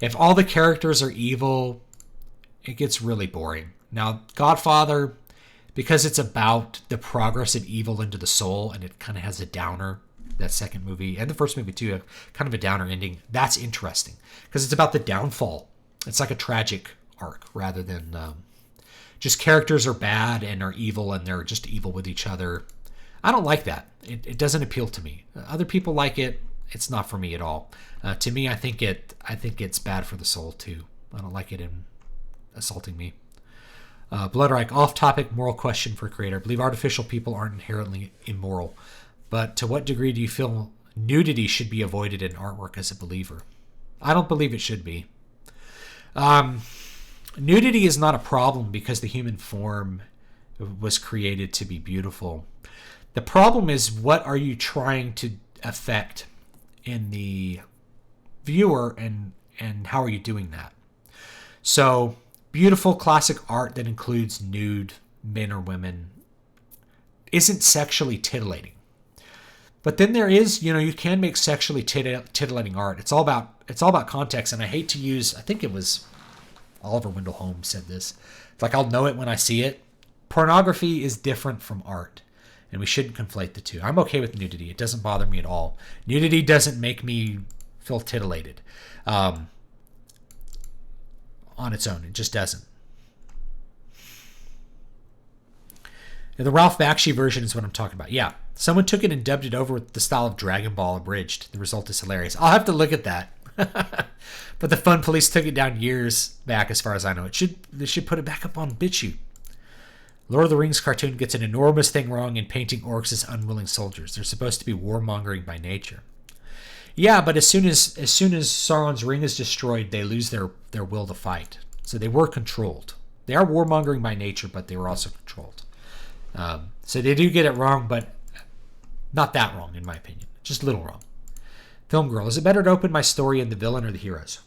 If all the characters are evil, it gets really boring. Now, Godfather, because it's about the progress of evil into the soul, and it kind of has a downer, that second movie, and the first movie too, kind of a downer ending, that's interesting. Because it's about the downfall. It's like a tragic arc, rather than just characters are bad and are evil, and they're just evil with each other. I don't like that. It doesn't appeal to me. Other people like it. It's not for me at all. To me, I think it's bad for the soul too. I don't like it in assaulting me. Bloodreich, off-topic moral question for creator. I believe artificial people aren't inherently immoral, but to what degree do you feel nudity should be avoided in artwork as a believer? I don't believe it should be. Nudity is not a problem because the human form was created to be beautiful. The problem is, what are you trying to affect in the viewer, and how are you doing that? So beautiful classic art that includes nude men or women isn't sexually titillating. But then there is, you can make sexually titillating art. It's all about context. And I hate to use, I think it was Oliver Wendell Holmes said this. It's like, I'll know it when I see it. Pornography is different from art, and we shouldn't conflate the two. I'm okay with nudity. It doesn't bother me at all. Nudity doesn't make me feel titillated on its own. It just doesn't. And the Ralph Bakshi version is what I'm talking about. Yeah, someone took it and dubbed it over with the style of Dragon Ball abridged. The result is hilarious. I'll have to look at that. But the Fun Police took it down years back, as far as I know. They should put it back up on BitChute. Lord of the Rings cartoon gets an enormous thing wrong in painting orcs as unwilling soldiers. They're supposed to be warmongering by nature. Yeah, but as soon as Sauron's ring is destroyed, they lose their will to fight. So they were controlled. They are warmongering by nature, but they were also controlled. So they do get it wrong, but not that wrong, in my opinion. Just a little wrong. Film Girl, is it better to open my story in the villain or the heroes?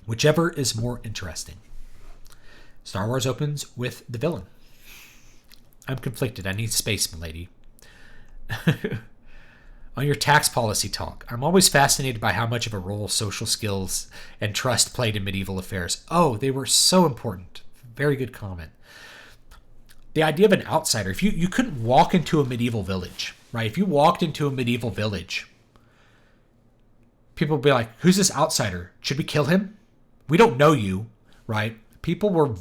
Whichever is more interesting. Star Wars opens with the villain. I'm conflicted. I need space, milady. On your tax policy talk, I'm always fascinated by how much of a role social skills and trust played in medieval affairs. Oh, they were so important. Very good comment. The idea of an outsider. If you couldn't walk into a medieval village, right? If you walked into a medieval village, people would be like, who's this outsider? Should we kill him? We don't know you, right? People were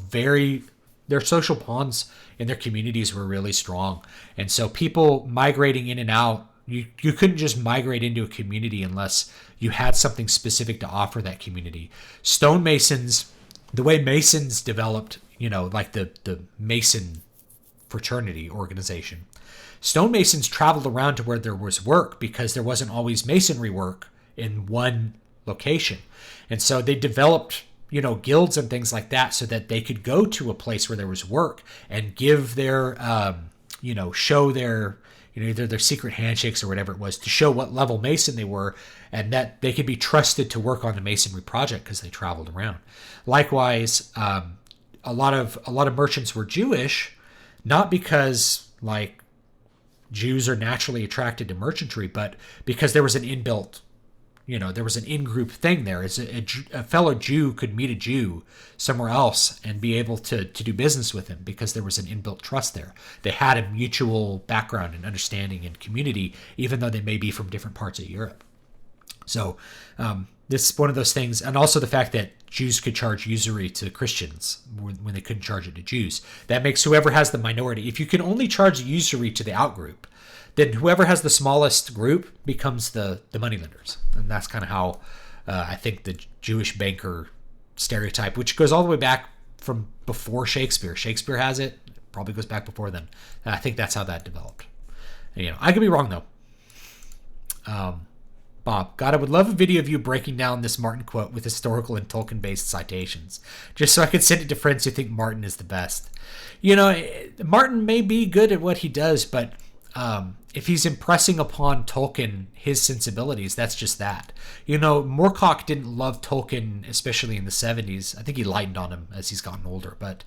their social bonds in their communities were really strong. And so people migrating in and out, you couldn't just migrate into a community unless you had something specific to offer that community. Stonemasons, the way Masons developed, like the Mason fraternity organization. Stonemasons traveled around to where there was work because there wasn't always masonry work in one location. And so they developed, guilds and things like that so that they could go to a place where there was work and give their, show their, either their secret handshakes or whatever it was, to show what level Mason they were, and that they could be trusted to work on the Masonry project because they traveled around. Likewise, a lot of merchants were Jewish, not because like Jews are naturally attracted to merchantry, but because there was an inbuilt, there was an in-group thing there. As a fellow Jew could meet a Jew somewhere else and be able to do business with him because there was an inbuilt trust there. They had a mutual background and understanding and community, even though they may be from different parts of Europe. So this is one of those things. And also the fact that Jews could charge usury to Christians when they couldn't charge it to Jews. That makes whoever has the minority, if you can only charge usury to the outgroup, then whoever has the smallest group becomes the moneylenders. And that's kind of how I think the Jewish banker stereotype, which goes all the way back from before Shakespeare. Shakespeare has it. Probably goes back before then. And I think that's how that developed. And, I could be wrong, though. Bob, God, I would love a video of you breaking down this Martin quote with historical and Tolkien-based citations, just so I could send it to friends who think Martin is the best. Martin may be good at what he does, but if he's impressing upon Tolkien his sensibilities, that's just that. Moorcock didn't love Tolkien, especially in the 70s. I think he lightened on him as he's gotten older, but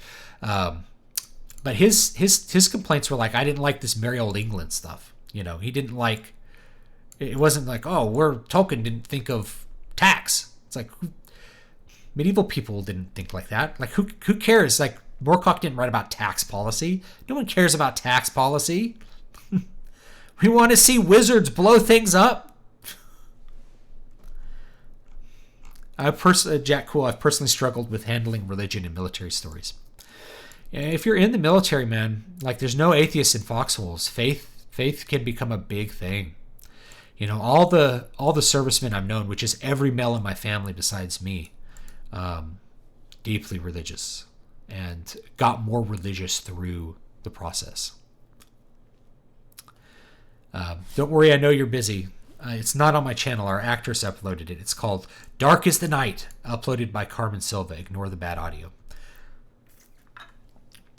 his complaints were like, I didn't like this merry old England stuff. He didn't like. It wasn't like, Tolkien didn't think of tax. It's like, medieval people didn't think like that. Like, who cares? Like, Moorcock didn't write about tax policy. No one cares about tax policy. We want to see wizards blow things up. Jack Cool, I've personally struggled with handling religion in military stories. If you're in the military, man, like, there's no atheists in foxholes. Faith can become a big thing. All the servicemen I've known, which is every male in my family besides me, deeply religious, and got more religious through the process. Don't worry, I know you're busy. It's not on my channel. Our actress uploaded it. It's called Dark is the Night, uploaded by Carmen Silva. Ignore the bad audio.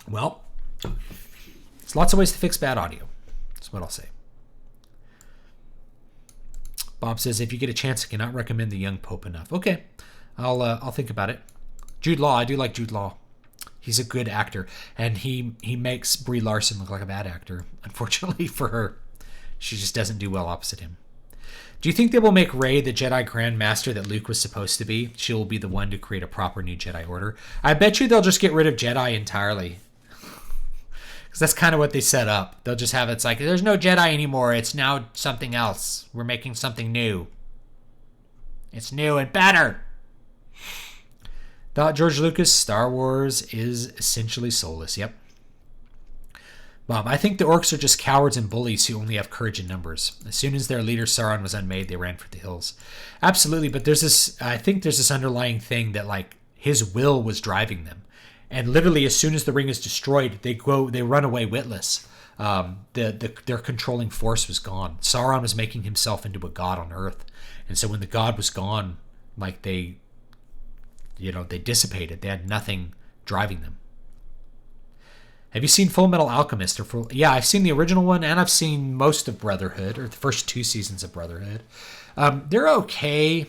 Well, there's lots of ways to fix bad audio. That's what I'll say. Bob says, if you get a chance, I cannot recommend The Young Pope enough. Okay, I'll think about it. Jude Law, I do like Jude Law. He's a good actor, and he makes Brie Larson look like a bad actor. Unfortunately for her, she just doesn't do well opposite him. Do you think they will make Rey the Jedi Grand Master that Luke was supposed to be? She will be the one to create a proper new Jedi Order. I bet you they'll just get rid of Jedi entirely. Because that's kind of what they set up. They'll just have it's like, there's no Jedi anymore. It's now something else. We're making something new. It's new and better. Thought George Lucas, Star Wars is essentially soulless. Yep. Bob, I think the orcs are just cowards and bullies who only have courage in numbers. As soon as their leader Sauron was unmade, they ran for the hills. Absolutely, but I think there's this underlying thing that like his will was driving them. And literally, as soon as the ring is destroyed, they run away witless. Their controlling force was gone. Sauron was making himself into a god on Earth, and so when the god was gone, like they dissipated. They had nothing driving them. Have you seen Full Metal Alchemist? Yeah, I've seen the original one, and I've seen most of Brotherhood, or the first 2 seasons of Brotherhood. They're okay.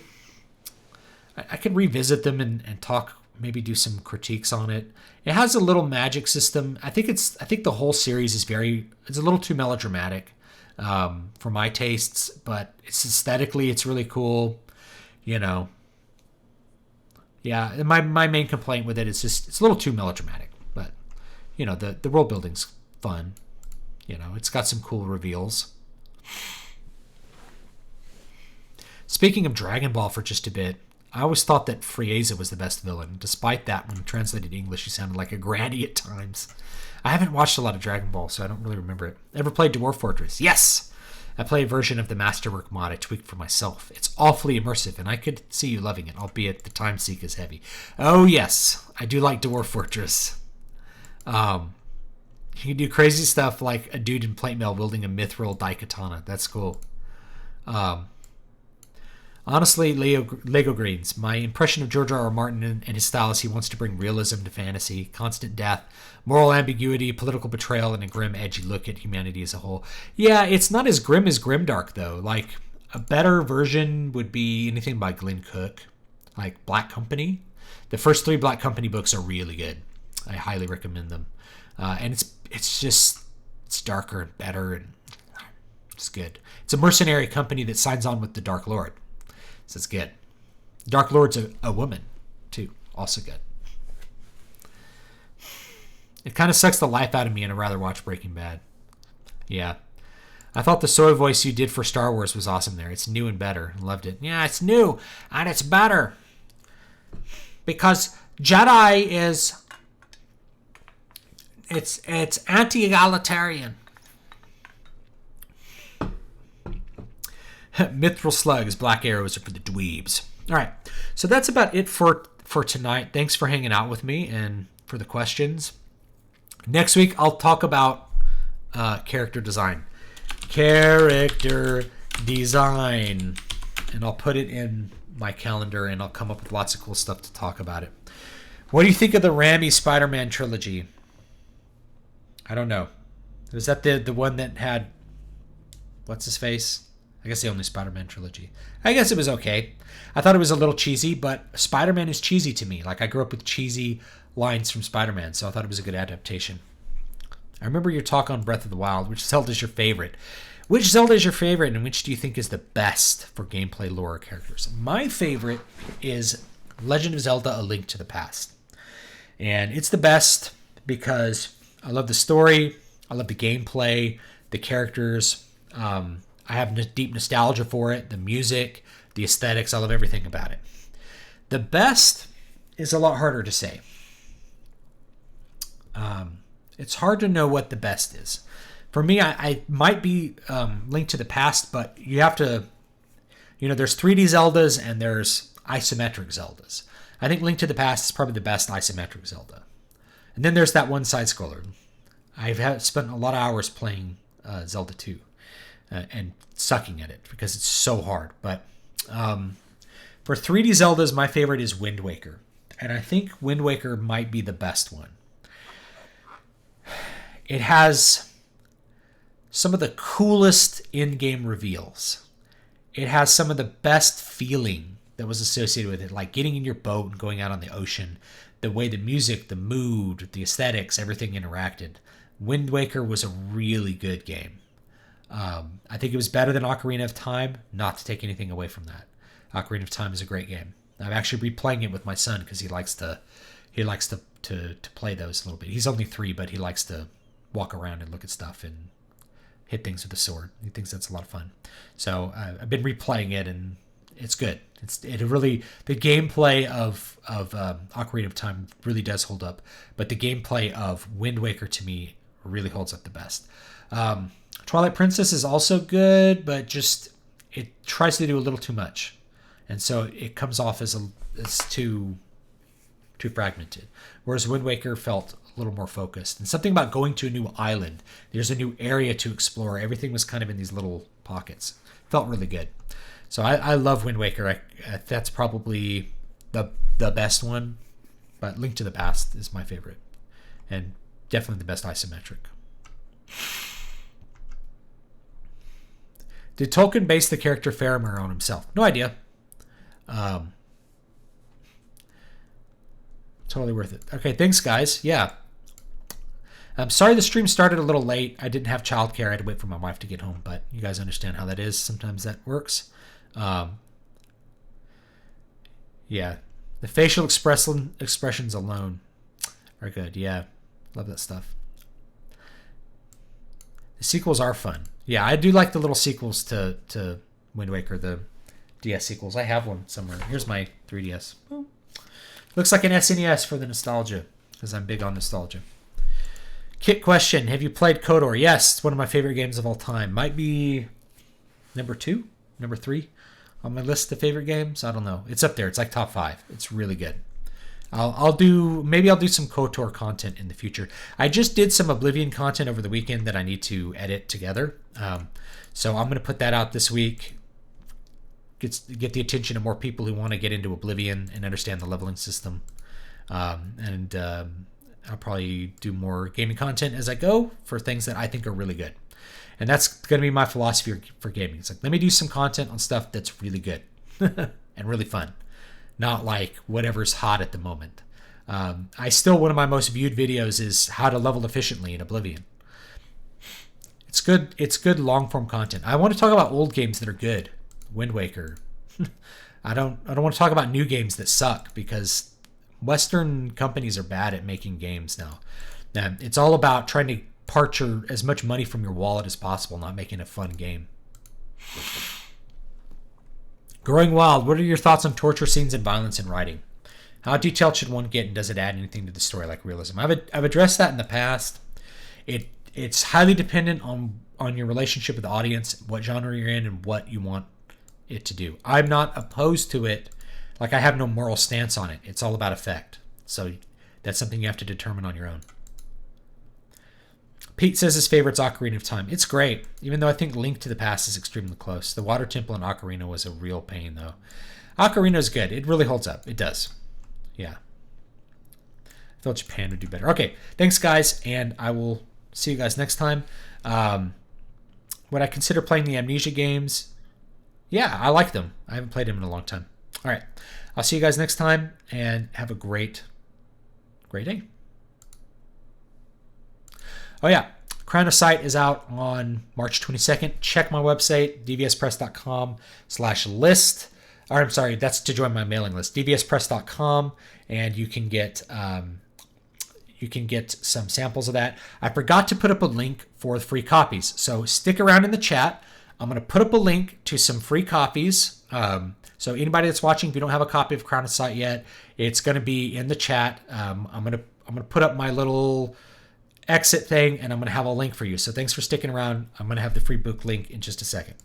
I could revisit them and talk. Maybe do some critiques on it. It has a little magic system. I think the whole series is it's a little too melodramatic for my tastes, but aesthetically it's really cool. Yeah, and my main complaint with it is just it's a little too melodramatic, but the world building's fun. It's got some cool reveals. Speaking of Dragon Ball for just a bit, I always thought that Frieza was the best villain. Despite that, when translated English, he sounded like a granny at times. I haven't watched a lot of Dragon Ball, so I don't really remember it. Ever played Dwarf Fortress? Yes! I play a version of the Masterwork mod I tweaked for myself. It's awfully immersive, and I could see you loving it, albeit the time seek is heavy. Oh, yes. I do like Dwarf Fortress. You can do crazy stuff like a dude in plate mail wielding a mithril daikatana. That's cool. Honestly, Lego Greens. My impression of George R.R. Martin and his style is he wants to bring realism to fantasy, constant death, moral ambiguity, political betrayal, and a grim, edgy look at humanity as a whole. Yeah, it's not as grim as Grimdark, though. Like, a better version would be anything by Glenn Cook, like Black Company. The first 3 Black Company books are really good. I highly recommend them. And it's darker and better, and it's good. It's a mercenary company that signs on with the Dark Lord. So it's good. Dark Lord's a woman, too. Also good. It kind of sucks the life out of me, and I'd rather watch Breaking Bad. Yeah. I thought the soy voice you did for Star Wars was awesome there. It's new and better. Loved it. Yeah, it's new, and it's better. Because Jedi is... It's anti-egalitarian. Mithril slugs, black arrows are for the dweebs. All right, so that's about it for tonight. Thanks for hanging out with me and for the questions. Next week, I'll talk about character design. Character design. And I'll put it in my calendar, and I'll come up with lots of cool stuff to talk about it. What do you think of the Raimi Spider-Man trilogy? I don't know. Was that the one that had... What's his face? I guess the only Spider-Man trilogy. I guess it was okay. I thought it was a little cheesy, but Spider-Man is cheesy to me. Like, I grew up with cheesy lines from Spider-Man, so I thought it was a good adaptation. I remember your talk on Breath of the Wild. Which Zelda is your favorite? Which Zelda is your favorite, and which do you think is the best for gameplay, lore, or characters? My favorite is Legend of Zelda: A Link to the Past. And it's the best because I love the story, I love the gameplay, the characters, I have deep nostalgia for it, the music, the aesthetics, I love everything about it. The best is a lot harder to say. It's hard to know what the best is. For me, I might be Linked to the Past, but you have to, there's 3D Zeldas and there's isometric Zeldas. I think Link to the Past is probably the best isometric Zelda. And then there's that one side-scroller. I've spent a lot of hours playing Zelda 2 and sucking at it because it's so hard. But for 3D Zeldas, my favorite is Wind Waker. And I think Wind Waker might be the best one. It has some of the coolest in-game reveals. It has some of the best feeling that was associated with it, like getting in your boat and going out on the ocean. The way the music, the mood, the aesthetics, everything interacted. Wind Waker was a really good game. I think it was better than Ocarina of Time, not to take anything away from that. Ocarina of Time is a great game. I'm actually replaying it with my son because he likes to play those a little bit. He's only 3, but he likes to walk around and look at stuff and hit things with a sword. He thinks that's a lot of fun. So I've been replaying it, and it's good. The gameplay of Ocarina of Time really does hold up, but the gameplay of Wind Waker to me really holds up the best. Twilight Princess is also good, but just it tries to do a little too much, and so it comes off as too fragmented. Whereas Wind Waker felt a little more focused, and something about going to a new island. There's a new area to explore. Everything was kind of in these little pockets. Felt really good. So I love Wind Waker. That's probably the best one, but Link to the Past is my favorite, and definitely the best isometric. Did Tolkien base the character Faramir on himself? No idea. Totally worth it. Okay, thanks, guys. Yeah. I'm sorry the stream started a little late. I didn't have childcare. I had to wait for my wife to get home, but you guys understand how that is. Sometimes that works. Yeah. The facial expressions alone are good. Yeah. Love that stuff. The sequels are fun. Yeah, I do like the little sequels to Wind Waker, the DS sequels. I have one somewhere. Here's my 3DS. Oh. Looks like an SNES for the nostalgia, because I'm big on nostalgia. Kit question. Have you played KOTOR? Yes, it's one of my favorite games of all time. Might be number 2, number 3 on my list of favorite games. I don't know. It's up there. It's like top 5. It's really good. I'll do some KOTOR content in the future. I just did some Oblivion content over the weekend that I need to edit together. So I'm going to put that out this week. get the attention of more people who want to get into Oblivion and understand the leveling system. I'll probably do more gaming content as I go for things that I think are really good. And that's going to be my philosophy for gaming. It's like, let me do some content on stuff that's really good and really fun. Not like whatever's hot at the moment. One of my most viewed videos is how to level efficiently in Oblivion. It's good. It's good long form content. I want to talk about old games that are good. Wind Waker. I don't want to talk about new games that suck, because Western companies are bad at making games now. It's all about trying to part as much money from your wallet as possible, not making a fun game. Growing Wild, what are your thoughts on torture scenes and violence in writing? How detailed should one get, and does it add anything to the story like realism? I've addressed that in the past. It's highly dependent on your relationship with the audience, what genre you're in, and what you want it to do. I'm not opposed to it. Like, I have no moral stance on it. It's all about effect. So that's something you have to determine on your own. Pete says his favorite's Ocarina of Time. It's great, even though I think Link to the Past is extremely close. The Water Temple in Ocarina was a real pain, though. Ocarina is good. It really holds up. It does. Yeah. I thought Japan would do better. Okay, thanks, guys, and I will see you guys next time. Would I consider playing the Amnesia games? Yeah, I like them. I haven't played them in a long time. All right, I'll see you guys next time, and have a great day. Oh yeah, Crown of Sight is out on March 22nd. Check my website, dvspress.com/list. Or I'm sorry, that's to join my mailing list, dvspress.com, and you can get some samples of that. I forgot to put up a link for the free copies, so stick around in the chat. I'm going to put up a link to some free copies. So anybody that's watching, if you don't have a copy of Crown of Sight yet, it's going to be in the chat. I'm going to put up my little exit thing, and I'm going to have a link for you. So thanks for sticking around. I'm going to have the free book link in just a second.